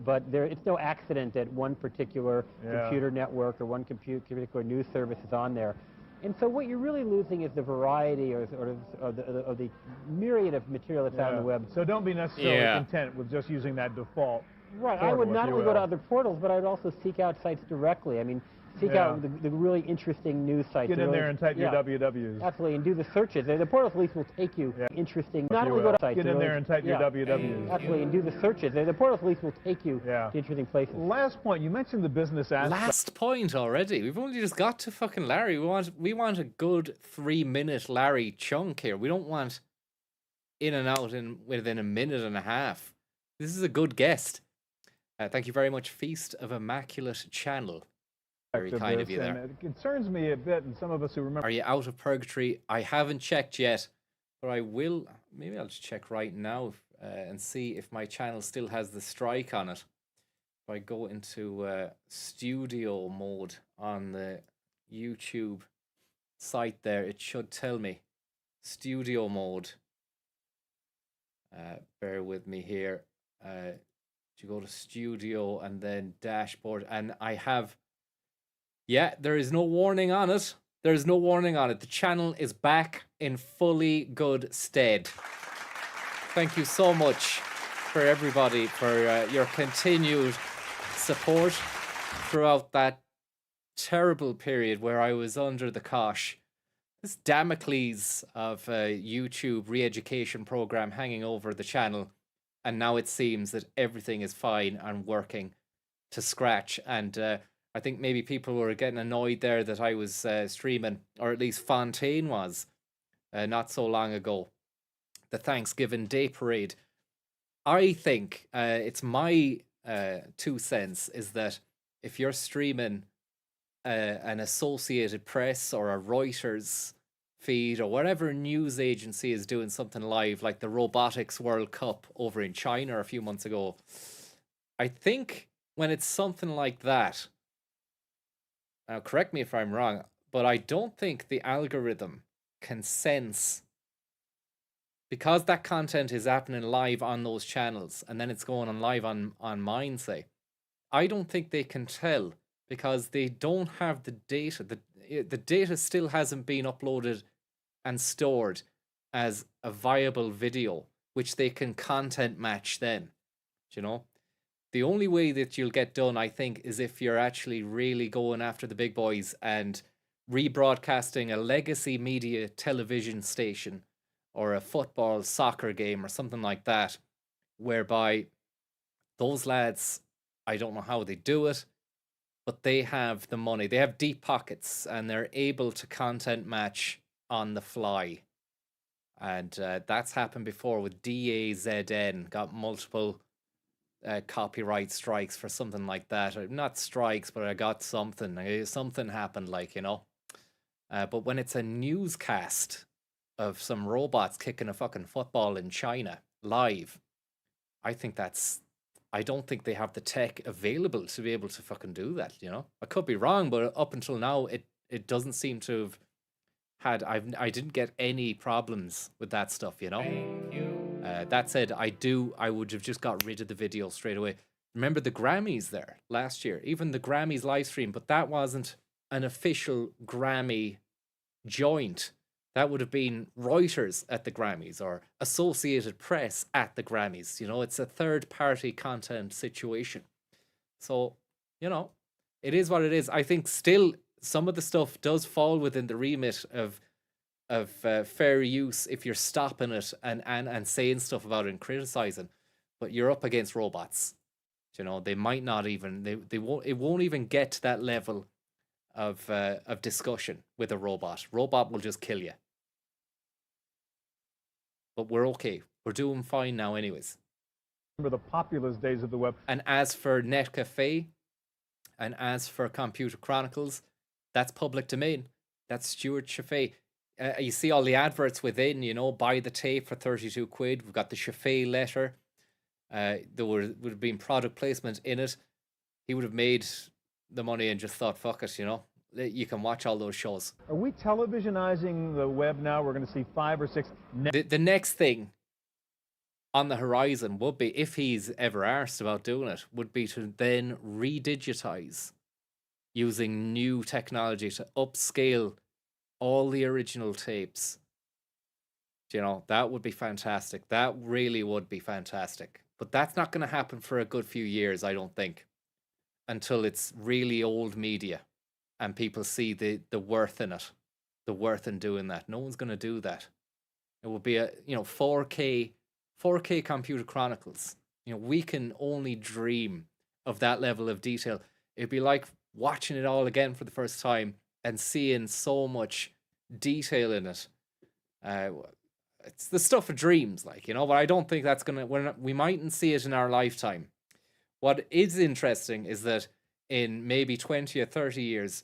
but it's no accident that one particular computer network or one particular news service is on there. And so what you're really losing is the variety of the myriad of material that's out on the web. So don't be necessarily content with just using that default. Right. I portal, would not if you only go to will. other portals, but I would also seek out sites directly. I mean, seek out the really interesting news sites. Get in there and type your WWs. Absolutely, and do the searches. The portals at least will take you interesting. Not only go to sites. Get in there and type your WWs. Absolutely, and do the searches. The portals at least will take you to interesting places. Last point, you mentioned the business aspect. Last point already. We've only just got to fucking Larry. We want a good 3-minute Larry chunk here. We don't want in and out within a minute and a half. This is a good guest. Thank you very much, Feast of Immaculate Channel. Very kind of you there. And it concerns me a bit, and some of us who remember. Are you out of purgatory? I haven't checked yet, but I will. Maybe I'll just check right now and see if my channel still has the strike on it. If I go into studio mode on the YouTube site there, it should tell me studio mode. Bear with me here. You go to studio and then dashboard, and I have. Yeah, there is no warning on it. There is no warning on it. The channel is back in fully good stead. Thank you so much for everybody for your continued support throughout that terrible period where I was under the cosh. This Damocles of YouTube re-education program hanging over the channel, and now it seems that everything is fine and working to scratch. And I think maybe people were getting annoyed there that I was streaming, or at least Fontaine was, not so long ago. The Thanksgiving Day Parade. I think it's my 2 cents is that if you're streaming an Associated Press or a Reuters feed or whatever news agency is doing something live, like the Robotics World Cup over in China a few months ago, I think when it's something like that, now correct me if I'm wrong, but I don't think the algorithm can sense, because that content is happening live on those channels and then it's going on live on mine, say, I don't think they can tell because they don't have the data. The data still hasn't been uploaded and stored as a viable video, which they can content match then. You know, the only way that you'll get done, I think, is if you're actually really going after the big boys and rebroadcasting a legacy media television station or a football soccer game or something like that, whereby those lads, I don't know how they do it, but they have the money, they have deep pockets, and they're able to content match on the fly. And that's happened before with DAZN, got multiple copyright strikes for something like that. Or not strikes, but I got something. Something happened, like, you know. But when it's a newscast of some robots kicking a fucking football in China live, I don't think they have the tech available to be able to fucking do that, you know? I could be wrong, but up until now, it doesn't seem to have had, I didn't get any problems with that stuff, you know? That said, I would have just got rid of the video straight away. Remember the Grammys there last year, even the Grammys live stream, but that wasn't an official Grammy joint. That would have been Reuters at the Grammys or Associated Press at the Grammys. You know, it's a third-party content situation. So, you know, it is what it is. I think still some of the stuff does fall within the remit of fair use if you're stopping it and saying stuff about it and criticizing. But you're up against robots. You know, they might not even, it won't even get to that level of discussion with a robot. Robot will just kill you. But we're okay. We're doing fine now anyways. Remember the populist days of the web. And as for NetCafe, and as for Computer Chronicles, that's public domain. That's Stuart Chaffee. You see all the adverts within, you know, buy the tape for 32 quid. We've got the Chaffee letter. There would have been product placement in it. He would have made the money and just thought, fuck it, you know. You can watch all those shows. Are we televisionizing the web now? We're going to see 5 or 6... The next thing on the horizon would be, if he's ever asked about doing it, would be to then redigitize using new technology to upscale all the original tapes. You know, that would be fantastic. That really would be fantastic. But that's not going to happen for a good few years, I don't think, until it's really old media and people see the worth in it, the worth in doing that. No one's going to do that. It would be a, you know, 4K Computer Chronicles. You know, we can only dream of that level of detail. It'd be like watching it all again for the first time and seeing so much detail in it. It's the stuff of dreams, like, you know, but I don't think that's we mightn't see it in our lifetime. What is interesting is that in maybe 20 or 30 years,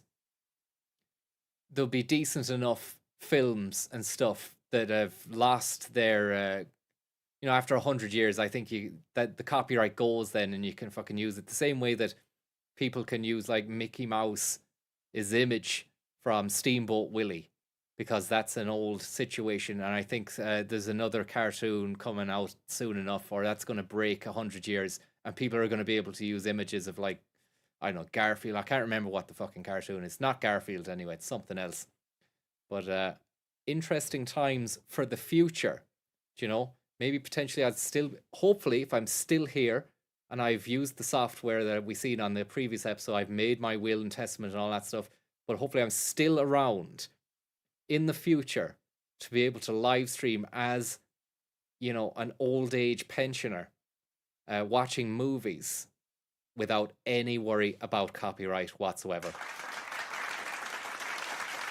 there'll be decent enough films and stuff that have lost their, you know, after 100 years, I think that the copyright goes then and you can fucking use it the same way that people can use like Mickey Mouse's image from Steamboat Willie, because that's an old situation. And I think there's another cartoon coming out soon enough, or that's going to break 100 years and people are going to be able to use images of, like, I don't know, Garfield. I can't remember what the fucking cartoon is. Not Garfield anyway, it's something else. But interesting times for the future, you know. Maybe potentially hopefully if I'm still here and I've used the software that we seen on the previous episode, I've made my will and testament and all that stuff, but hopefully I'm still around in the future to be able to live stream as, you know, an old age pensioner, watching movies without any worry about copyright whatsoever.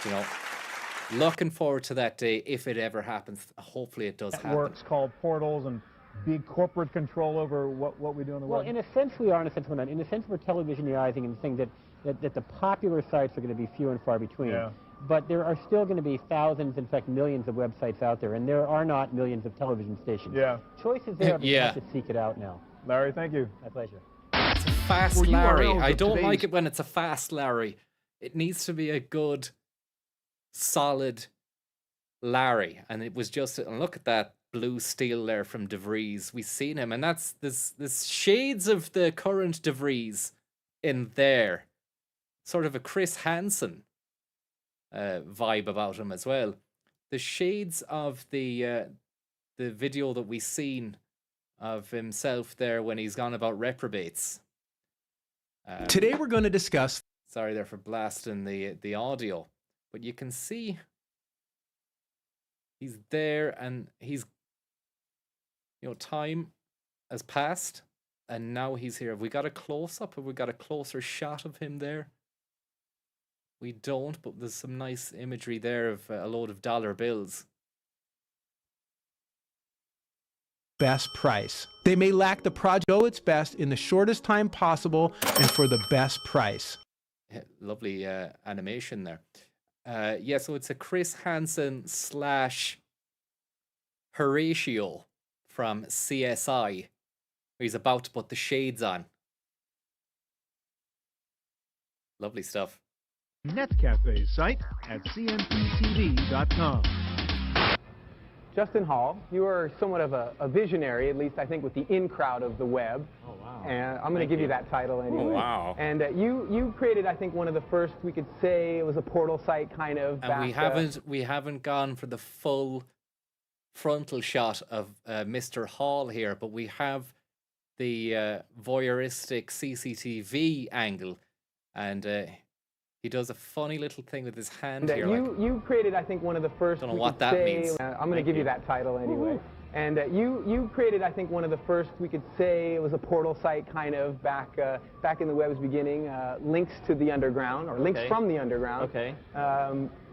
You know, looking forward to that day if it ever happens. Hopefully it does happen. Networks called portals and big corporate control over what we do on the web. Well, in a sense we are, in a sense we're not. In a sense we're televisionizing and saying that the popular sites are going to be few and far between. Yeah. But there are still going to be thousands, in fact millions of websites out there, and there are not millions of television stations. Yeah. Choice is there, but you Yeah. have to seek it out now. Larry, thank you. My pleasure. It's a fast For Larry. URLs I of don't today's- like it when it's a fast Larry. It needs to be a good, solid Larry. And it was just, and look at that blue steel there from DeVries. We've seen him, and there's shades of the current DeVries in there. Sort of a Chris Hansen vibe about him as well. the shades of the video that we seen of himself there when he's gone about reprobates. Today we're going to discuss. Sorry there for blasting the audio, but you can see he's there, and he's, you know, time has passed, and now he's here. Have we got a close up? Have we got a closer shot of him there? We don't, but there's some nice imagery there of a load of dollar bills. Best price. They may lack the project go its best in the shortest time possible and for the best price. Yeah, lovely animation there. Yeah, so it's a Chris Hansen / Horatio from CSI, where he's about to put the shades on. Lovely stuff. Netcafe's site at cnptv.com. Justin Hall, you are somewhat of a visionary, at least I think with the in crowd of the web. Oh, wow. And I'm going to give you that title anyway. Oh, wow. And you created, I think, one of the first, we could say, it was a portal site kind of. And we haven't gone for the full frontal shot of Mr. Hall here, but we have the voyeuristic CCTV angle, and he does a funny little thing with his hand here. You created, I think, one of the first. Don't know what that means. I'm going to give you that title anyway. And you created, I think, one of the first, we could say, it was a portal site kind of back in the web's beginning, links to the underground, or links from the underground. Okay.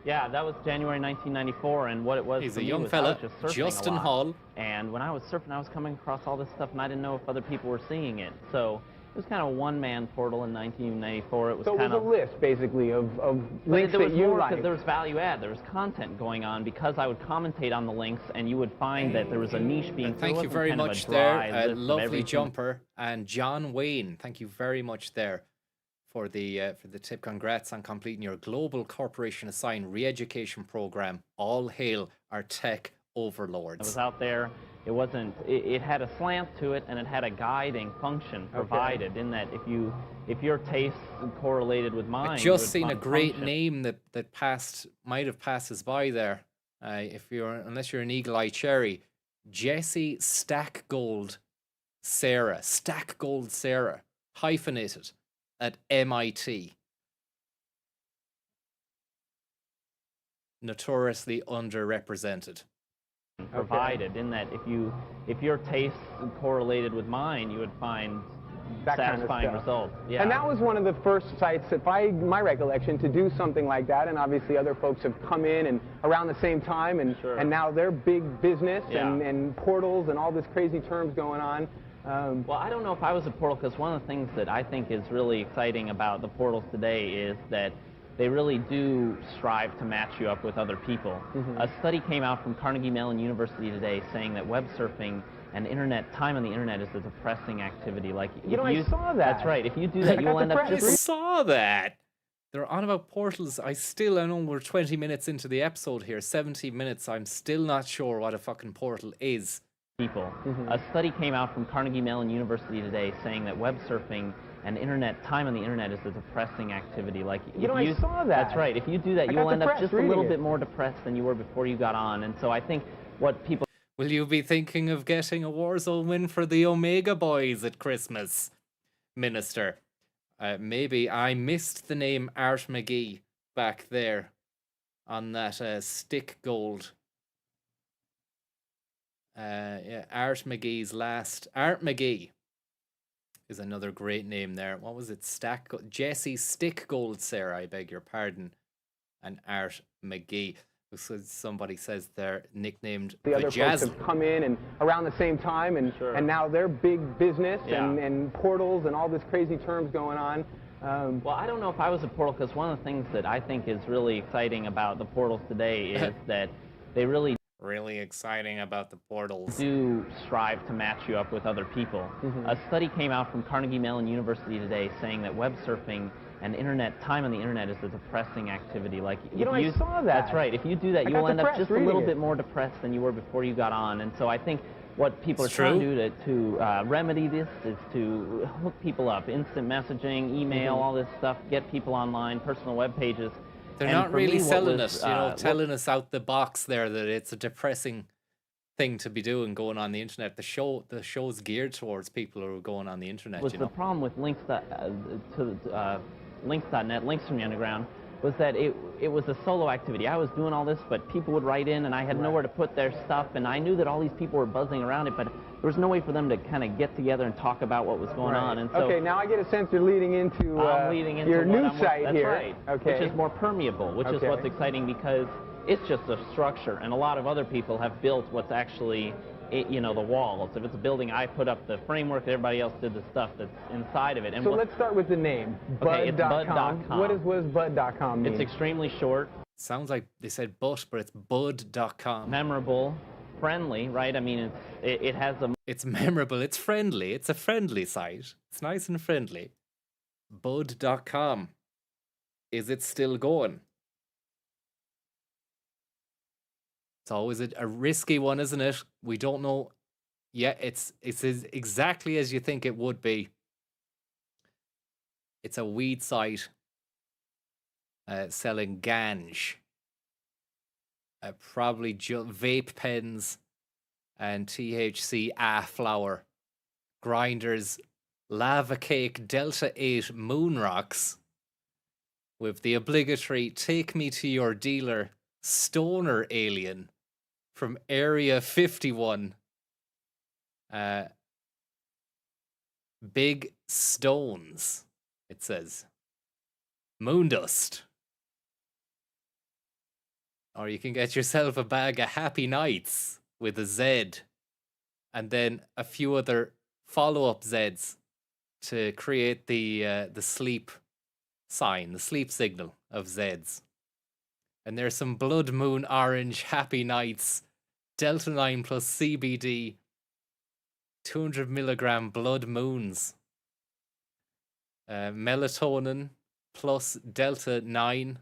Yeah, that was January 1994, and what it was. He's for a me young was fella, I was just surfing Justin a lot. Hall. And when I was surfing, I was coming across all this stuff, and I didn't know if other people were seeing it. So it was kind of a one-man portal in 1994. It was so it kind was of a list, basically, of links there was that you more, liked. there was value add. There was content going on because I would commentate on the links, and you would find that there was a niche being. Thank you very much there, lovely jumper, and John Wayne. Thank you very much there for the tip. Congrats on completing your Global Corporation Assigned Re-Education Program. All hail our tech overlords. I was out there. It wasn't. It had a slant to it, and it had a guiding function provided. In that, if your tastes correlated with mine, I've just seen a great name that might have passed us by there. Unless you're an eagle-eye cherry, Jessie Stackgold Sarah, hyphenated, at MIT. Notoriously underrepresented. Provided in that if your tastes correlated with mine, you would find that satisfying kind of results. Yeah. And that was one of the first sites, my recollection, to do something like that. And obviously other folks have come in and around the same time, and now they're big business and portals and all this crazy terms going on. Well, I don't know if I was a portal, because one of the things that I think is really exciting about the portals today is that they really do strive to match you up with other people. A study came out from Carnegie Mellon University today saying that web surfing and time on the internet is a depressing activity. Like, I saw that. That's right. If you do that, you'll end up I saw that. They're on about portals. I know we're 20 minutes into the episode here, 17 minutes. I'm still not sure what a fucking portal is. People. A study came out from Carnegie Mellon University today saying that web surfing and time on the internet is a depressing activity. Like, I saw that. That's right. If you do that, you'll end up just a little bit more depressed than you were before you got on. And so I think what people... Will you be thinking of getting a Warzone win for the Omega Boys at Christmas, Minister? Maybe. I missed the name Art McGee back there on that stick gold. Yeah, Art McGee's last. Art McGee is another great name there. What was it? Jessie Stickgold Sarah, I beg your pardon. And Art McGee. So somebody says they're nicknamed the other folks have come in and around the same time, and now they're big business and portals and all this crazy terms going on. Well, I don't know if I was a portal, because one of the things that I think is really exciting about the portals today is that they really exciting about the portals. Do strive to match you up with other people. A study came out from Carnegie Mellon University today saying that web surfing and time on the internet is a depressing activity. Like, I saw that. That's right. If you do that, you'll end up just a little bit more depressed than you were before you got on. And so I think what people are trying to do to remedy this is to hook people up. Instant messaging, email, all this stuff, get people online, personal web pages. They're And not for really me, what selling was, it, you know, what- telling us out the box there that it's a depressing thing to be doing going on the internet. The show's geared towards people who are going on the internet, was you the know. problem with links.net, Links from the Underground, was that it was a solo activity. I was doing all this, but people would write in, and I had nowhere to put their stuff, and I knew that all these people were buzzing around it, but there was no way for them to kind of get together and talk about what was going on. And so okay, now I get a sense you're leading into, I'm leading into your what new I'm site that's here. right, Okay. which is more permeable, which is Okay. what's exciting because it's just a structure, and a lot of other people have built what's actually, you know, the walls. If it's a building, I put up the framework, everybody else did the stuff that's inside of it. And So let's start with the name, Okay, it's bud.com. bud.com. What does bud.com mean? It's extremely short. Sounds like they said but it's bud.com. Memorable, friendly, right? I mean, it has a... It's memorable, it's friendly, it's a friendly site. It's nice and friendly. Bud.com. Is it still going? It's always a risky one, isn't it? We don't know. Yeah, it's exactly as you think it would be. It's a weed site selling ganj. Probably vape pens and THC flower. Grinders, lava cake, Delta 8 moon rocks. With the obligatory take me to your dealer stoner alien from Area 51. Big stones, it says. Moondust. Or you can get yourself a bag of Happy Nights with a Z. And then a few other follow-up Zs to create the sleep sign, the sleep signal of Zs. And there's some Blood Moon Orange Happy Nights, Delta 9 plus CBD, 200 milligram Blood Moons, melatonin plus Delta 9,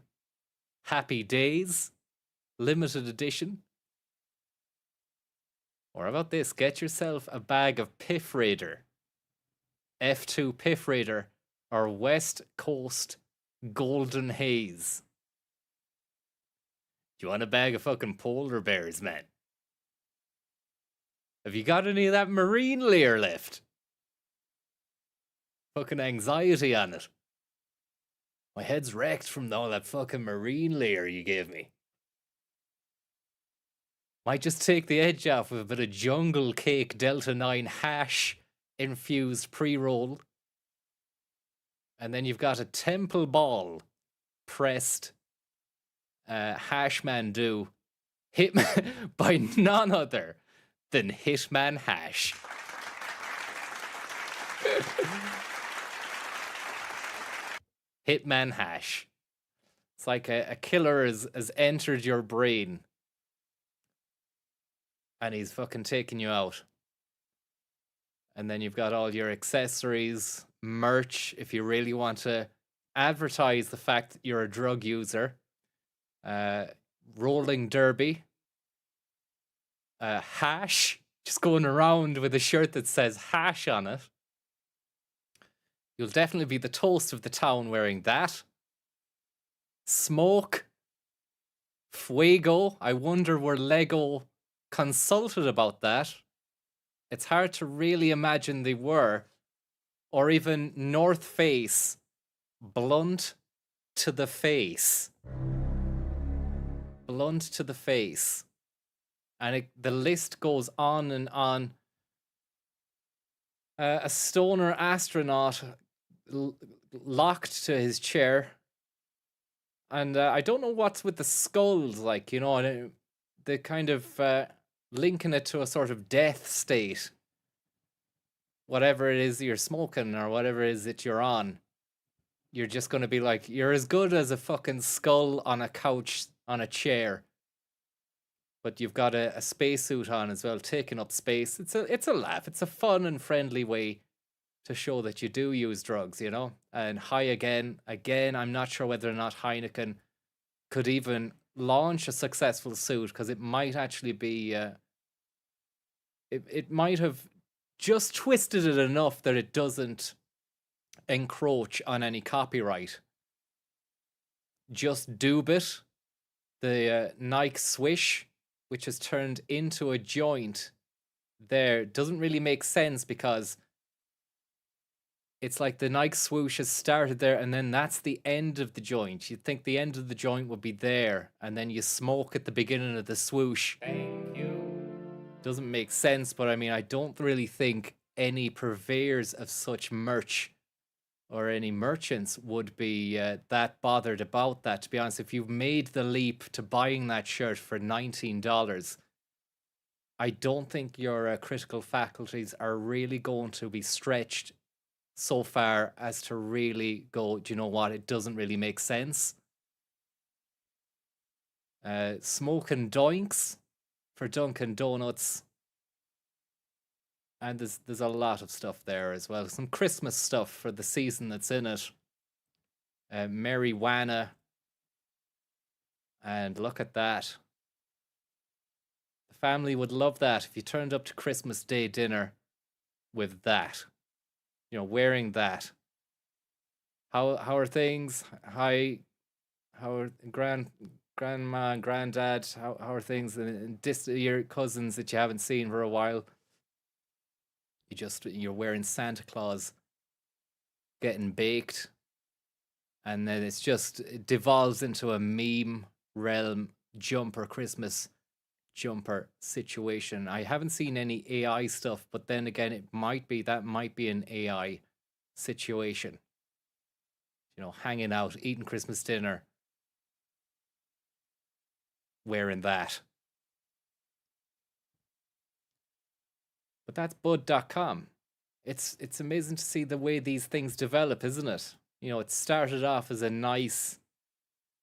Happy Days, limited edition. Or how about this? Get yourself a bag of Piff Raider, F2 Piff Raider, or West Coast Golden Haze. Do you want a bag of fucking polar bears, man? Have you got any of that marine layer left? Fucking anxiety on it. My head's wrecked from all that fucking marine layer you gave me. Might just take the edge off with a bit of Jungle Cake Delta 9 hash infused pre-roll. And then you've got a Temple Ball pressed hash mandu Hitman by none other than Hitman Hash. Hitman Hash. It's like a killer has entered your brain and he's fucking taking you out. And then you've got all your accessories, merch, if you really want to advertise the fact that you're a drug user. Rolling derby. Hash. Just going around with a shirt that says hash on it. You'll definitely be the toast of the town wearing that. Smoke. Fuego. I wonder were Lego consulted about that. It's hard to really imagine they were. Or even North Face. Blunt to the face. Blunt to the face. And the list goes on and on. A stoner astronaut locked to his chair. And I don't know what's with the skulls, like, you know, the kind of linking it to a sort of death state. Whatever it is you're smoking or whatever it is that you're on. You're just going to be like, you're as good as a fucking skull on a couch, on a chair. But you've got a spacesuit on as well, taking up space. It's a laugh. It's a fun and friendly way to show that you do use drugs, you know? And High Again, I'm not sure whether or not Heineken could even launch a successful suit, because it might actually be... It might have just twisted it enough that it doesn't encroach on any copyright. Just Doobit, the Nike Swish, which has turned into a joint there, doesn't really make sense because it's like the Nike swoosh has started there and then that's the end of the joint. You'd think the end of the joint would be there and then you smoke at the beginning of the swoosh. Thank you. Doesn't make sense, but I mean, I don't really think any purveyors of such merch or any merchants would be that bothered about that. To be honest, if you've made the leap to buying that shirt for $19, I don't think your critical faculties are really going to be stretched so far as to really go, do you know what, it doesn't really make sense. Smoking Doinks for Dunkin' Donuts. And there's a lot of stuff there as well. Some Christmas stuff for the season that's in it. Marijuana. And look at that. The family would love that if you turned up to Christmas Day dinner with that. You know, wearing that. How are things? Hi, how are grandma and granddad? How are things? And your cousins that you haven't seen for a while. You're wearing Santa Claus, getting baked, and then it devolves into a meme realm Christmas jumper situation. I haven't seen any AI stuff, but then again, that might be an AI situation. You know, hanging out, eating Christmas dinner, wearing that. But that's bud.com. It's amazing to see the way these things develop, isn't it? You know, it started off as a nice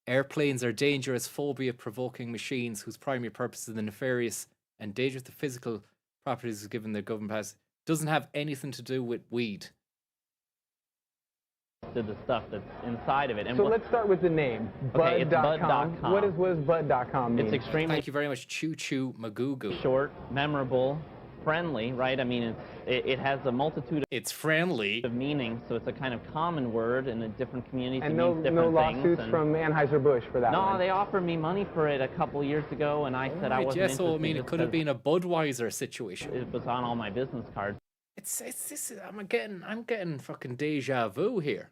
airplanes are dangerous, phobia-provoking machines whose primary purpose is the nefarious and dangerous the physical properties given their government pass. Doesn't have anything to do with weed. To the stuff that's inside of it. And so let's start with the name, okay, bud.com. Bud.com. What does bud.com mean? It's extremely Thank you very much, Choo Choo Magoo. Short, memorable, friendly, right? I mean, it has a multitude of meanings, so it's a kind of common word in a different communities. And it no means different lawsuits things, from Anheuser-Busch for that No, one. they offered me money for it a couple years ago, and I said I wasn't interested. So I mean, it could have been a Budweiser situation. It was on all my business cards. It's this. I'm getting fucking deja vu here.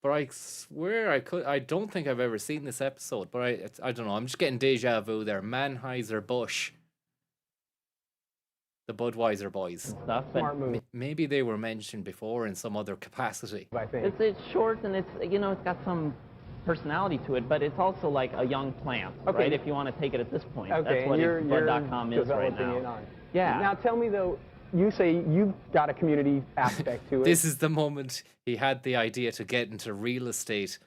But I swear I don't think I've ever seen this episode, but I don't know. I'm just getting deja vu there. Anheuser-Busch. The Budweiser boys. Stuff. Smart move. Maybe they were mentioned before in some other capacity. I think. It's short and it's got some personality to it, but it's also like a young plant, right? If you want to take it at this point. Okay, That's what bud.com is right developing now. it on. Yeah. Now tell me though, you say you've got a community aspect to it. This is the moment he had the idea to get into real estate.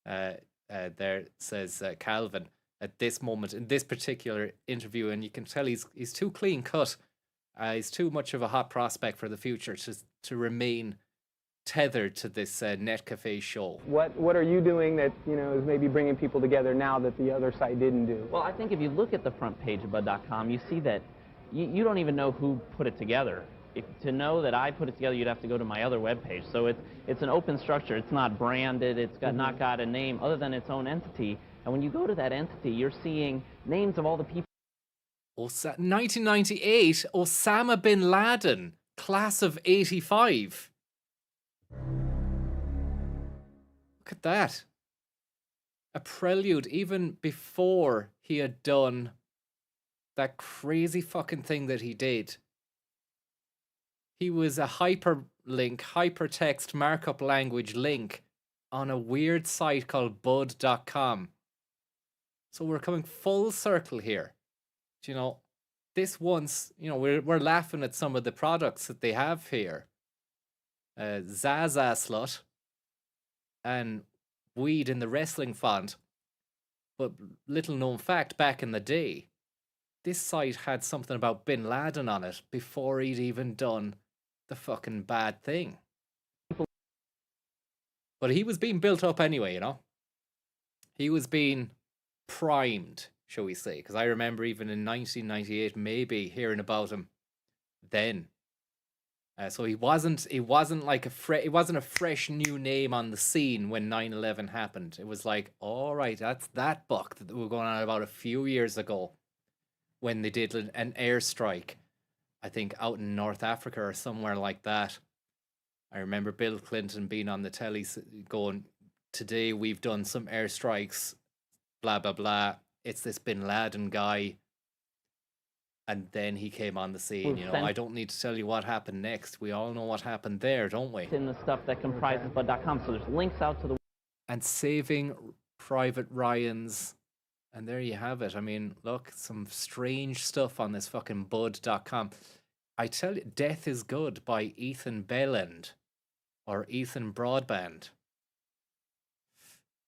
There says Calvin at this moment in this particular interview, and you can tell he's too clean cut. He's too much of a hot prospect for the future to remain tethered to this net cafe show. What are you doing that is maybe bringing people together now that the other side didn't do? Well, I think if you look at the front page of bud.com, you see that you don't even know who put it together. To know that I put it together, you'd have to go to my other webpage. So it's an open structure. It's not branded. It's not got a name other than its own entity. And when you go to that entity, you're seeing names of all the people. 1998, Osama bin Laden, class of 85. Look at that. A prelude even before he had done that crazy fucking thing that he did. He was a hyperlink, hypertext markup language link on a weird site called bud.com. So we're coming full circle here. This once, we're laughing at some of the products that they have here. Zaza Slut and weed in the wrestling font. But little known fact, back in the day, this site had something about Bin Laden on it before he'd even done the fucking bad thing. But he was being built up anyway, He was being primed, shall we say, because I remember even in 1998 maybe hearing about him then. So he wasn't like it wasn't a fresh new name on the scene when 9/11 happened. It was like, all right, that's that buck that we were going on about a few years ago when they did an airstrike, I think out in North Africa or somewhere like that. I remember Bill Clinton being on the telly going, today we've done some airstrikes, blah, blah, blah. It's this bin Laden guy. And then he came on the scene, you know. I don't need to tell you what happened next. We all know what happened there, don't we? In the stuff that comprises Bud.com. So there's links out to the... And Saving Private Ryan's. And there you have it. I mean, look, some strange stuff on this fucking Bud.com. I tell you, Death is Good by Ethan Belland. Or Ethan Broadband.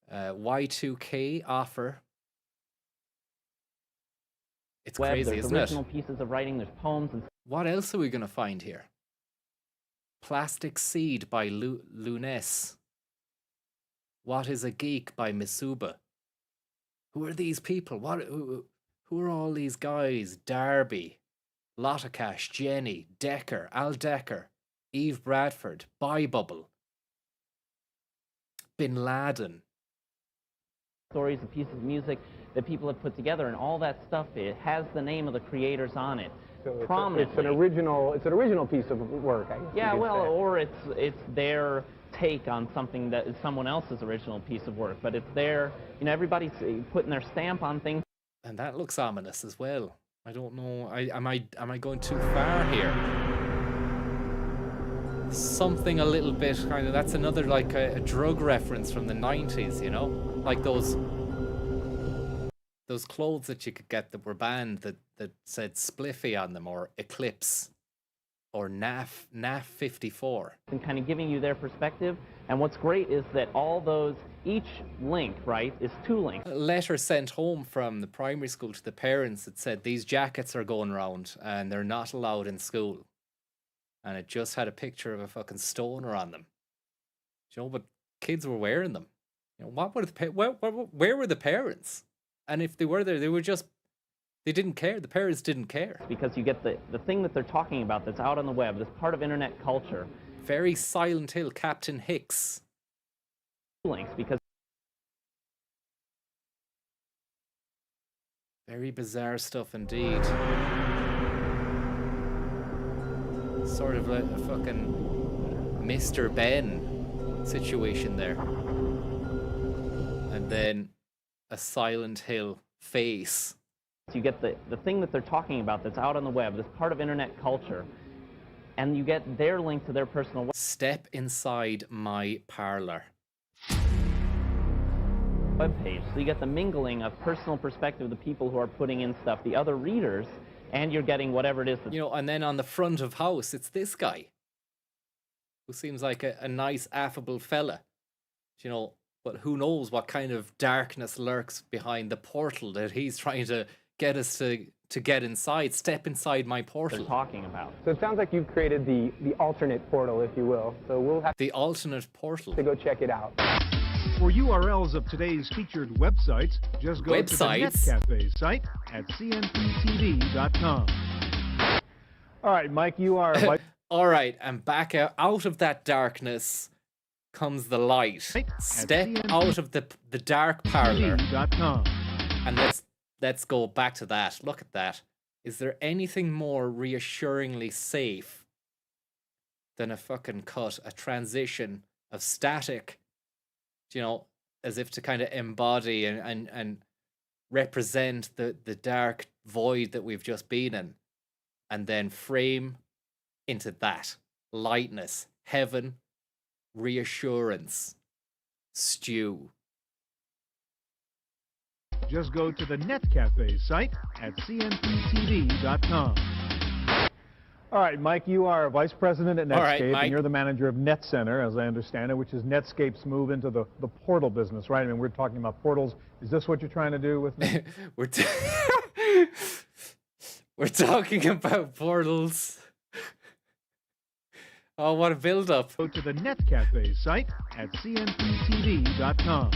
Y2K offer. It's crazy, there's isn't it? original pieces of writing, there's poems and... What else are we going to find here? Plastic Seed by Lunes. What is a Geek by Misuba. Who are these people? Who are all these guys? Darby, Lottakash, Jenny, Decker, Al Decker, Eve Bradford, Bubble, Bin Laden. Stories and pieces of music that people have put together, and all that stuff, it has the name of the creators on it. So prominently. It's an original piece of work, I guess. Yeah, well, or it's their take on something that is someone else's original piece of work, but it's their, you know, everybody's putting their stamp on things. And that looks ominous as well. I don't know. Am I going too far here? Something a little bit kind of, that's another like a drug reference from the 90s, you know, like those clothes that you could get that were banned that said Spliffy on them, or Eclipse, or NAF 54. And kind of giving you their perspective. And what's great is that all those, each link, right, is 2 links. A letter sent home from the primary school to the parents that said these jackets are going around and they're not allowed in school. And it just had a picture of a fucking stoner on them. You know, but kids were wearing them. You know, what were where were the parents? And if they were there, they didn't care. The parents didn't care. Because you get the thing that they're talking about that's out on the web, that's part of internet culture. Very Silent Hill, Captain Hicks. Links, because... Very bizarre stuff indeed. Sort of a fucking Mr. Ben situation there. And then a Silent Hill face. You get the thing that they're talking about that's out on the web, that's part of internet culture, and you get their link to their personal Step inside my parlor webpage. So you get the mingling of personal perspective of the people who are putting in stuff, the other readers, and you're getting whatever it is. You know, and then on the front of house, it's this guy who seems like a nice, affable fella. You know, but who knows what kind of darkness lurks behind the portal that he's trying to get us to get inside. Step inside my portal. They're talking about. So it sounds like you've created the alternate portal, if you will. So we'll have the alternate portal to go check it out. For URLs of today's featured websites, just go to the NetCafe site at cnptv.com. All right, Mike, you are... All right, and back out of that darkness comes the light. Step out of the dark parlor. And let's go back to that. Look at that. Is there anything more reassuringly safe than a fucking cut, a transition of static, you know, as if to kind of embody and represent the dark void that we've just been in, and then frame into that lightness, heaven, reassurance, stew. Just go to the NetCafe site at cnptv.com. All right, Mike, you are Vice President at Netscape, Mike. and you're the manager of Net Center, as I understand it, which is Netscape's move into the portal business, right? I mean, we're talking about portals. Is this what you're trying to do with me? We're talking about portals. Oh, what a build-up. Go to the NetCafe site at cnptv.com.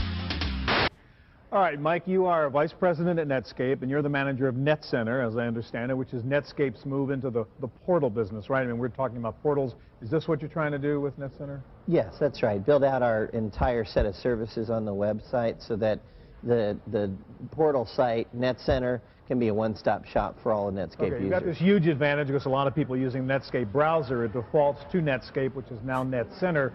All right, Mike, you are Vice President at Netscape, and you're the manager of NetCenter, as I understand it, which is Netscape's move into the portal business, right? I mean, we're talking about portals. Is this what you're trying to do with NetCenter? Yes, that's right. Build out our entire set of services on the website so that the portal site, NetCenter, can be a one-stop shop for all the Netscape users. You've got this huge advantage because a lot of people using Netscape browser. It defaults to Netscape, which is now NetCenter.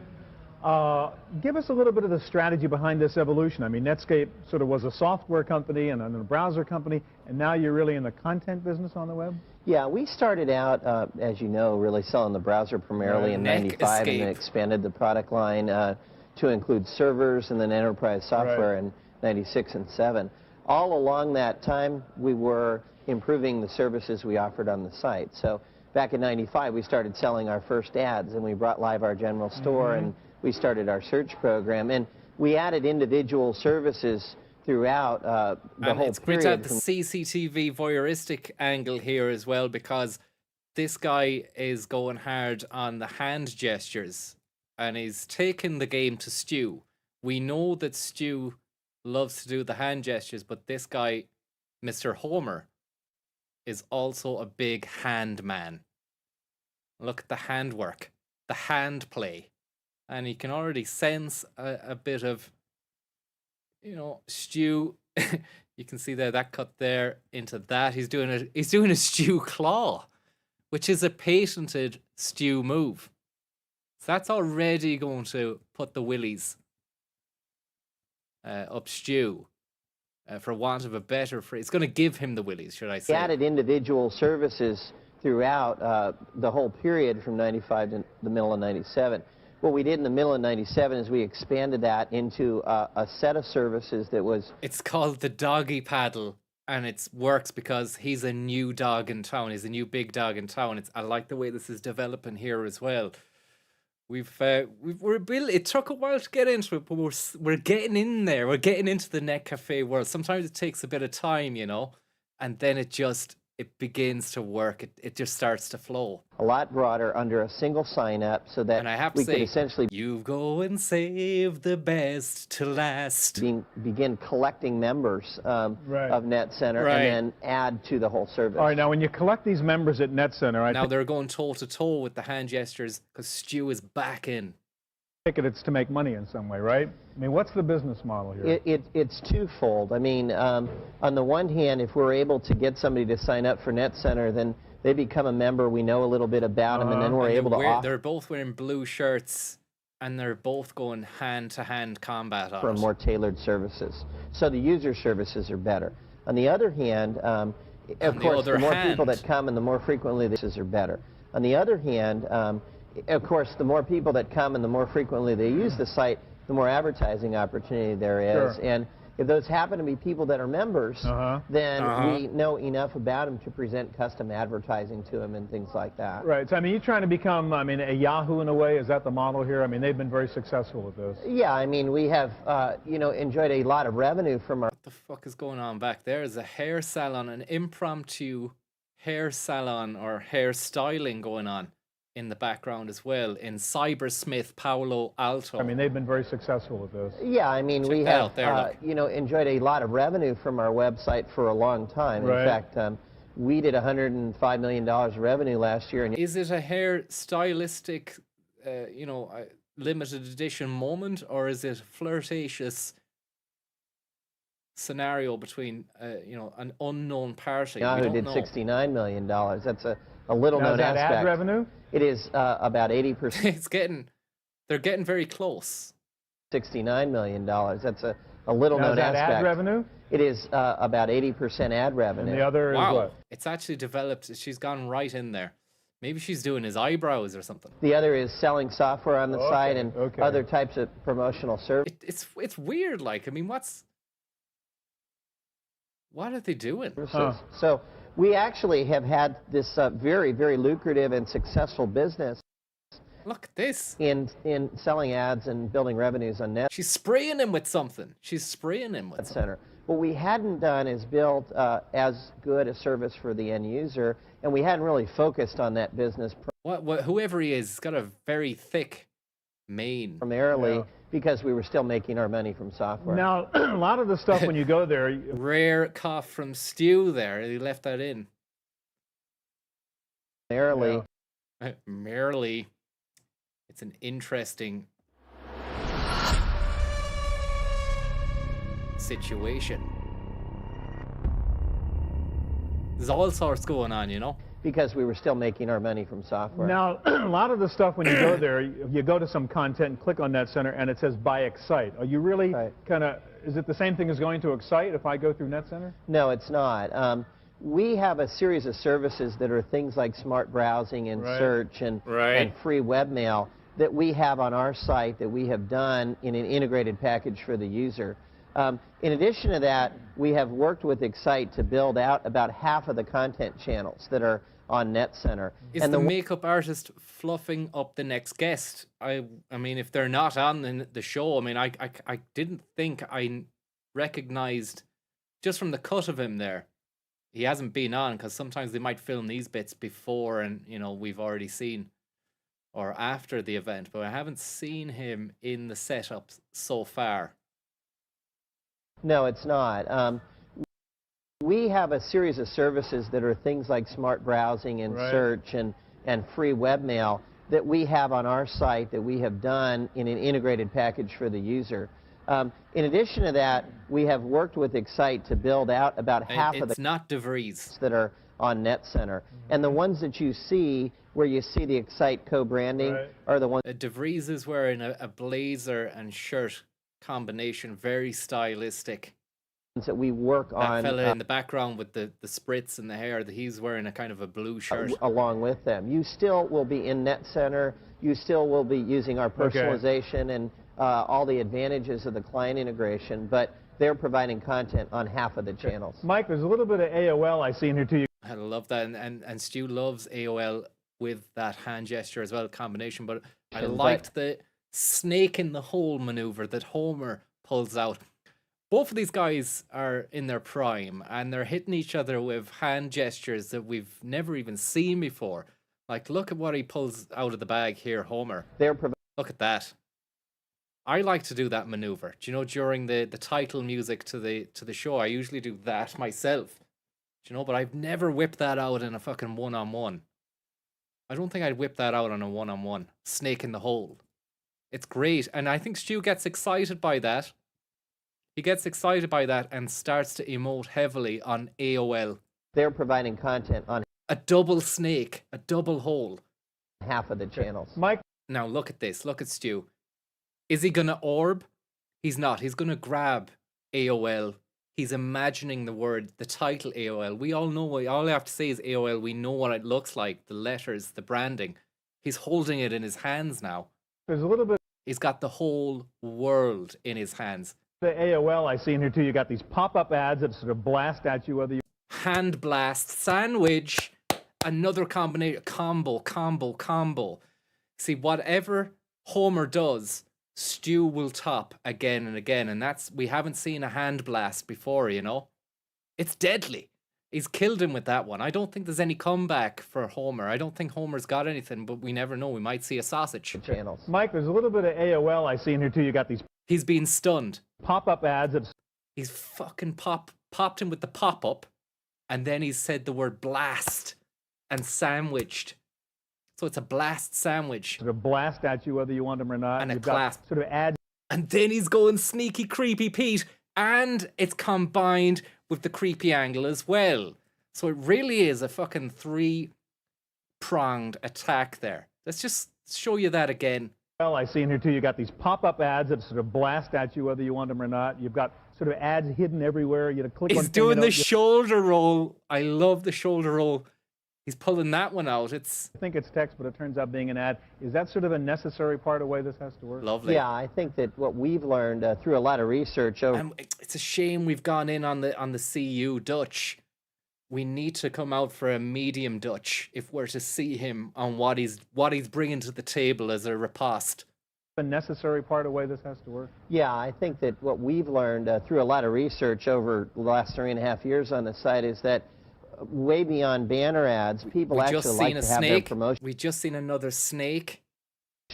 Give us a little bit of the strategy behind this evolution. I mean, Netscape sort of was a software company and then a browser company, and now you're really in the content business on the web? Yeah, we started out, as you know, really selling the browser primarily in '95, and then expanded the product line to include servers and then enterprise software in '96 and '97. All along that time, we were improving the services we offered on the site. So back in '95, we started selling our first ads, and we brought live our general store, and we started our search program, and we added individual services throughout the whole it's great to period. have the CCTV voyeuristic angle here as well, because this guy is going hard on the hand gestures, and he's taken the game to Stu. We know that Stu loves to do the hand gestures, but this guy, Mr. Homer, is also a big hand man. Look at the handwork, the hand play. And you can already sense a bit of, you know, Stu. You can see there that cut there into that. He's doing a Stu claw, which is a patented Stu move. So that's already going to put the willies up Stu, for want of a better phrase. It's going to give him the willies, should I say? We added individual services throughout the whole period from '95 to the middle of '97. What we did in the middle of '97 is we expanded that into a set of services that was... It's called the doggy paddle, and it works because he's a new dog in town. He's a new big dog in town. I like the way this is developing here as well. It took a while to get into it, but we're getting in there. We're getting into the Net Cafe world. Sometimes it takes a bit of time, you know, and then it begins to work. It just starts to flow. A lot broader under a single sign-up so that and I have to we say, could essentially... You go and save the best to last. Begin collecting members of NetCenter and then add to the whole service. All right, now when you collect these members at NetCenter... Now they're going toe-to-toe with the hand gestures because Stu is back in. It's to make money in some way, right? I mean, what's the business model here? It's twofold. I mean, on the one hand, if we're able to get somebody to sign up for NetCenter, then they become a member, we know a little bit about them, and then we're able to offer... They're both wearing blue shirts, and they're both going hand-to-hand combat on for more tailored services. So the user services are better. On the other hand, of course, the more people that come and the more frequently the services are better. On the other hand, of course, the more people that come and the more frequently they use the site, the more advertising opportunity there is. Sure. And if those happen to be people that are members, then we know enough about them to present custom advertising to them and things like that. Right. So, I mean, you're trying to become, I mean, a Yahoo in a way. Is that the model here? I mean, they've been very successful with this. Yeah, I mean, we have, you know, enjoyed a lot of revenue from our... What the fuck is going on back there? Is a hair salon, an impromptu hair salon or hair styling going on in the background as well, in Cybersmith Palo Alto. I mean, they've been very successful with this. Yeah, I mean, we have, you know, enjoyed a lot of revenue from our website for a long time. In fact, we did $105 million of revenue last year. And is it a hair stylistic, you know, limited edition moment, or is it a flirtatious scenario between, you know, an unknown party? Yahoo did $69 million. That's a little known aspect. Ad revenue? It is about 80%. They're getting very close. $69 million. That's a little known aspect. Ad revenue? It is about 80% ad revenue. And the other is what? It's actually developed. She's gone right in there. Maybe she's doing his eyebrows or something. The other is selling software on the site and other types of promotional services. It's weird. Like, I mean, what are they doing? So we actually have had this very, very lucrative and successful business. Look at this. In selling ads and building revenues on Net. She's spraying him with something. She's spraying him with something. What we hadn't done is built as good a service for the end user, and we hadn't really focused on that business. Whoever he is, he's got a very thick mane. Primarily because we were still making our money from software. Now, a lot of the stuff when you go there... Rare cough from Stu there. He left that in. Merrily. Merrily. It's an interesting situation. There's all sorts going on, you know? Because we were still making our money from software. Now, a lot of the stuff when you go there, you go to some content and click on NetCenter and it says buy Excite. Are you really kind of, is it the same thing as going to Excite if I go through NetCenter? No, it's not. We have a series of services that are things like smart browsing and search and free webmail that we have on our site that we have done in an integrated package for the user. In addition to that, we have worked with Excite to build out about half of the content channels that are on NetCenter. Is the makeup artist fluffing up the next guest? I mean, if they're not on the show, I mean, I didn't think I recognized, just from the cut of him there, he hasn't been on, because sometimes they might film these bits before and, you know, we've already seen, or after the event, but I haven't seen him in the setup so far. No, it's not. We have a series of services that are things like smart browsing and search and free webmail that we have on our site that we have done in an integrated package for the user. In addition to that, we have worked with Excite to build out about half of the... It's not DeVries. ...that are on NetCenter. And the ones that you see, where you see the Excite co-branding, are the ones... DeVries is wearing a blazer and shirt combination, very stylistic. That we work on. That fella in the background with the spritz and the hair, that he's wearing a kind of a blue shirt. Along with them. You still will be in NetCenter. You still will be using our personalization and all the advantages of the client integration, but they're providing content on half of the channels. Mike, there's a little bit of AOL I see in here too. I love that, and Stu loves AOL with that hand gesture as well, combination, but I liked the snake in the hole maneuver that Homer pulls out. Both of these guys are in their prime, and they're hitting each other with hand gestures that we've never even seen before. Like, look at what he pulls out of the bag here, Homer. Look at that. I like to do that maneuver. Do you know, during the title music to the show, I usually do that myself. Do you know, but I've never whipped that out in a fucking one-on-one. I don't think I'd whip that out on a one-on-one. Snake in the hole. It's great, and I think Stu gets excited by that. He gets excited by that and starts to emote heavily on AOL. They're providing content on a double snake, a double hole. Half of the channels. Mike. Now look at this. Look at Stu. Is he going to orb? He's not. He's going to grab AOL. He's imagining the title AOL. We all know, all I have to say is AOL. We know what it looks like, the letters, the branding. He's holding it in his hands now. There's a little bit. He's got the whole world in his hands. The AOL I see in here too, you got these pop-up ads that sort of blast at you whether you... Hand blast, sandwich, another combination, combo. See, whatever Homer does, Stu will top again and again, and we haven't seen a hand blast before, you know? It's deadly. He's killed him with that one. I don't think there's any comeback for Homer. I don't think Homer's got anything, but we never know. We might see a sausage. Channels. Mike, there's a little bit of AOL I see in here too, you got these... He's been stunned. Pop-up ads. He's fucking popped him with the pop-up, and then he's said the word blast and sandwiched. So it's a blast sandwich. Sort of blast at you whether you want them or not. And a clasp. Sort of ads. And then he's going sneaky, creepy Pete, and it's combined with the creepy angle as well. So it really is a fucking three-pronged attack there. Let's just show you that again. Well, I see in here too, you got these pop-up ads that sort of blast at you whether you want them or not. You've got sort of ads hidden everywhere. You click on. He's doing the shoulder roll. I love the shoulder roll. He's pulling that one out. I think it's text, but it turns out being an ad. Is that sort of a necessary part of the way this has to work? Lovely. Yeah, I think that what we've learned through a lot of research over... it's a shame we've gone in on the CU Dutch. We need to come out for a medium Dutch if we're to see him on what he's bringing to the table as a riposte. A necessary part of the way this has to work? Yeah, I think that what we've learned through a lot of research over the last 3.5 years on the site is that way beyond banner ads, people actually like to have their promotion. We just seen another snake.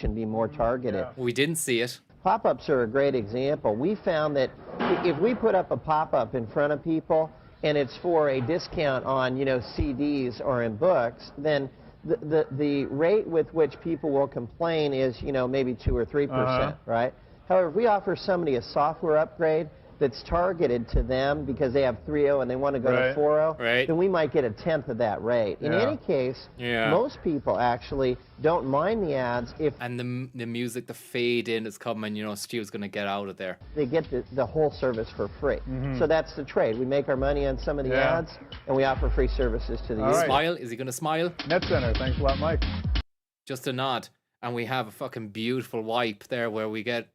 Be more targeted. We didn't see it. Pop-ups are a great example. We found that if we put up a pop-up in front of people and it's for a discount on, CDs or in books, then the rate with which people will complain is, maybe 2 or 3%, right? However, if we offer somebody a software upgrade that's targeted to them because they have 3.0 and they want to go to 4.0, then we might get 1/10 of that rate. In any case, most people actually don't mind the ads if... And the music, the fade in is coming, Stu's going to get out of there. They get the whole service for free. So that's the trade. We make our money on some of the ads, and we offer free services to the users. Smile? Is he going to smile? Net Center, thanks a lot, Mike. Just a nod. And we have a fucking beautiful wipe there where we get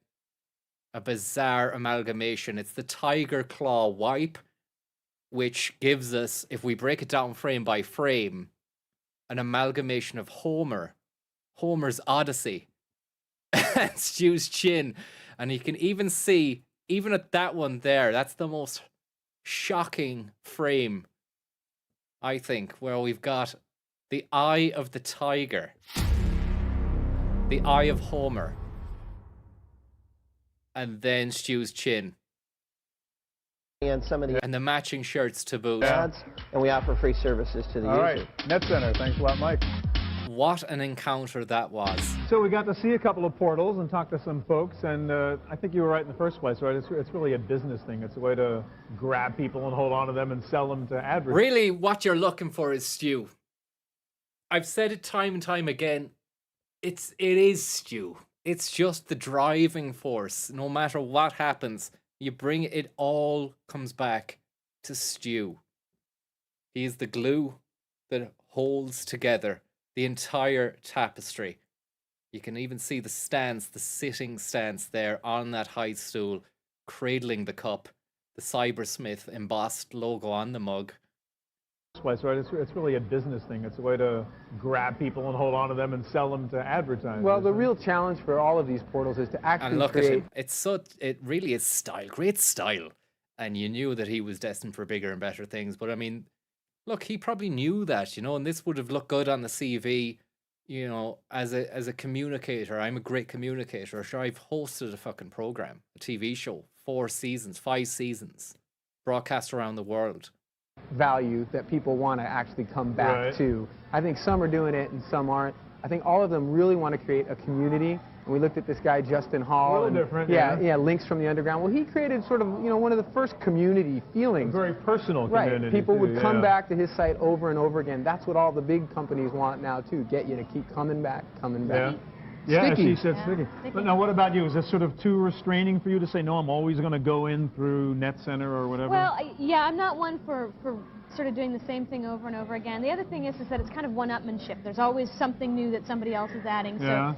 a bizarre amalgamation. It's the Tiger Claw wipe, which gives us, if we break it down frame by frame, an amalgamation of Homer's Odyssey, and Stu's chin. And you can even see, even at that one there, that's the most shocking frame, I think, where we've got the eye of the tiger, the eye of Homer, and then Stu's chin. And some of the and the matching shirts to boot. Ads, and we offer free services to the user. All right, Net Center, thanks a lot, Mike. What an encounter that was. So we got to see a couple of portals and talk to some folks, and I think you were right in the first place, right? It's really a business thing. It's a way to grab people and hold on to them and sell them to advertisers. Really, what you're looking for is Stu. I've said it time and time again. It is Stu. It's just the driving force. No matter what happens, you bring it all comes back to Stu. He's the glue that holds together the entire tapestry. You can even see the stance, the sitting stance there on that high stool, cradling the cup, the Cybersmith embossed logo on the mug. Place, right? It's really a business thing. It's a way to grab people and hold on to them and sell them to advertisers. Well, the real challenge for all of these portals is to actually and look create... at him. It really is style, great style. And you knew that he was destined for bigger and better things. But I mean, look, he probably knew that, and this would have looked good on the CV, as a communicator. I'm a great communicator. Sure, I've hosted a fucking program, a TV show, 4 seasons, 5 seasons, broadcast around the world. Value that people want to actually come back to. I think some are doing it and some aren't. I think all of them really want to create a community. And we looked at this guy, Justin Hall. A little different, yeah, Links from the Underground. Well, he created sort of, one of the first community feelings. A very personal community. Right. People would come back to his site over and over again. That's what all the big companies want now, too. Get you to keep coming back. Yeah, sticky. she said sticky. But now, what about you? Is this sort of too restraining for you to say, no, I'm always going to go in through Net Center or whatever? Well, yeah, I'm not one for sort of doing the same thing over and over again. The other thing is that it's kind of one-upmanship. There's always something new that somebody else is adding. So,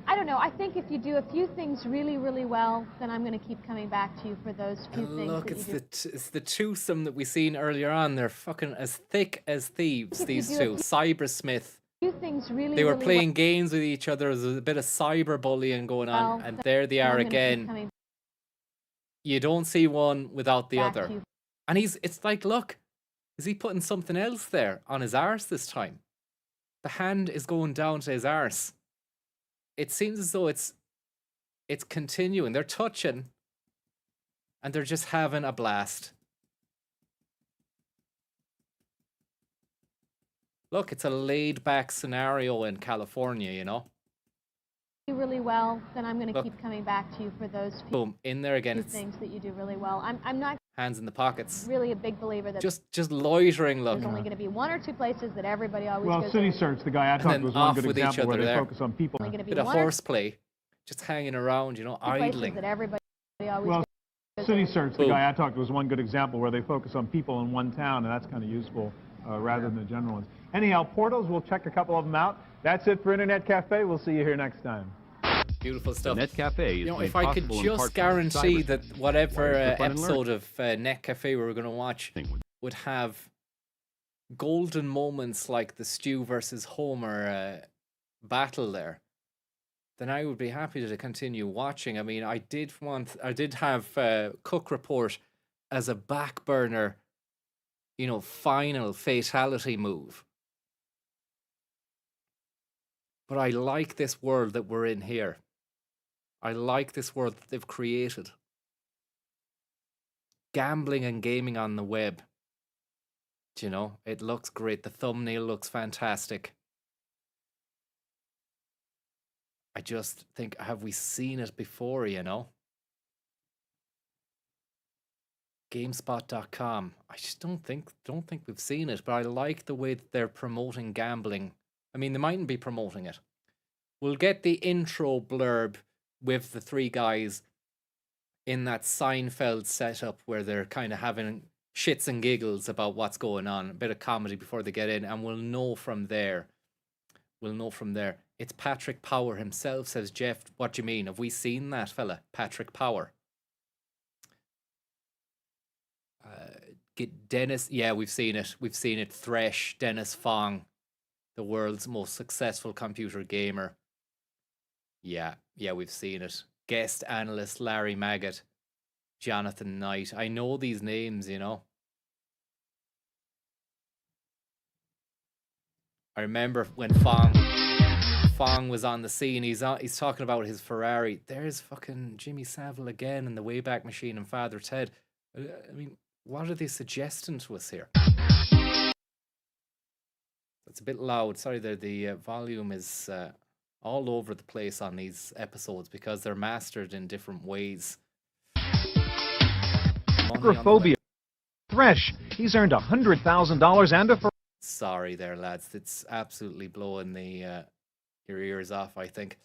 I don't know. I think if you do a few things really, really well, then I'm going to keep coming back to you for those few things. Look, it's the twosome that we seen earlier on. They're fucking as thick as thieves, these two. Cybersmith. Things really, they were playing games with each other. There's a bit of cyberbullying going on, and there they are again. You don't see one without the other. And it's like, look, is he putting something else there on his arse this time? The hand is going down to his arse. It seems as though it's continuing. They're touching, and they're just having a blast. Look, it's a laid-back scenario in California, really well, then I'm going to keep coming back to you for those boom in there again. It's things that you do really well. I'm not hands in the pockets. Really a big believer that just loitering. Look, there's only going to be 1 or 2 places that everybody always goes. Well, City Search, the guy I talked to, was one good example where they focus on people. Bit of horseplay, just hanging around, idling. That everybody always well, City Search, the guy I talked to, was one good example where they focus on people in one town, and that's kind of useful rather than the general ones. Anyhow, portals, we'll check a couple of them out. That's it for Internet Cafe. We'll see you here next time. Beautiful stuff. Net Cafe is if I could just guarantee that whatever episode of Net Cafe we were going to watch would have golden moments like the Stu versus Homer battle there, then I would be happy to continue watching. I mean, I did have Cook Report as a back burner, final fatality move. But I like this world that we're in here. I like this world that they've created. Gambling and gaming on the web. Do you know, it looks great. The thumbnail looks fantastic. I just think, have we seen it before, you know? GameSpot.com. I just don't think we've seen it, but I like the way that they're promoting gambling. I mean, they mightn't be promoting it. We'll get the intro blurb with the three guys in that Seinfeld setup where they're kind of having shits and giggles about what's going on, a bit of comedy before they get in, and we'll know from there. It's Patrick Power himself, says Jeff. What do you mean? Have we seen that fella, Patrick Power? Get Dennis. Yeah, we've seen it. We've seen it. Thresh, Dennis Fong, the world's most successful computer gamer. Yeah, we've seen it. Guest analyst Larry Maggot, Jonathan Knight. I know these names, you know. I remember when Fong was on the scene. He's talking about his Ferrari. There's fucking Jimmy Savile again in the Wayback Machine and Father Ted. I mean, what are they suggesting to us here? It's a bit loud. Sorry, the volume is all over the place on these episodes because they're mastered in different ways. Agoraphobia. Thresh. He's earned $100,000 and a... Sorry there, lads. It's absolutely blowing your ears off, I think.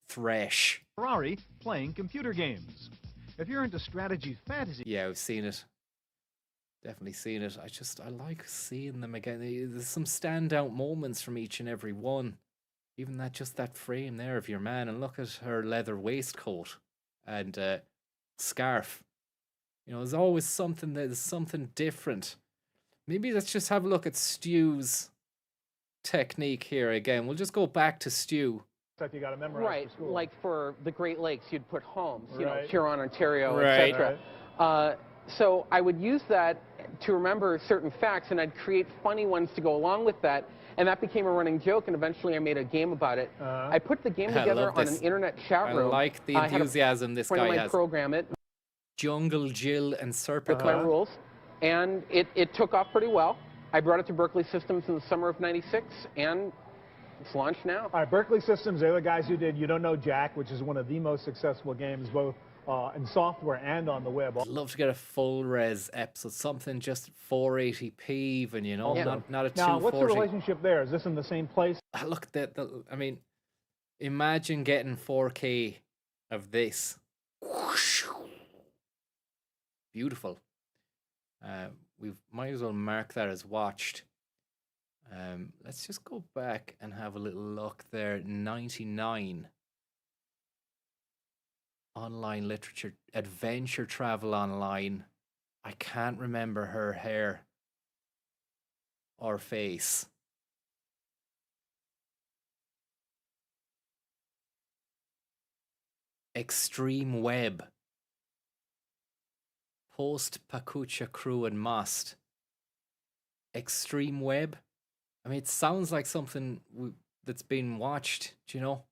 Thresh. Ferrari playing computer games. If you're into strategy fantasy... Yeah, I've seen it. Definitely seen it. I like seeing them again. There's some standout moments from each and every one. Even that frame there of your man. And look at her leather waistcoat and scarf. You know, there's always something different. Maybe let's just have a look at Stu's technique here again. We'll just go back to Stu. Stuff you got to memorize Right, for school. like for the Great Lakes, you'd put homes, you know, Right. Huron, Ontario, Right. etc. So I would use that to remember certain facts, and I'd create funny ones to go along with that, and that became a running joke, and eventually I made a game about it. I put the game together on an internet chat room. I like the enthusiasm this guy has. Program it. Jungle Jill and Serpico. With my rules, and it took off pretty well. I brought it to Berkeley Systems in the summer of '96, and it's launched now. All right, Berkeley Systems, they're the guys who did You Don't Know Jack, which is one of the most successful games, both in software and on the web. I'd love to get a full res episode, something just 480p even, you know, not a 240. Now, what's the relationship there? Is this in the same place? Look, I mean, imagine getting 4K of this. Beautiful. We might as well mark that as watched. Let's just go back and have a little look there. 99. Online literature, adventure travel online. I can't remember her hair or face. Extreme Web. Post Pakucha Crew and Most. Extreme Web. I mean, it sounds like something that's been watched, do you know?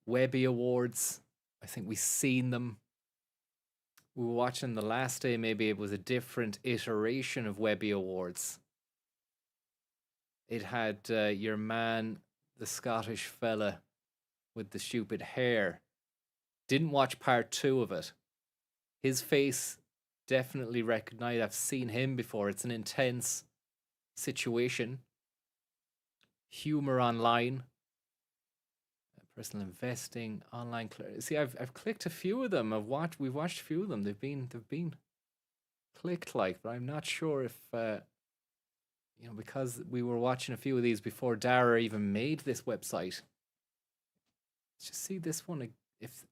Webby Awards. I think we've seen them. We were watching the last day, maybe it was a different iteration of Webby Awards. It had your man, the Scottish fella with the stupid hair. Didn't watch part 2 of it. His face definitely recognized. I've seen him before. It's an intense situation. Humor online. Personal investing, online. See, I've clicked a few of them. We've watched a few of them. They've been clicked like, but I'm not sure if you know, because we were watching a few of these before Dara even made this website. Let's just see this one.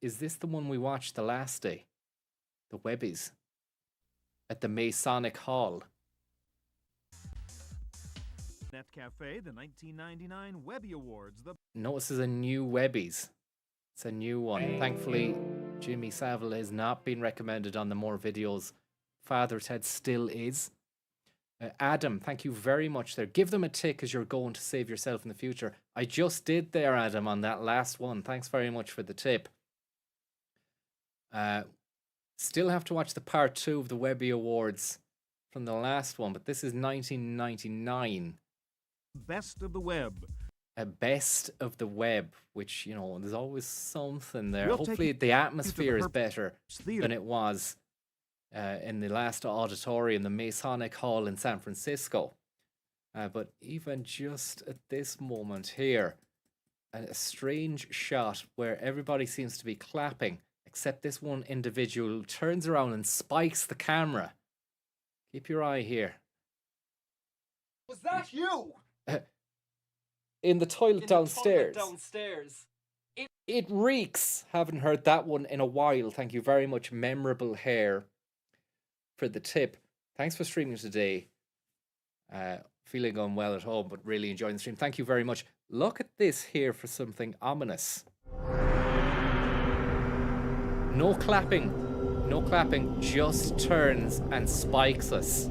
Is this the one we watched the last day? The Webbies at the Masonic Hall. Netcafe, the 1999 Webby Awards. Notice there's a new Webbies. It's a new one. Thankfully, Jimmy Savile has not been recommended on the More Videos. Father Ted still is. Adam, thank you very much there. Give them a tick as you're going to save yourself in the future. I just did there, Adam, on that last one. Thanks very much for the tip. Still have to watch the part 2 of the Webby Awards from the last one, but this is 1999. Best of the web. A best of the web, which, you know, there's always something there. We'll Hopefully the atmosphere is better than it was in the last auditorium, the Masonic Hall in San Francisco. But even just at this moment here, a strange shot where everybody seems to be clapping, except this one individual turns around and spikes the camera. Keep your eye here. Was that you? In the toilet downstairs. Downstairs. It reeks. Haven't heard that one in a while. Thank you very much, Memorable Hair, for the tip. Thanks for streaming today. Feeling unwell at home, but really enjoying the stream. Thank you very much. Look at this here for something ominous. No clapping. No clapping. Just turns and spikes us.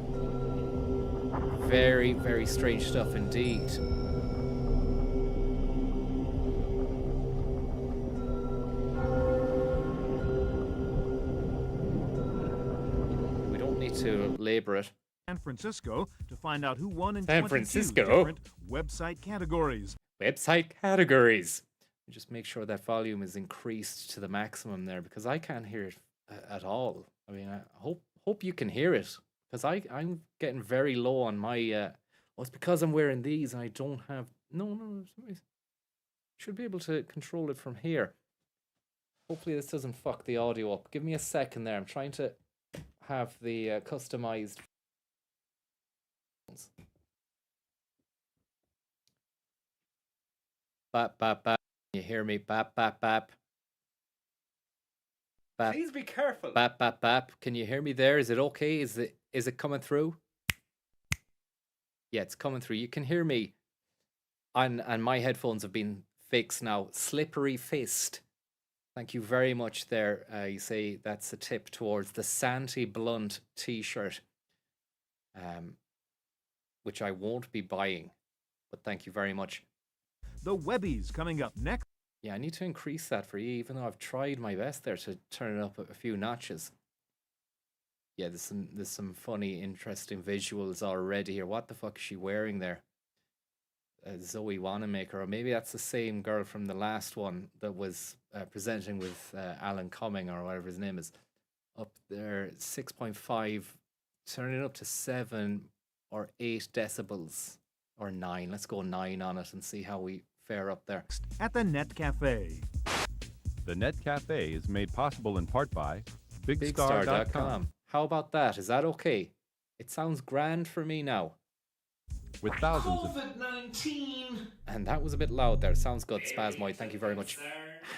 Very, very strange stuff indeed. We don't need to labor it. San Francisco to find out who won in San 22 Francisco? different website categories. Website categories. Just make sure that volume is increased to the maximum there, because I can't hear it at all. I mean, I hope you can hear it, because I'm getting very low on my. Well, it's because I'm wearing these and I don't have. No. Should be able to control it from here. Hopefully this doesn't fuck the audio up. Give me a second there. I'm trying to have the customized. Bap, bap, bap. Can you hear me? Bap, bap, bap. Bap. Please be careful. Bap, bap, bap. Can you hear me there? Is it okay? Is it coming through? Yeah, it's coming through. You can hear me. And my headphones have been fixed now. Slippery Fist. Thank you very much there. You say that's a tip towards the Santy Blunt t-shirt. Which I won't be buying. But thank you very much. The Webbies coming up next. Yeah, I need to increase that for you, even though I've tried my best there to turn it up a few notches. Yeah, there's some funny, interesting visuals already here. What the fuck is she wearing there? Zoe Wanamaker, or maybe that's the same girl from the last one that was presenting with Alan Cumming, or whatever his name is. Up there, 6.5, turning it up to 7 or 8 decibels, or 9. Let's go 9 on it and see how we fare up there. At the Net Cafe. The Net Cafe is made possible in part by BigStar.com. How about that? Is that okay? It sounds grand for me now. With thousands of COVID-19. And that was a bit loud there. Sounds good, Spasmoid. Thank you very much.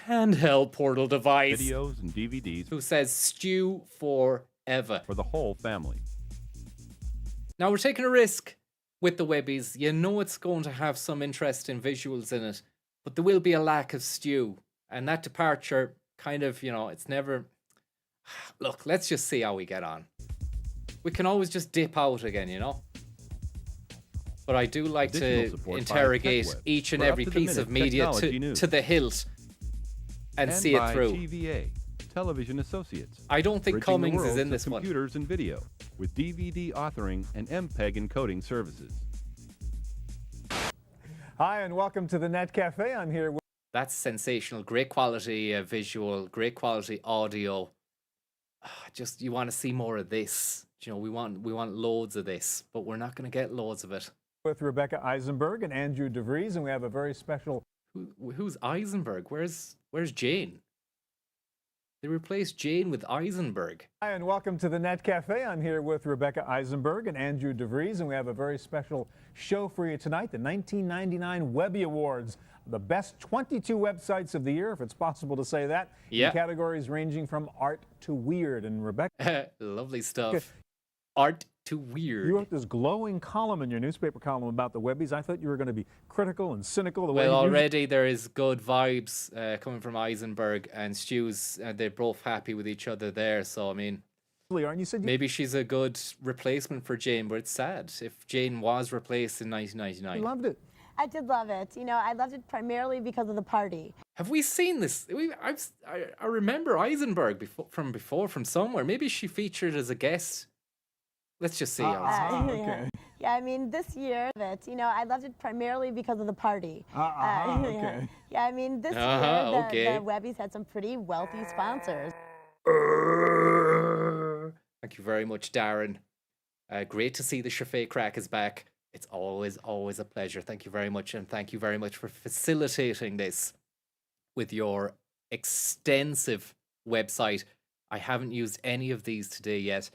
Handheld portal device. videos and DVDs Who says stew forever. for the whole family. Now we're taking a risk with the Webbies. You know it's going to have some interesting visuals in it, but there will be a lack of stew. And that departure kind of, you know, it's never... Look, let's just see how we get on. We can always just dip out again, you know? But I do like Additional to support by interrogate TechWeb each and for every up-to-the-minute piece of media technology news. to the hilt and see it by through. TVA, Television Associates. I don't think Bridging the Cummings is worlds in of this one. computers and video with DVD authoring and MPEG encoding services. Hi, and welcome to the Net Cafe. I'm here with... That's sensational. Great quality visual, great quality audio. Just, you want to see more of this. You know, we want loads of this, but we're not going to get loads of it. with Rebecca Eisenberg and Andrew DeVries, and we have a very special... Who's Eisenberg? Where's Jane? They replaced Jane with Eisenberg. Hi, and welcome to the Net Cafe. I'm here with Rebecca Eisenberg and Andrew DeVries, and we have a very special show for you tonight, the 1999 Webby Awards, the best 22 websites of the year, if it's possible to say that, in categories ranging from art to weird. And Rebecca... Lovely stuff. Art to weird. You wrote this glowing column in your newspaper column about the Webbies. I thought you were going to be critical and cynical. The way Well, you already there is good vibes coming from Eisenberg and Stu's. They're both happy with each other there. So, I mean, Aren't you? Said maybe she's a good replacement for Jane, but it's sad if Jane was replaced in 1999. you loved it. I did love it. You know, I loved it primarily because of the party. Have we seen this? I remember Eisenberg from somewhere. Maybe she featured as a guest. Let's just see. Okay. Yeah, I mean, this year, you know, I loved it primarily because of the party. Okay. Yeah, I mean, this year, the Webbies had some pretty wealthy sponsors. Thank you very much, Darren. Great to see the Shafay Crack is back. It's always a pleasure. Thank you very much, and thank you very much for facilitating this with your extensive website. I haven't used any of these today yet.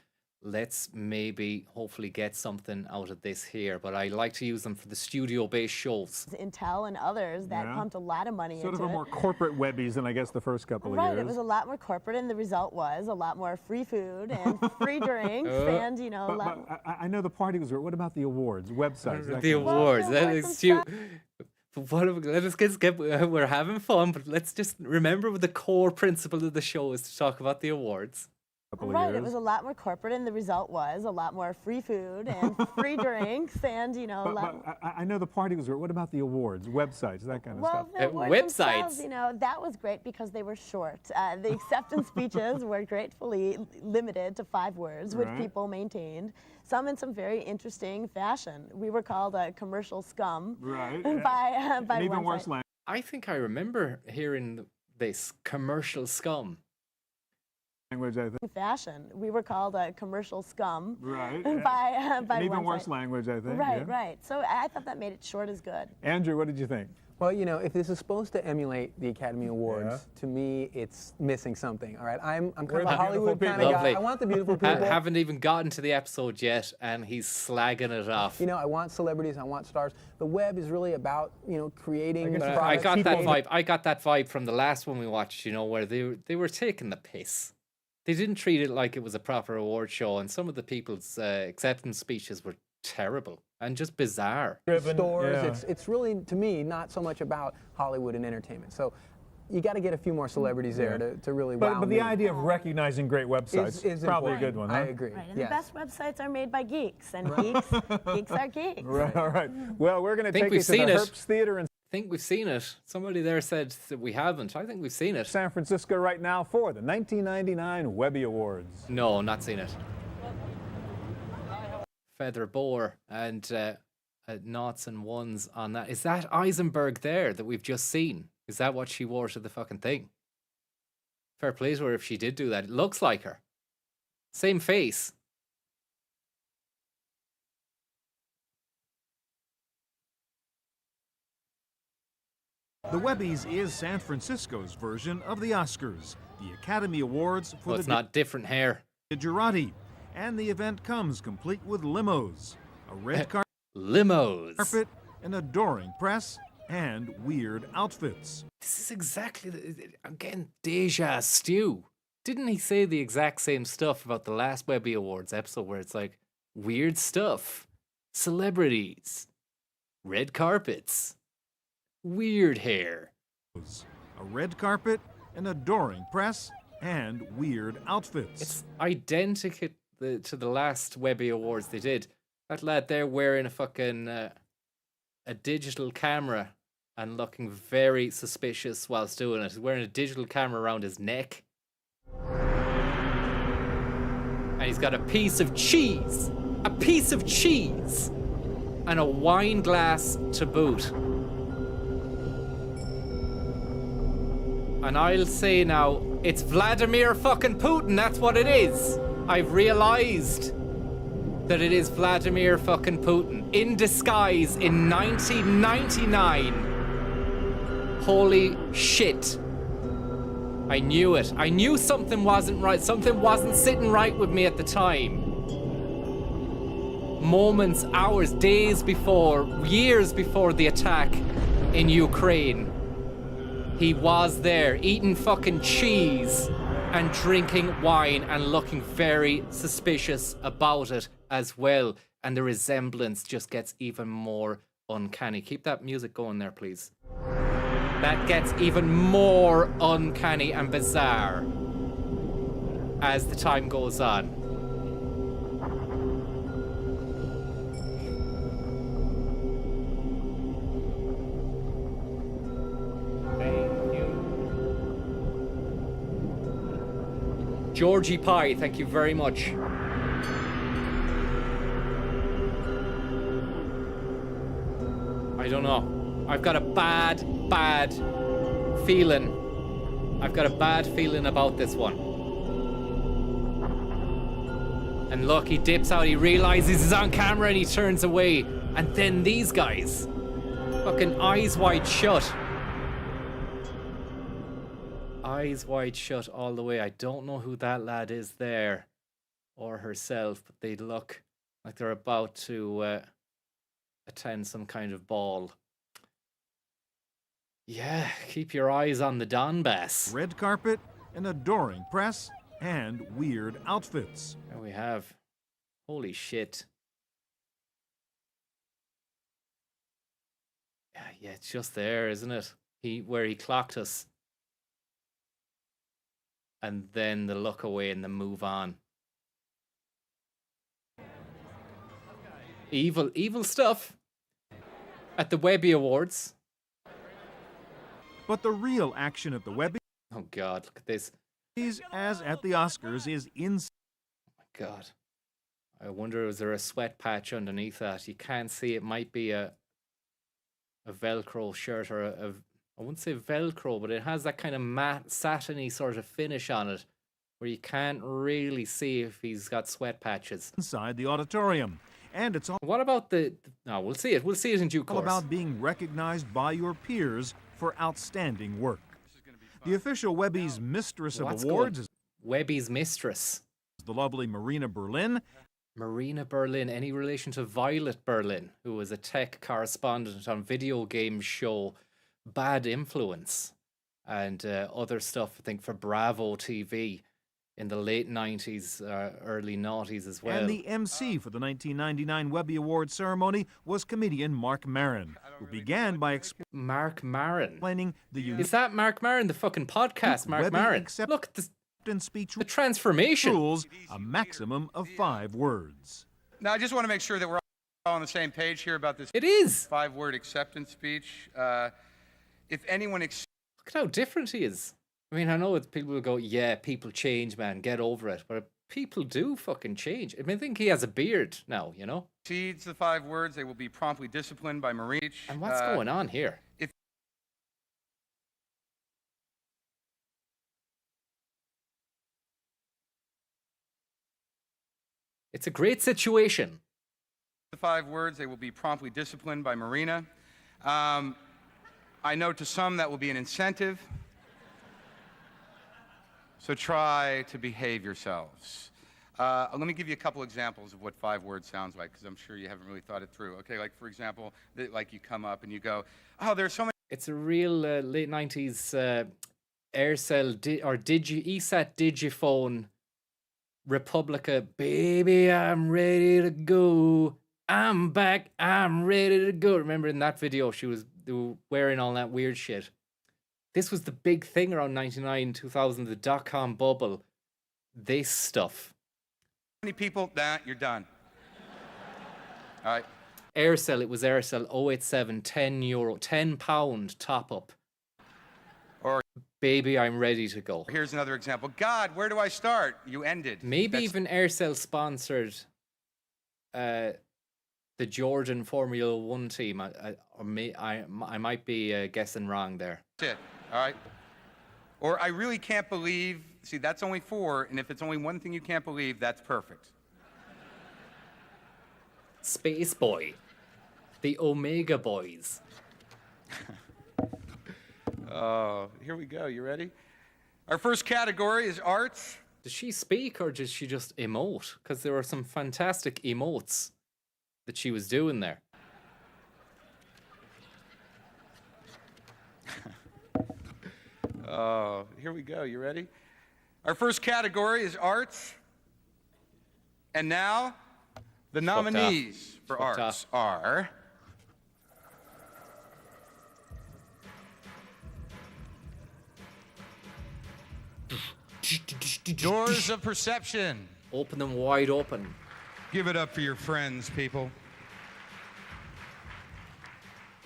Let's maybe hopefully get something out of this here, but I like to use them for the studio-based shows. Intel and others that pumped a lot of money into it. Sort of a more corporate Webbies than I guess the first couple of years. Right, it was a lot more corporate, and the result was a lot more free food and free drinks, and you know. But I know the party was great. What about the awards, websites? The awards. That is we're having fun, but let's just remember what the core principle of the show is to talk about the awards. Right, it was a lot more corporate, and the result was a lot more free food and free drinks, and you know. But I know the party was great. What about the awards, websites, that kind of stuff? The awards themselves, you know, that was great because they were short. The acceptance speeches were gratefully limited to 5 words, which people maintained. Some in some very interesting fashion. We were called a commercial scum. Right. By even worse language. I think I remember hearing this commercial scum. Language, I think. Fashion. We were called a commercial scum. Right. By even worse language, I think. Right, right. So I thought that made it short as good. Andrew, what did you think? Well, you know, if this is supposed to emulate the Academy Awards, to me, it's missing something. All right, I'm kind of a Hollywood kind of guy. I want the beautiful people. I haven't even gotten to the episode yet, and he's slagging it off. You know, I want celebrities, I want stars. The web is really about, you know, creating. I got that vibe. I got that vibe from the last one we watched. You know, where they were taking the piss. They didn't treat it like it was a proper award show, and some of the people's acceptance speeches were terrible and just bizarre. Stores, it's really, to me, not so much about Hollywood and entertainment. So you got to get a few more celebrities there to really wow But the idea of recognizing great websites is probably important. a good one, huh? I agree. Right, and the best websites are made by geeks, and geeks are geeks. Right, all right. Well, we're going to take you to the Herbst Theater in I think we've seen it. Somebody there said that we haven't. I think we've seen it. San Francisco right now for the 1999 Webby Awards. No, not seen it. Feather Boar and noughts and ones on that. Is that Eisenberg there that we've just seen? Is that what she wore to the fucking thing? Fair play to her if she did do that. It looks like her. Same face. The Webbies is San Francisco's version of the Oscars, the Academy Awards for it's not different hair. Girardi, and the event comes complete with limos, a red carpet, an adoring press, and weird outfits. This is exactly again Deja Stew. Didn't he say the exact same stuff about the last Webby Awards episode where it's like weird stuff, celebrities, red carpets, weird hair. A red carpet, an adoring press, and weird outfits. It's identical to the last Webby Awards they did. That lad there wearing a fucking a digital camera and looking very suspicious whilst doing it. He's wearing a digital camera around his neck. And he's got a piece of cheese. A piece of cheese. And a wine glass to boot. And I'll say now, it's Vladimir fucking Putin, that's what it is. I've realized that it is Vladimir fucking Putin in disguise in 1999. Holy shit. I knew it. I knew something wasn't right. Something wasn't sitting right with me at the time. Moments, hours, days before, years before the attack in Ukraine. He was there eating fucking cheese and drinking wine and looking very suspicious about it as well. And the resemblance just gets even more uncanny. Keep that music going there, please. That gets even more uncanny and bizarre as the time goes on. Georgie Pie, thank you very much. I don't know. I've got a bad feeling. I've got a bad feeling about this one. And look, he dips out, he realizes he's on camera and he turns away. And then these guys, fucking eyes wide shut. Eyes wide shut all the way. I don't know who that lad is there or herself, but they look like they're about to attend some kind of ball. Yeah, keep your eyes on the Donbass. Red carpet, an adoring press, and weird outfits. There we have. Holy shit. Yeah, it's just there, isn't it? Where he clocked us. And then the look away and the move on. Evil stuff at the Webby Awards. But the real action at the Webby, oh God, look at this. As at the Oscars, is insane. Oh my God. I wonder, is there a sweat patch underneath that? You can't see. It might be a Velcro shirt or I wouldn't say Velcro, but it has that kind of matte, satiny sort of finish on it where you can't really see if he's got sweat patches. Inside the auditorium. And it's all... What about no, we'll see it. We'll see it in due course. All about being recognized by your peers for outstanding work. The official Webby's Mistress of Awards is... Webby's Mistress. The lovely Marina Berlin. Marina Berlin, any relation to Violet Berlin, who was a tech correspondent on video game show Bad Influence and other stuff, I think, for Bravo TV in the late 90s, early noughties as well. And the MC for the 1999 Webby Awards ceremony was comedian Mark Maron, who began by Mark Maron. Explaining the Is that Mark Maron, the fucking podcast, Mark Maron? Look, speech the transformation. Rules a maximum of 5 words. Now, I just want to make sure that we're all on the same page here about this. It is 5-word acceptance speech. If anyone... Look at how different he is. I mean, I know people will go, yeah, people change, man, get over it. But people do fucking change. I mean, I think he has a beard now, you know? Exceeds the 5 words, they will be promptly disciplined by Marine. And what's going on here? It's a great situation. The 5 words, they will be promptly disciplined by Marina. I know to some that will be an incentive. So try to behave yourselves. Let me give you a couple examples of what 5 words sounds like, because I'm sure you haven't really thought it through. Okay, like for example, like you come up and you go, oh, there's so many. It's a real late 90s Aircell ESAT Digiphone Republica. Baby, I'm ready to go. I'm back. I'm ready to go. Remember in that video, they were wearing all that weird shit. This was the big thing around 99, 2000, the dot-com bubble. This stuff. How many people? Nah, you're done. All right. Aircell, it was Aircell 087, €10, £10 top up. Or baby, I'm ready to go. Here's another example. God, where do I start? You ended. Maybe even Aircell sponsored the Jordan Formula One team. I might be guessing wrong there. That's it. All right. Or I really can't believe. See, that's only 4, and if it's only one thing you can't believe, that's perfect. Space Boy. The Omega Boys. Oh, here we go. You ready? Our first category is arts. Does she speak or does she just emote? Because there were some fantastic emotes that she was doing there. Oh, here we go. You ready? Our first category is arts. And now, the nominees for arts are... Doors of Perception. Open them wide open. Give it up for your friends, people.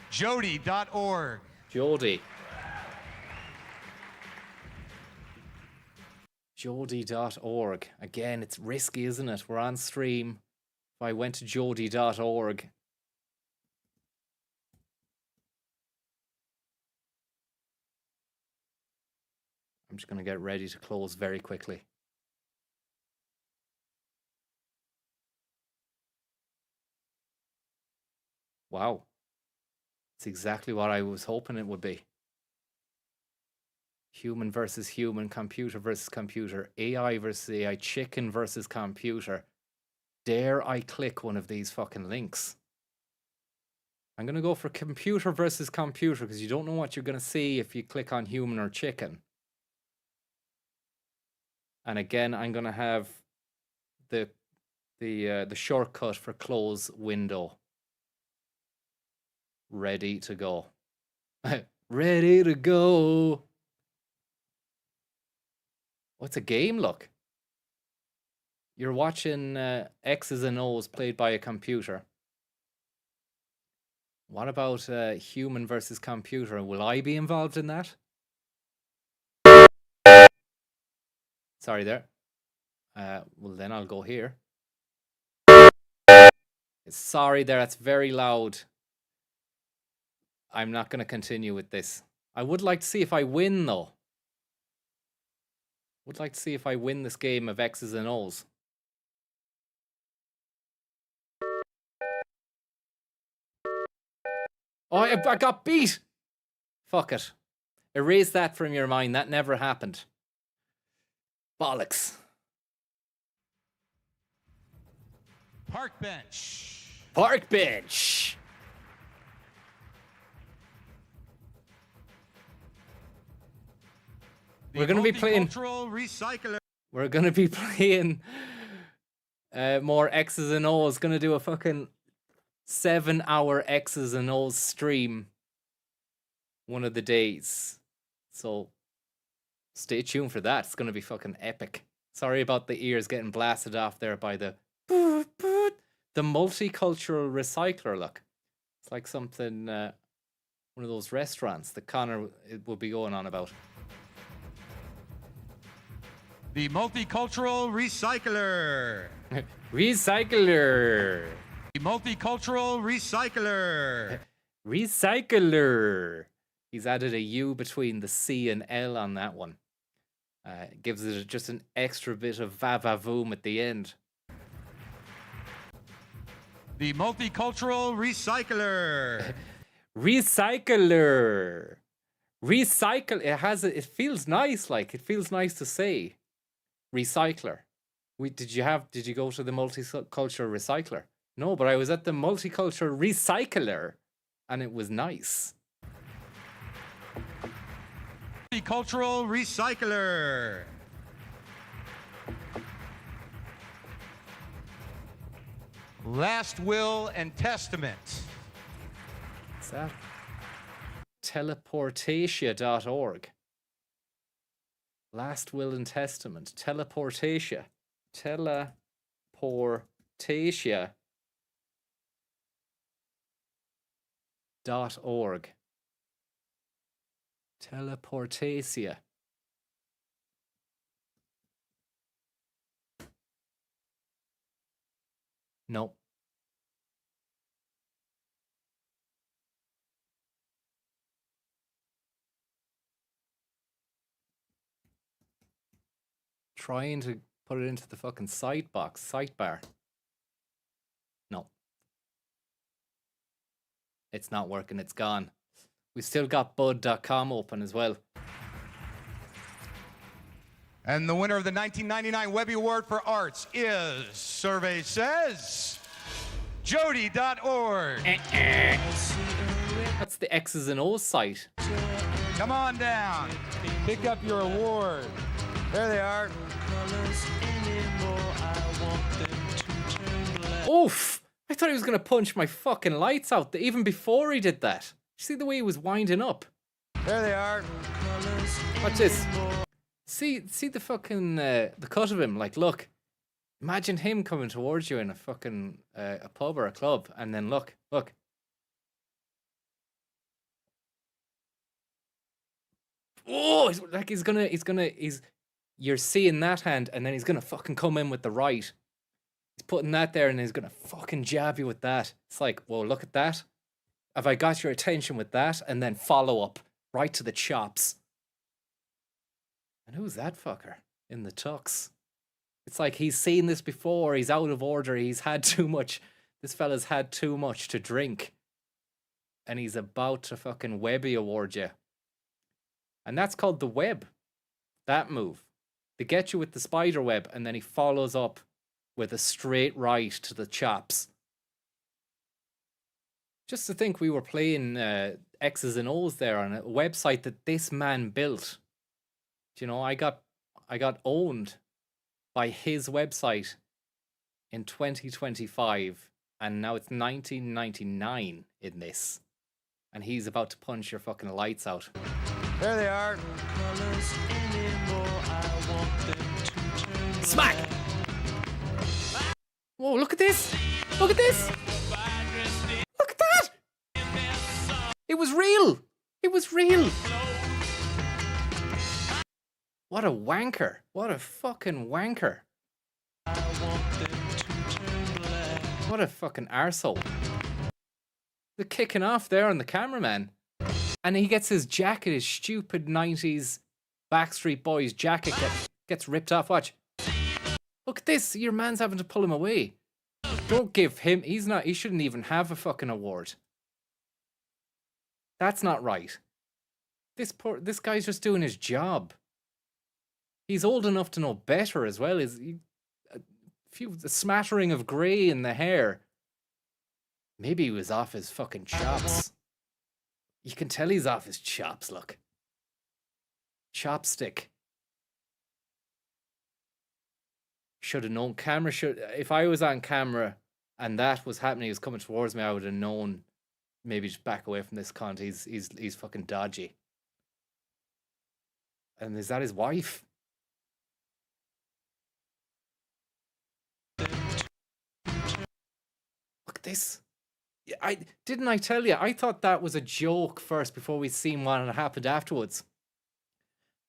Jody.org. Jody. Jody.org. Again, it's risky, isn't it? We're on stream. If I went to Jody.org. I'm just going to get ready to close very quickly. Wow. It's exactly what I was hoping it would be. Human versus human, computer versus computer, AI versus AI, chicken versus computer. Dare I click one of these fucking links? I'm going to go for computer versus computer because you don't know what you're going to see if you click on human or chicken. And again, I'm going to have the shortcut for close window ready to go. Ready to go. What's a game look? You're watching X's and O's played by a computer. What about human versus computer? Will I be involved in that? Sorry there. Well, then I'll go here. Sorry there, that's very loud. I'm not going to continue with this. I would like to see if I win, though. Would like to see if I win this game of X's and O's. Oh, I got beat! Fuck it. Erase that from your mind. That never happened. Bollocks. Park bench. Park bench. We're going to be playing. Recycler. We're going to be playing more X's and O's. Going to do a fucking 7-hour X's and O's stream one of the days. So stay tuned for that. It's going to be fucking epic. Sorry about the ears getting blasted off there by the multicultural recycler. Look, it's like something one of those restaurants that Connor will be going on about. The multicultural recycler. Recycler. The multicultural recycler. Recycler. He's added a U between the C and L on that one. Gives it just an extra bit of va-va-voom at the end. The multicultural recycler. Recycler. Recycle. It feels nice. Like it feels nice to say. Recycler. Did you go to the multicultural recycler? No, but I was at the multicultural recycler, and it was nice. Multicultural recycler. Last will and testament. What's that? Teleportatia.org. Last will and testament. Teleportatia. Teleportatia.org. Teleportatia. Nope. Trying to put it into the fucking sidebar. No. It's not working, it's gone. We still got bud.com open as well. And the winner of the 1999 Webby Award for Arts is, survey says, Jody.org. That's the X's and O's site. Come on down. Pick up your award. There they are. Oof! I thought he was going to punch my fucking lights out even before he did that. You see the way he was winding up? There they are. Watch this. See the fucking, the cut of him. Like, look. Imagine him coming towards you in a fucking, a pub or a club. And then look. Oh, like he's you're seeing that hand, and then he's gonna fucking come in with the right. He's putting that there, and he's gonna fucking jab you with that. It's like, whoa, look at that. Have I got your attention with that? And then follow up right to the chops. And who's that fucker in the tux? It's like he's seen this before. He's out of order. He's had too much. This fella's had too much to drink. And he's about to fucking Webby award you. And that's called the web. That move. They get you with the spider web, and then he follows up with a straight right to the chops. Just to think we were playing X's and O's there on a website that this man built. You know, I got owned by his website in 2025, and now it's 1999 in this. And he's about to punch your fucking lights out. There they are. Smack! Whoa, look at this! Look at this! Look at that! It was real! It was real! What a wanker. What a fucking wanker. What a fucking arsehole. They're kicking off there on the cameraman. And he gets his jacket, his stupid 90s Backstreet Boys jacket gets ripped off. Watch. Look at this. Your man's having to pull him away. Don't give him. He shouldn't even have a fucking award. That's not right. This guy's just doing his job. He's old enough to know better as well. A smattering of grey in the hair. Maybe he was off his fucking chops. You can tell he's off his chops, look. Chopstick. Should have known. If I was on camera and that was happening, he was coming towards me, I would have known. Maybe just back away from this cunt. He's fucking dodgy. And is that his wife? Look at this. Didn't I tell you? I thought that was a joke first before we'd seen what had happened afterwards.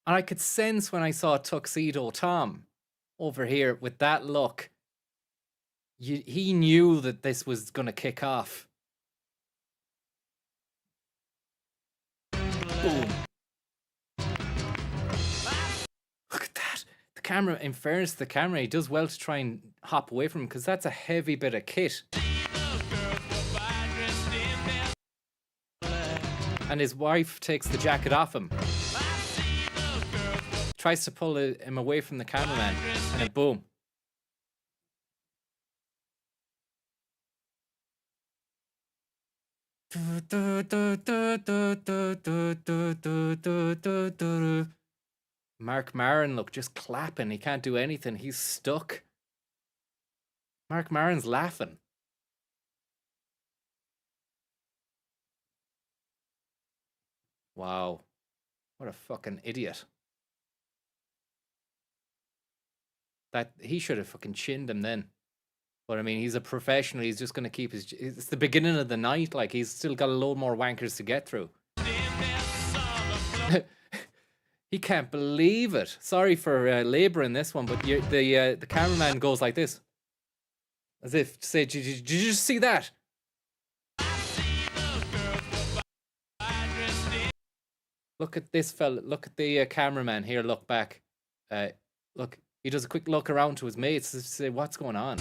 And I could sense when I saw Tuxedo Tom over here with that look, he knew that this was going to kick off. Boom. Look at that. The camera, in fairness to the camera, he does well to try and hop away from him because that's a heavy bit of kit. And his wife takes the jacket off him. Tries to pull him away from the cameraman. And then boom. Mark Maron, look, just clapping. He can't do anything. He's stuck. Mark Maron's laughing. Wow. What a fucking idiot. That he should have fucking chinned him then. But I mean, he's a professional. He's just going to keep his... It's the beginning of the night. Like, he's still got a load more wankers to get through. He can't believe it. Sorry for labouring this one, but the cameraman goes like this. As if to say, did you just see that? Look at this fella. Look at the cameraman here. Look back. Look, he does a quick look around to his mates to say, what's going on?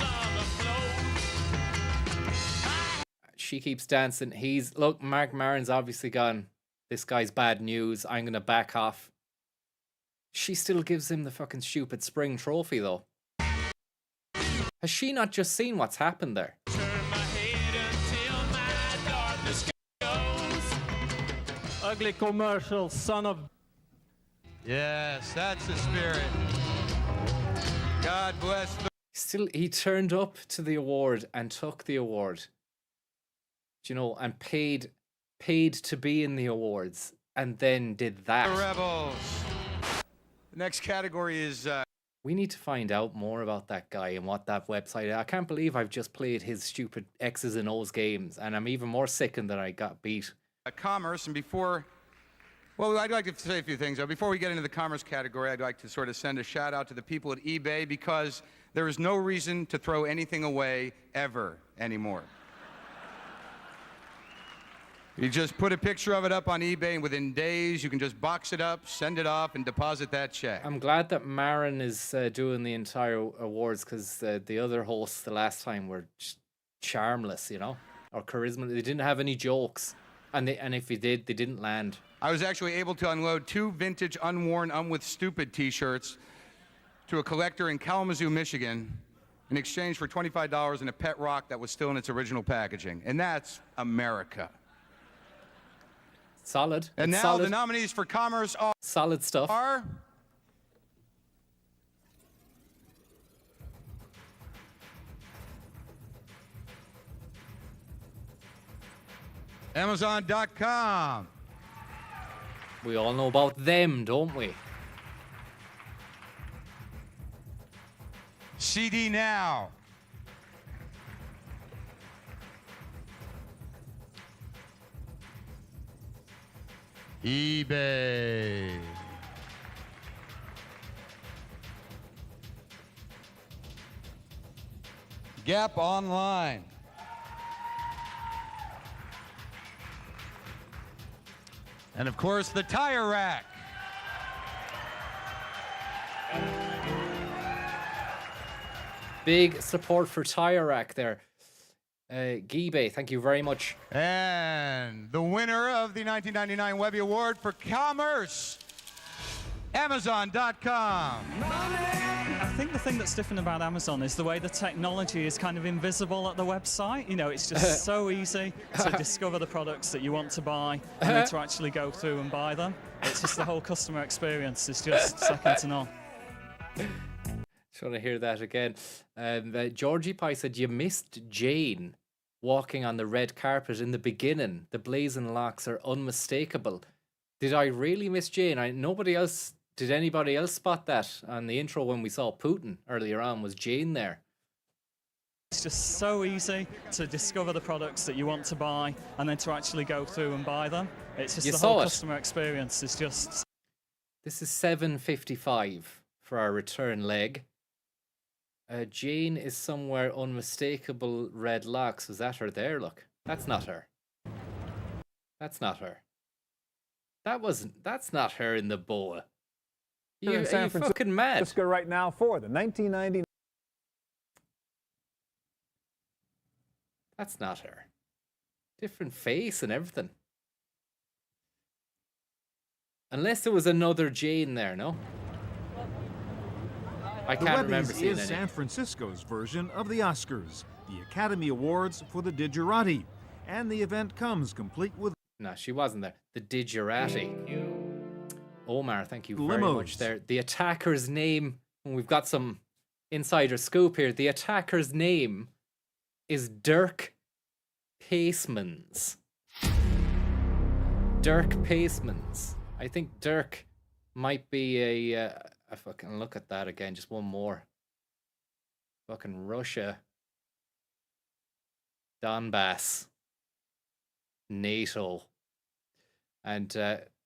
She keeps dancing. Look, Mark Maron's obviously gone. This guy's bad news. I'm going to back off. She still gives him the fucking stupid spring trophy, though. Has she not just seen what's happened there? Ugly commercial, son of... Yes, that's the spirit. God bless the... He turned up to the award and took the award. You know, and paid to be in the awards, and then did that. The Rebels. The next category is... We need to find out more about that guy and what that website... I can't believe I've just played his stupid X's and O's games, and I'm even more sickened that I got beat. Commerce, and before Well, I'd like to say a few things. Before we get into the commerce category, I'd like to sort of send a shout out to the people at eBay because there is no reason to throw anything away ever anymore. You just put a picture of it up on eBay, and within days, you can just box it up, send it off, and deposit that check. I'm glad that Marin is doing the entire awards, because the other hosts the last time were just charmless, you know, or charisma. They didn't have any jokes, and if they did, they didn't land. I was actually able to unload 2 vintage, unworn, with stupid T-shirts to a collector in Kalamazoo, Michigan, in exchange for $25 and a pet rock that was still in its original packaging, and that's America. Solid. And now the nominees for commerce are... Solid stuff. Are... Amazon.com. We all know about them, don't we? CD Now. eBay. Gap Online. And of course, the Tire Rack. Big support for Tire Rack there. eBay, thank you very much. And the winner of the 1999 Webby Award for Commerce, Amazon.com. I think the thing that's different about Amazon is the way the technology is kind of invisible at the website. You know, it's just so easy to discover the products that you want to buy and then to actually go through and buy them. It's just the whole customer experience is just second to none. Just want to hear that again. Georgie Pie said you missed Jane walking on the red carpet in the beginning. The blazing locks are unmistakable. Did I really miss Jane? Did anybody else spot that on the intro when we saw Putin earlier on? Was Jane there? It's just so easy to discover the products that you want to buy and then to actually go through and buy them. It's just the whole customer experience is just... This is 7:55 for our return leg. Jane is somewhere unmistakable red locks. Was that her there? Look. That's not her. That's not her. That's not her in the boa. Are you fucking mad? Francisco right now for the 1990. That's not her. Different face and everything. Unless there was another Jane there, no? I can't remember seeing is any. San Francisco's version of the Oscars, the Academy Awards for the Digerati, and the event comes complete with... No, she wasn't there. The Digerati. Omar, thank you very much there. The attacker's name, and we've got some insider scoop here. The attacker's name is Dirk Pacemans. Dirk Pacemans. I think Dirk might be a... I fucking look at that again. Just one more. Fucking Russia. Donbass. NATO. And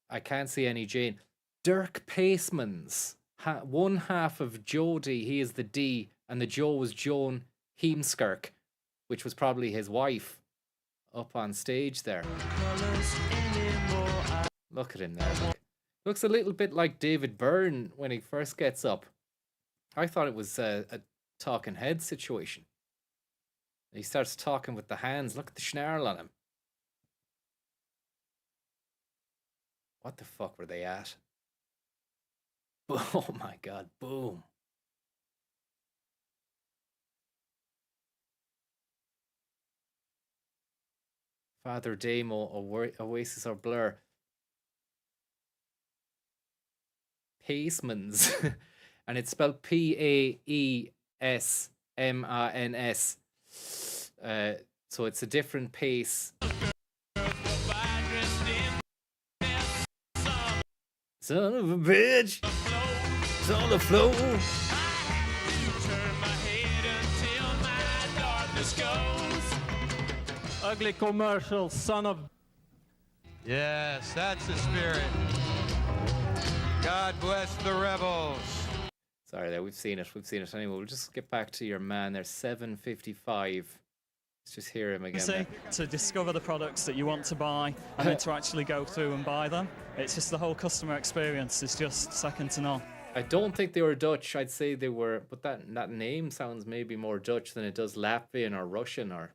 I can't see any Jane. Dirk Pacemans. One half of Jodie. He is the D. And the Joe was Joan Heemskerk, which was probably his wife up on stage there. Look at him there. Look. Looks a little bit like David Byrne when he first gets up. I thought it was a talking head situation. He starts talking with the hands. Look at the snarl on him. What the fuck were they at? Oh my god, boom. Father Damo, Oasis or Blur. Pacemans. And it's spelled Paesmans. So it's a different pace. Son of a bitch. It's on the floor. Ugly commercial, son of... Yes, that's the spirit. God bless the rebels. Sorry there, we've seen it. Anyway, we'll just get back to your man there, 755. Let's just hear him again there. To discover the products that you want to buy and then to actually go through and buy them. It's just the whole customer experience is just second to none. I don't think they were Dutch. I'd say they were, but that name sounds maybe more Dutch than it does Latvian or Russian or...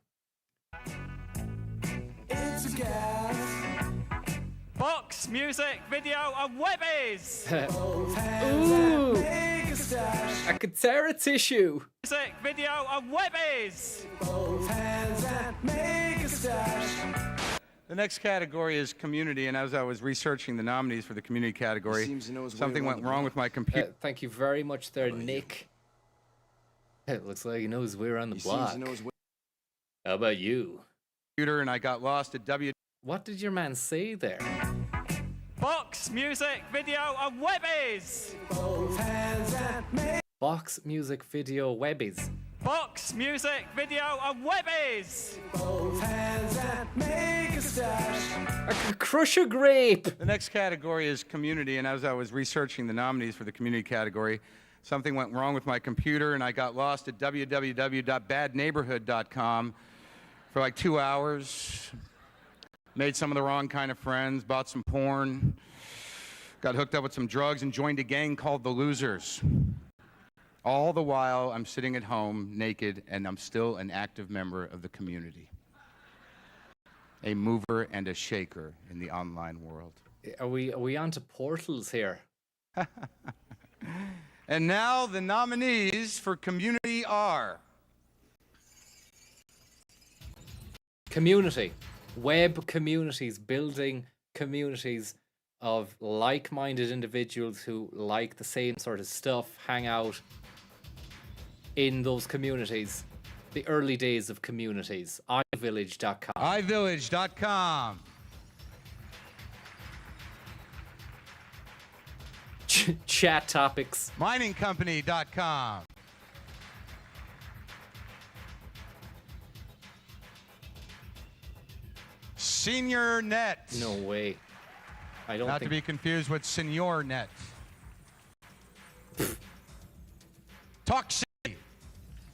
It's a gas. Books, music, video, and webbies! Ooh! A Katera tissue! Music, video, and webbies! Both hands and make a stash. The next category is community, and as I was researching the nominees for the community category, something went wrong with my computer. Thank you very much there, Nick. It looks like he knows we're on the block. How about you? Computer, and I got lost at What did your man say there? Books, music, video, and webbies! Both hands and make Box, music, video, webbies. Books, music, video, and webbies! both hands and make a stash. Crush a grape! The next category is community, and as I was researching the nominees for the community category, something went wrong with my computer, and I got lost at www.badneighborhood.com for like 2 hours. Made some of the wrong kind of friends, bought some porn, got hooked up with some drugs, and joined a gang called the Losers. All the while, I'm sitting at home naked, and I'm still an active member of the community. A mover and a shaker in the online world. Are we onto portals here? And now the nominees for community are... Community. Web communities, building communities of like-minded individuals who like the same sort of stuff, hang out in those communities. The early days of communities. iVillage.com. iVillage.com. Chat topics. MiningCompany.com. SeniorNet. No way. I don't Not think... to be confused with SeniorNet. Talk City.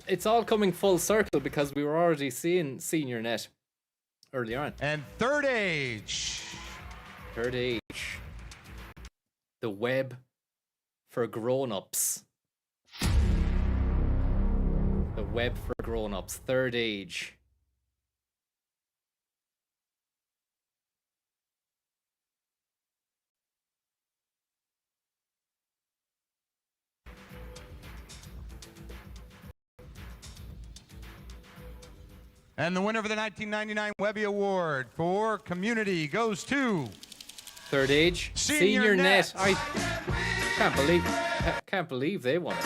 It's all coming full circle because we were already seeing SeniorNet earlier on. And Third Age. Third Age. The web for grown-ups. The web for grown-ups. Third Age. And the winner of the 1999 Webby Award for Community goes to... Third Age. SeniorNet. I can't believe they won it.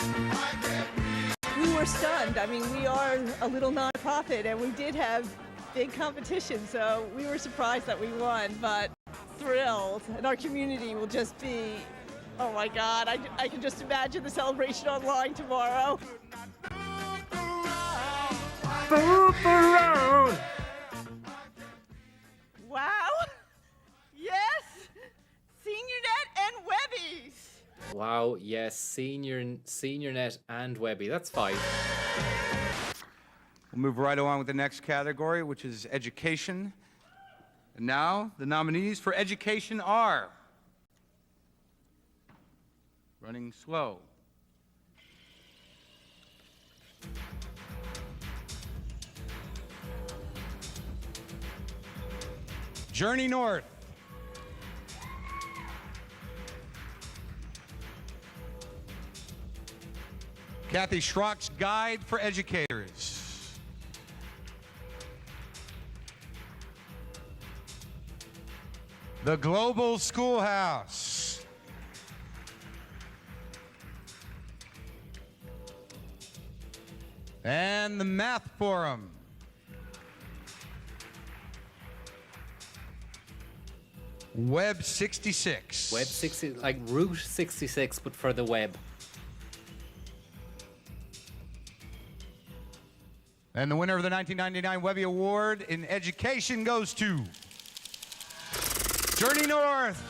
We were stunned. I mean, we are a little nonprofit, and we did have big competition, so we were surprised that we won, but thrilled. And our community will just be, oh my God, I can just imagine the celebration online tomorrow. Boop around. Wow. Yes. SeniorNet and Webbies. Wow, yes, SeniorNet and Webby. That's 5. We'll move right along with the next category, which is education. And now, the nominees for education are... Running slow. Journey North. Kathy Schrock's Guide for Educators. The Global Schoolhouse. And the Math Forum. Web 66. Web 60, like Route 66, but for the web. And the winner of the 1999 Webby Award in Education goes to Journey North.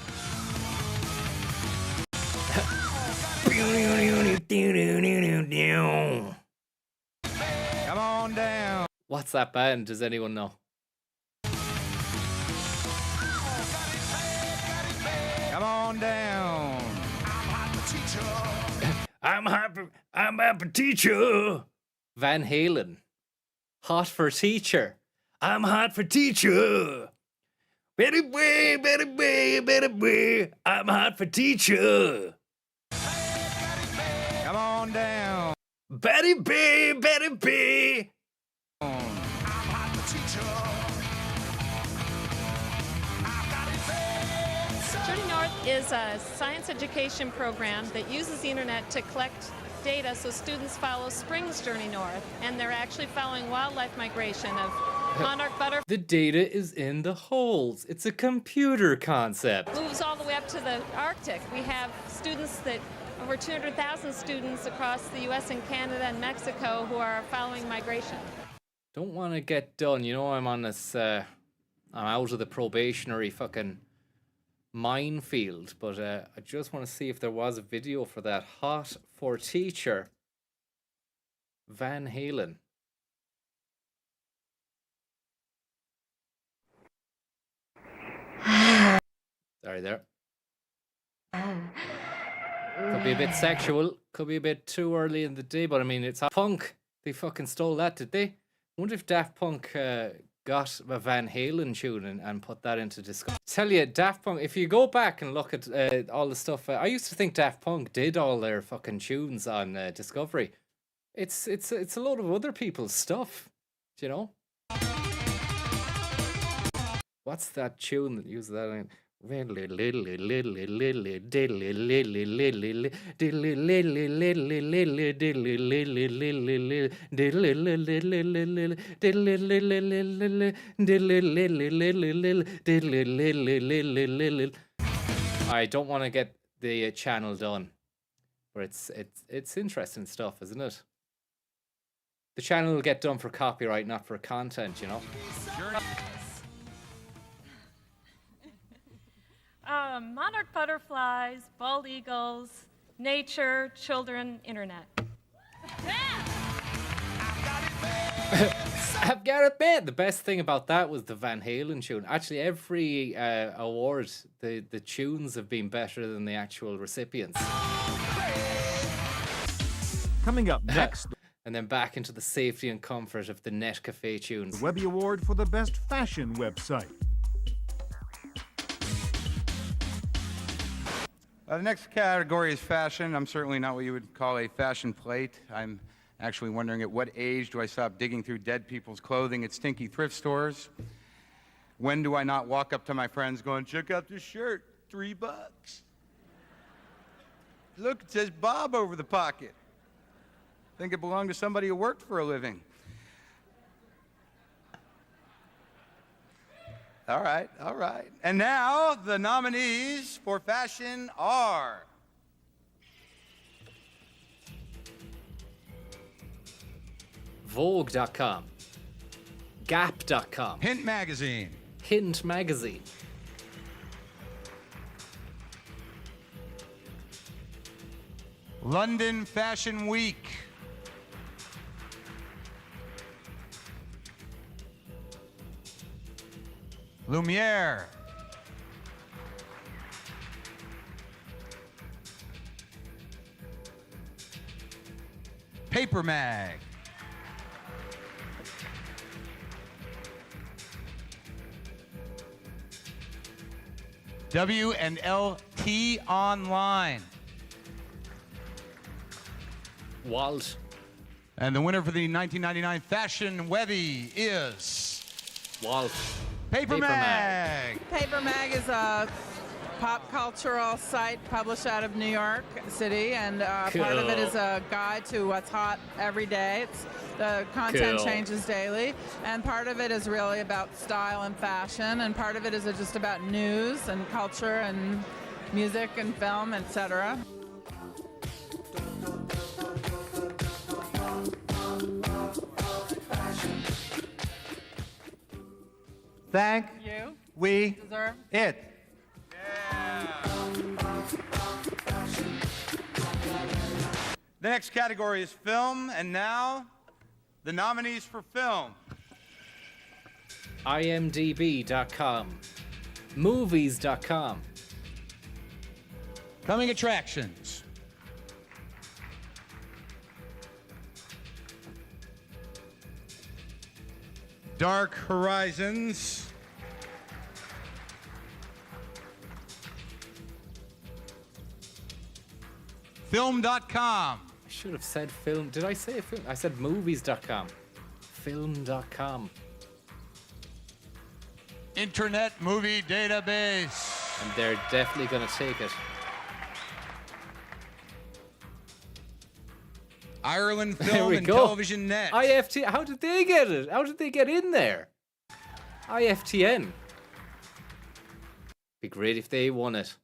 Come on down. What's that band? Does anyone know? Come on down. I'm a teacher. Van Halen. Hot for teacher. I'm hot for teacher. Betty way, Betty way, Betty way. I'm hot for teacher. Come on down. Betty B, Betty B. Journey North is a science education program that uses the internet to collect data so students follow spring's journey north, and they're actually following wildlife migration of monarch butterflies. The data is in the holes. It's a computer concept. Moves all the way up to the Arctic. We have students that, over 200,000 students across the US and Canada and Mexico who are following migration. Don't want to get done. You know, I'm on this, I'm out of the probationary fucking minefield, but I just want to see if there was a video for that. Hot for teacher. Van Halen. Sorry there. Could be a bit sexual, could be a bit too early in the day, but I mean, it's punk. They fucking stole that, did they? I wonder if Daft Punk got a Van Halen tune and put that into Discovery. Tell you, Daft Punk, if you go back and look at all the stuff, I used to think Daft Punk did all their fucking tunes on Discovery. It's a load of other people's stuff, do you know? What's that tune that uses that in? I don't want to get the channel done, but it's interesting stuff, isn't it? The channel will get done for copyright, not for content, you know. Monarch butterflies, bald eagles, nature, children, internet. I've got it bad. The best thing about that was the Van Halen tune. Actually, every award, the tunes have been better than the actual recipients. Coming up next. And then back into the safety and comfort of the Netcafe tunes. The Webby Award for the best fashion website. The next category is fashion. I'm certainly not what you would call a fashion plate. I'm actually wondering at what age do I stop digging through dead people's clothing at stinky thrift stores? When do I not walk up to my friends going, check out this shirt, $3. Look, it says Bob over the pocket. I think it belonged to somebody who worked for a living. All right, all right. And now the nominees for fashion are Vogue.com, Gap.com, Hint Magazine, Hint Magazine, London Fashion Week, Lumiere, Paper Mag, W&LT Online, Walt. And the winner for the 1999 Fashion Webby is Walt. Paper Mag. Paper Mag is a pop cultural site published out of New York City, and part of it is a guide to what's hot every day. The content changes daily, and part of it is really about style and fashion, and part of it is just about news and culture and music and film, etc. Thank you. We deserve it. The next category is film, and now the nominees for film. IMDb.com. Movies.com. Coming attractions. Dark Horizons. Film.com. I should have said film. Did I say film? I said movies.com. Film.com. Internet Movie Database. And they're definitely going to take it. Ireland There Film we and go. Television Net. IFT. How did they get it? How did they get in there? IFTN. Be great if they won it.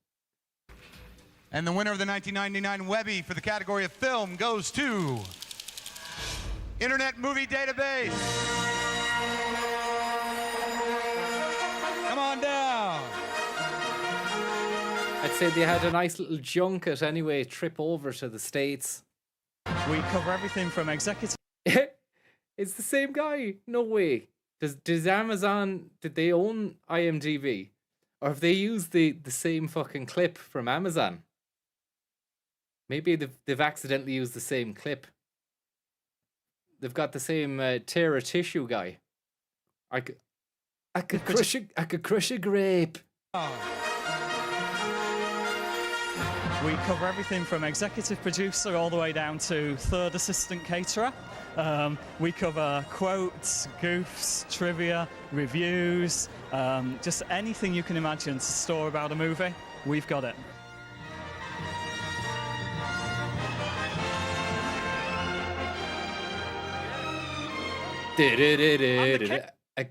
And the winner of the 1999 Webby for the category of film goes to Internet Movie Database. Come on down. I'd say they had a nice little junket anyway, trip over to the States. We cover everything from executive. It's the same guy. No way. Does Amazon, did they own IMDb? Or have they used the same fucking clip from Amazon? Maybe they've accidentally used the same clip. They've got the same tear a tissue guy. I could crush a grape. We cover everything from executive producer all the way down to third assistant caterer. We cover quotes, goofs, trivia, reviews, just anything you can imagine to store about a movie, we've got it.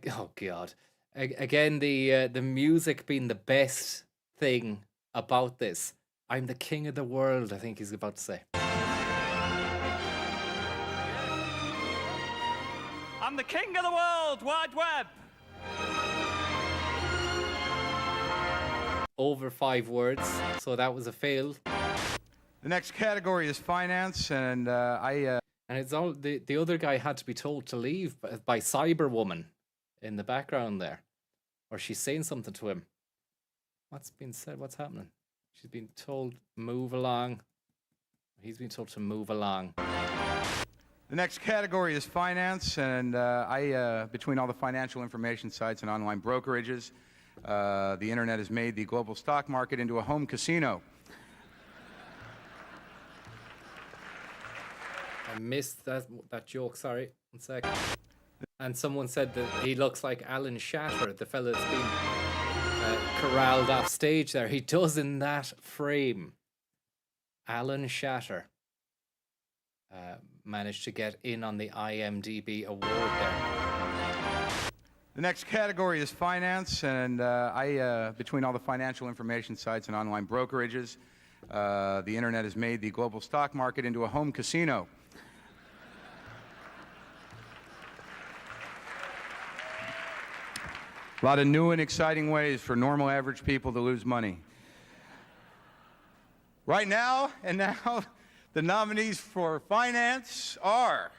Oh god! Again, the music being the best thing about this. I'm the king of the world, I think he's about to say. I'm the king of the world, Wide Web. Over 5 words, so that was a fail. The next category is finance, and And it's all the other guy had to be told to leave by Cyberwoman in the background there, or she's saying something to him. What's been said? What's happening? She's been told move along. He's been told to move along. the next category is finance, and between all the financial information sites and online brokerages, the internet has made the global stock market into a home casino. I missed that joke, sorry. 1 sec. And someone said that he looks like Alan Shatter, the fella that's been corralled off stage there. He does in that frame. Alan Shatter managed to get in on the IMDb award there. The next category is finance, and between all the financial information sites and online brokerages, the internet has made the global stock market into a home casino. A lot of new and exciting ways for normal average people to lose money. Right now, the nominees for finance are...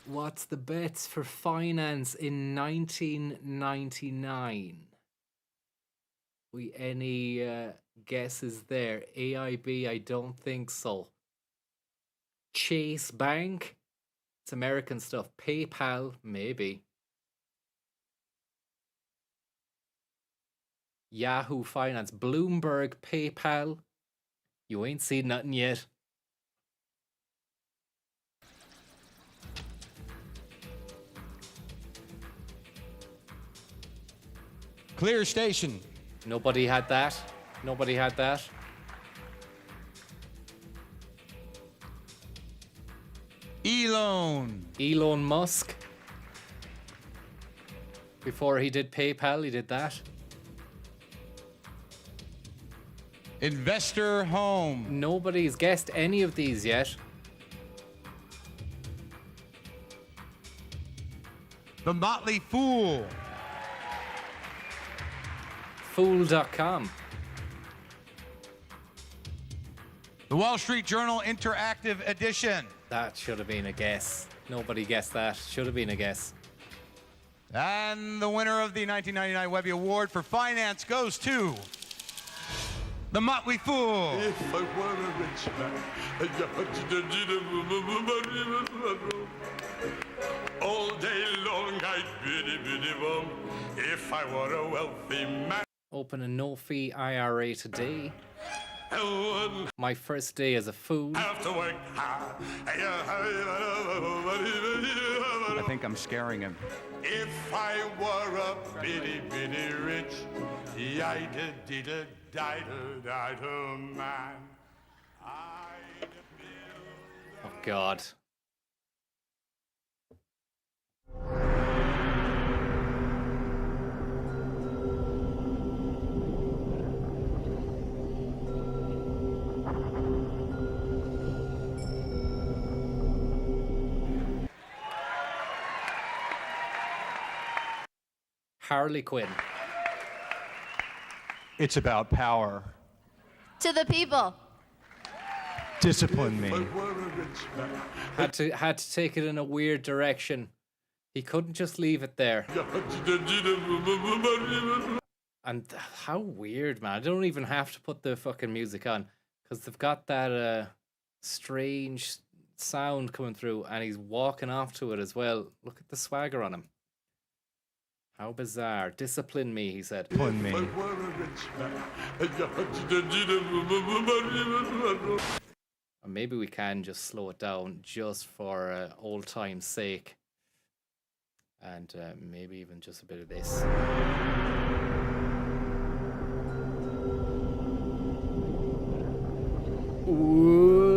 What's the bets for finance in 1999? Any guesses there? AIB, I don't think so. Chase Bank? It's American stuff. PayPal, maybe. Yahoo Finance, Bloomberg, PayPal. You ain't seen nothing yet. Clear Station. Nobody had that. Nobody had that. Elon Musk. Before he did PayPal, he did that. Investor Home. Nobody's guessed any of these yet. The Motley Fool. Fool.com. The Wall Street Journal Interactive Edition. That should have been a guess. Nobody guessed that. Should have been a guess. And the winner of the 1999 Webby Award for Finance goes to The Motley Fool. If I were a rich man, all day long I'd biddy biddy bum. If I were a wealthy man. Open a no-fee IRA today. My first day as a fool. I think I'm scaring him. If I were a bitty bitty rich, man. Oh God. Harley Quinn. It's about power. To the people. Discipline me. Had to take it in a weird direction. He couldn't just leave it there. And how weird, man. I don't even have to put the fucking music on because they've got that strange sound coming through and he's walking off to it as well. Look at the swagger on him. How bizarre. Discipline me, he said. Discipline me. Or maybe we can just slow it down just for old time's sake. And maybe even just a bit of this. Ooh.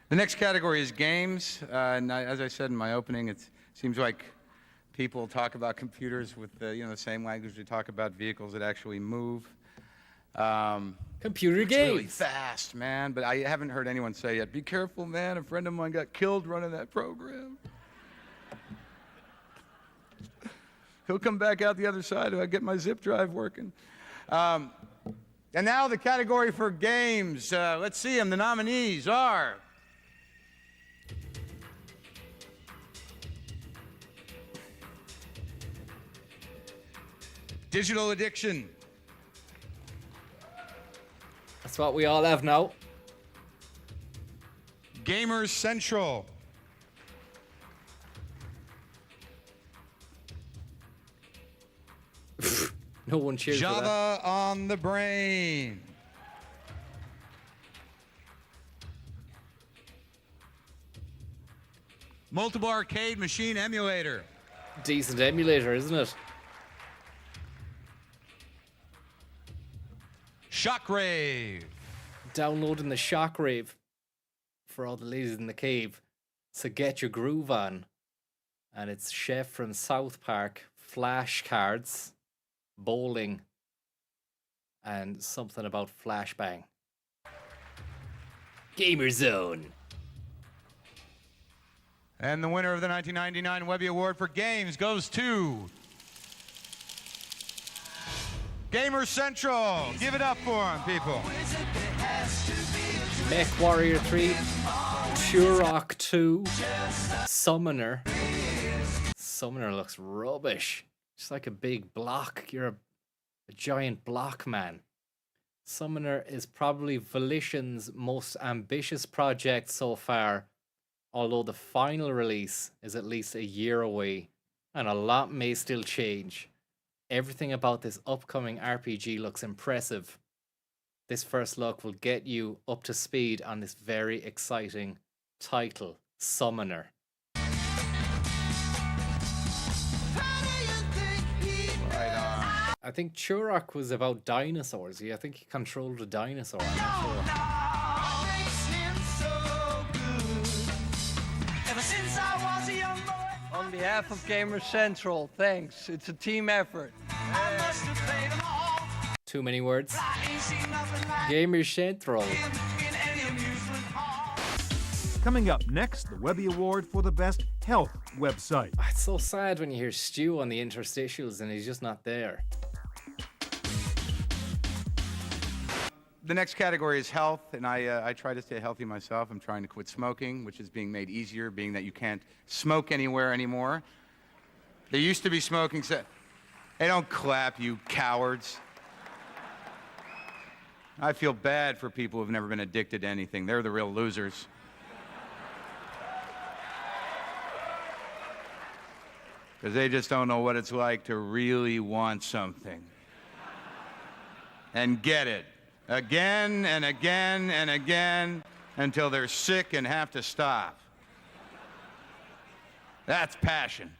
The next category is games. And as I said in my opening, it seems like people talk about computers with the same language we talk about vehicles that actually move. Computer it's games. Really fast, man. But I haven't heard anyone say yet, be careful, man. A friend of mine got killed running that program. He'll come back out the other side if I get my zip drive working. And now the category for games. Let's see them. The nominees are... Digital addiction. That's what we all have now. Gamers Central. No one cheers for that. Java on the Brain. Multiple arcade machine emulator. Decent emulator, isn't it? Shockwave. Downloading the Shockwave for all the ladies in the cave. So get your groove on. And it's Chef from South Park, flashcards, bowling, and something about flashbang. Gamer Zone. And the winner of the 1999 Webby Award for Games goes to... Gamer Central. Give it up for him, people. Mech Warrior 3, Turok 2, Summoner. Summoner looks rubbish. It's like a big block. You're a giant block man. Summoner is probably Volition's most ambitious project so far, although the final release is at least a year away, and a lot may still change. Everything about this upcoming RPG looks impressive. This first look will get you up to speed on this very exciting title, Summoner. Right on. I think Turok was about dinosaurs. I think he controlled a dinosaur. I'm not sure. On behalf of Gamer Central, thanks. It's a team effort. Too many words. Gamer Central. Coming up next, the Webby Award for the best health website. It's so sad when you hear Stu on the interstitials and he's just not there. The next category is health, and I try to stay healthy myself. I'm trying to quit smoking, which is being made easier, being that you can't smoke anywhere anymore. There used to be smoking. Hey, don't clap, you cowards. I feel bad for people who've never been addicted to anything. They're the real losers. Because they just don't know what it's like to really want something. And get it. Again and again and again until they're sick and have to stop. That's passion.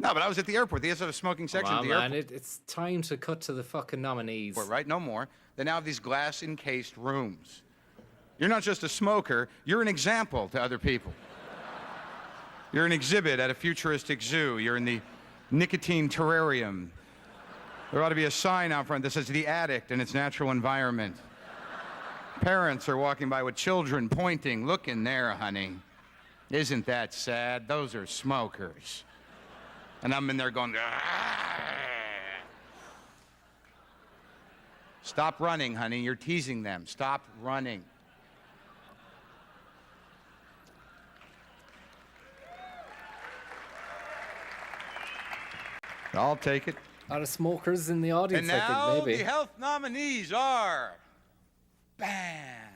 No, but I was at the airport. They have a smoking section at the airport. It's time to cut to the fucking nominees. Right? No more. They now have these glass-encased rooms. You're not just a smoker. You're an example to other people. You're an exhibit at a futuristic zoo. You're in the nicotine terrarium. There ought to be a sign out front that says The Addict in its natural environment. Parents are walking by with children pointing. Look in there, honey. Isn't that sad? Those are smokers. And I'm in there going, "Argh." Stop running, honey. You're teasing them. Stop running. I'll take it. A lot of smokers in the audience, And now I think, maybe. the health nominees are... Bam!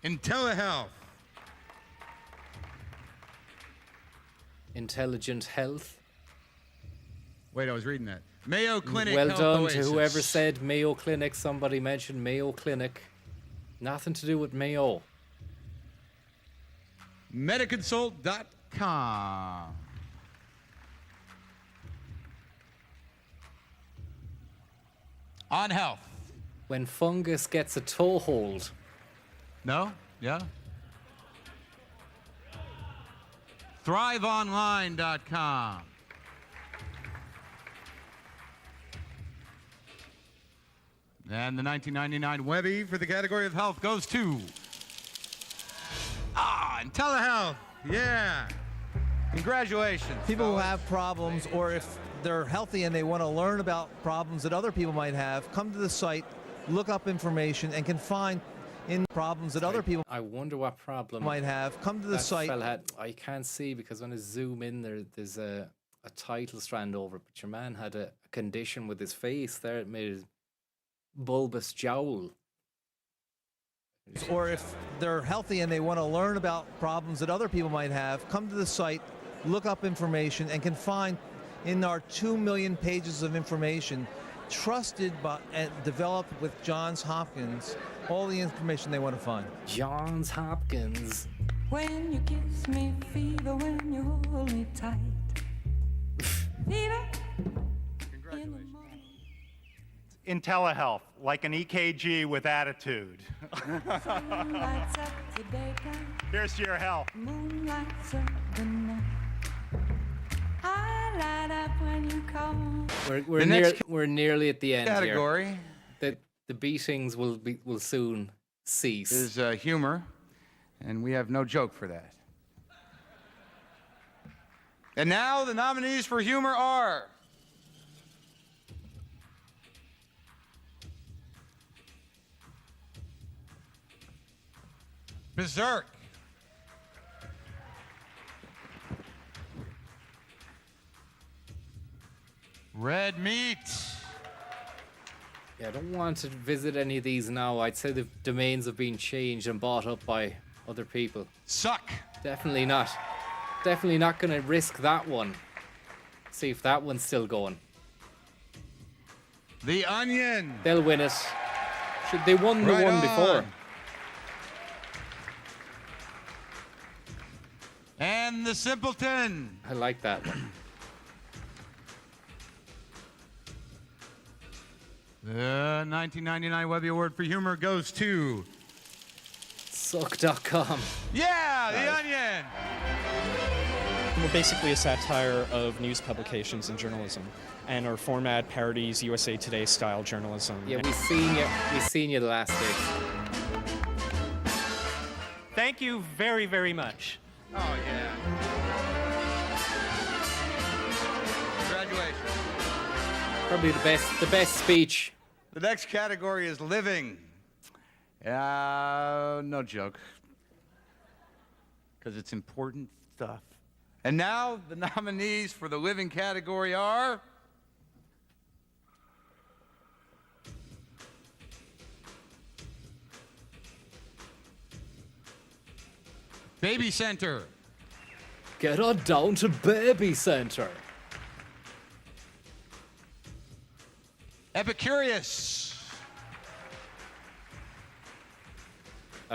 IntelliHealth. Intelligent Health. Wait, I was reading that. Mayo Clinic Well Health done Oasis. to whoever said Mayo Clinic. Somebody mentioned Mayo Clinic. Nothing to do with Mayo. Metaconsult.com. On health. When fungus gets a toehold. No? Yeah? ThriveOnline.com. And the 1999 Webby for the category of health goes to... IntelliHealth. Yeah. Congratulations. People who have problems, or if they're healthy and they want to learn about problems that other people might have, come to the site, look up information, and can find in problems that other people I wonder what problem might have. Come to the that site. fella had. I can't see because when I zoom in there's a title strand over it, but your man had a condition with his face there. It made his bulbous jowl. Or if they're healthy and they want to learn about problems that other people might have, come to the site, look up information, and can find in our 2 million pages of information, trusted by and developed with Johns Hopkins, all the information they want to find. Johns Hopkins. When you kiss me, fever, when you hold me tight. Fever. IntelliHealth, like an EKG with attitude. Here's to your health. We're nearly at the end category. Here. The beatings will soon cease. Is humor, and we have no joke for that. And now the nominees for humor are... Berserk. Red Meat. Yeah, I don't want to visit any of these now. I'd say the domains have been changed and bought up by other people. Suck. Definitely not. Definitely not going to risk that one. See if that one's still going. The Onion. They'll win it. They won the one before. And the Simpleton. I like that one. The 1999 Webby Award for Humor goes to... Suck.com. Yeah, The Onion! We're basically a satire of news publications and journalism, and our format parodies USA Today style journalism. Yeah, we seen you the last day. Thank you very, very much. Oh, yeah. Congratulations. Probably the best speech. The next category is living. No joke. Because it's important stuff. And now the nominees for the living category are... Baby Center. Get on down to Baby Center. Epicurious.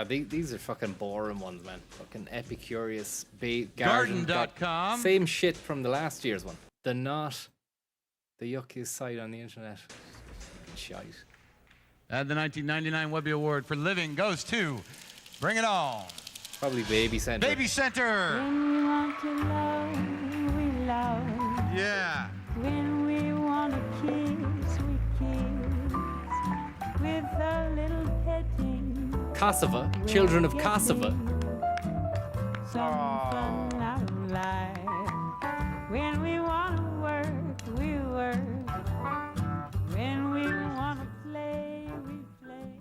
These are fucking boring ones, man. Fucking Epicurious. Garden.com. Same shit from the last year's one. The yuckiest site on the internet. Fucking shite. And the 1999 Webby Award for living goes to... Bring it on. Probably Baby Center. Baby Center. When we want to love, we love. Yeah. When we want to kiss, we kiss. With a little petting. Kosovo. Children of Kosovo. Some fun out of life. When we want to work, we work. When we want to play, we play.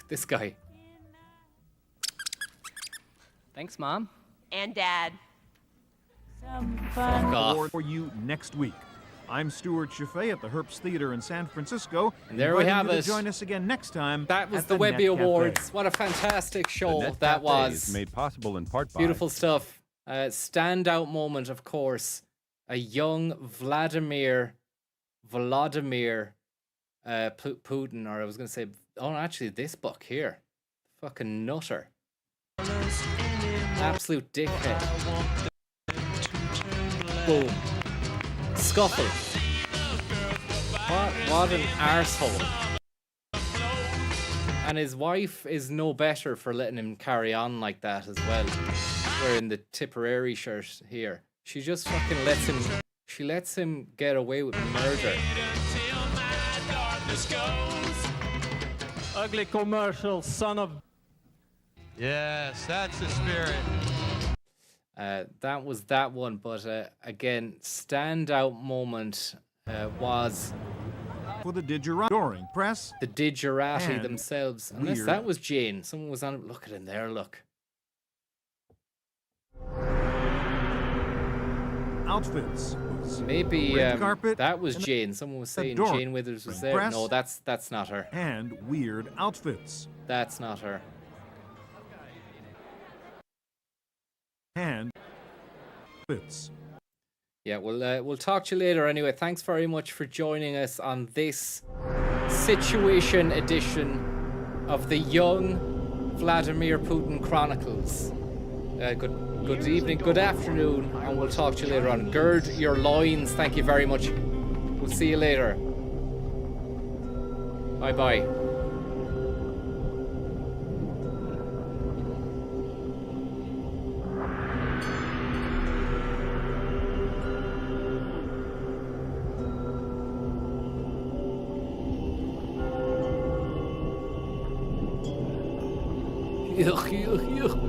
This guy. Thanks, Mom. And Dad. Some Fuck off. Award for you next week. I'm Stuart Chaffee at the Herbst Theater in San Francisco. And there we have it. it. Join us again next time. That was at the Webby Net Awards. Cafe. What a fantastic show The Net that Cafe was. is made possible in part by Beautiful stuff. Standout moment, of course. A young Vladimir Putin, or I was going to say, actually, this book here. Fucking nutter. Absolute dickhead. Boom. Scuffle. What an arsehole. And his wife is no better for letting him carry on like that as well. Wearing the Tipperary shirt here. She just fucking lets him get away with murder. Ugly commercial, son of... Yes, that's the spirit. That was that one, but again, standout moment was for the Digerati press. The Digerati and themselves. Unless weird. that was Jane. Someone was on it. Look at him there, look. Outfits. Maybe red carpet that was Jane. Someone was saying adoring Jane Withers was there. press No, that's not her. And weird outfits. That's not her. And outfits. Yeah, we'll talk to you later anyway. Thanks very much for joining us on this situation edition of the Young Vladimir Putin Chronicles. Good evening, good afternoon, and we'll talk to you later on. Gird your loins. Thank you very much. We'll see you later. Bye-bye. Yuck, yuck, yuck.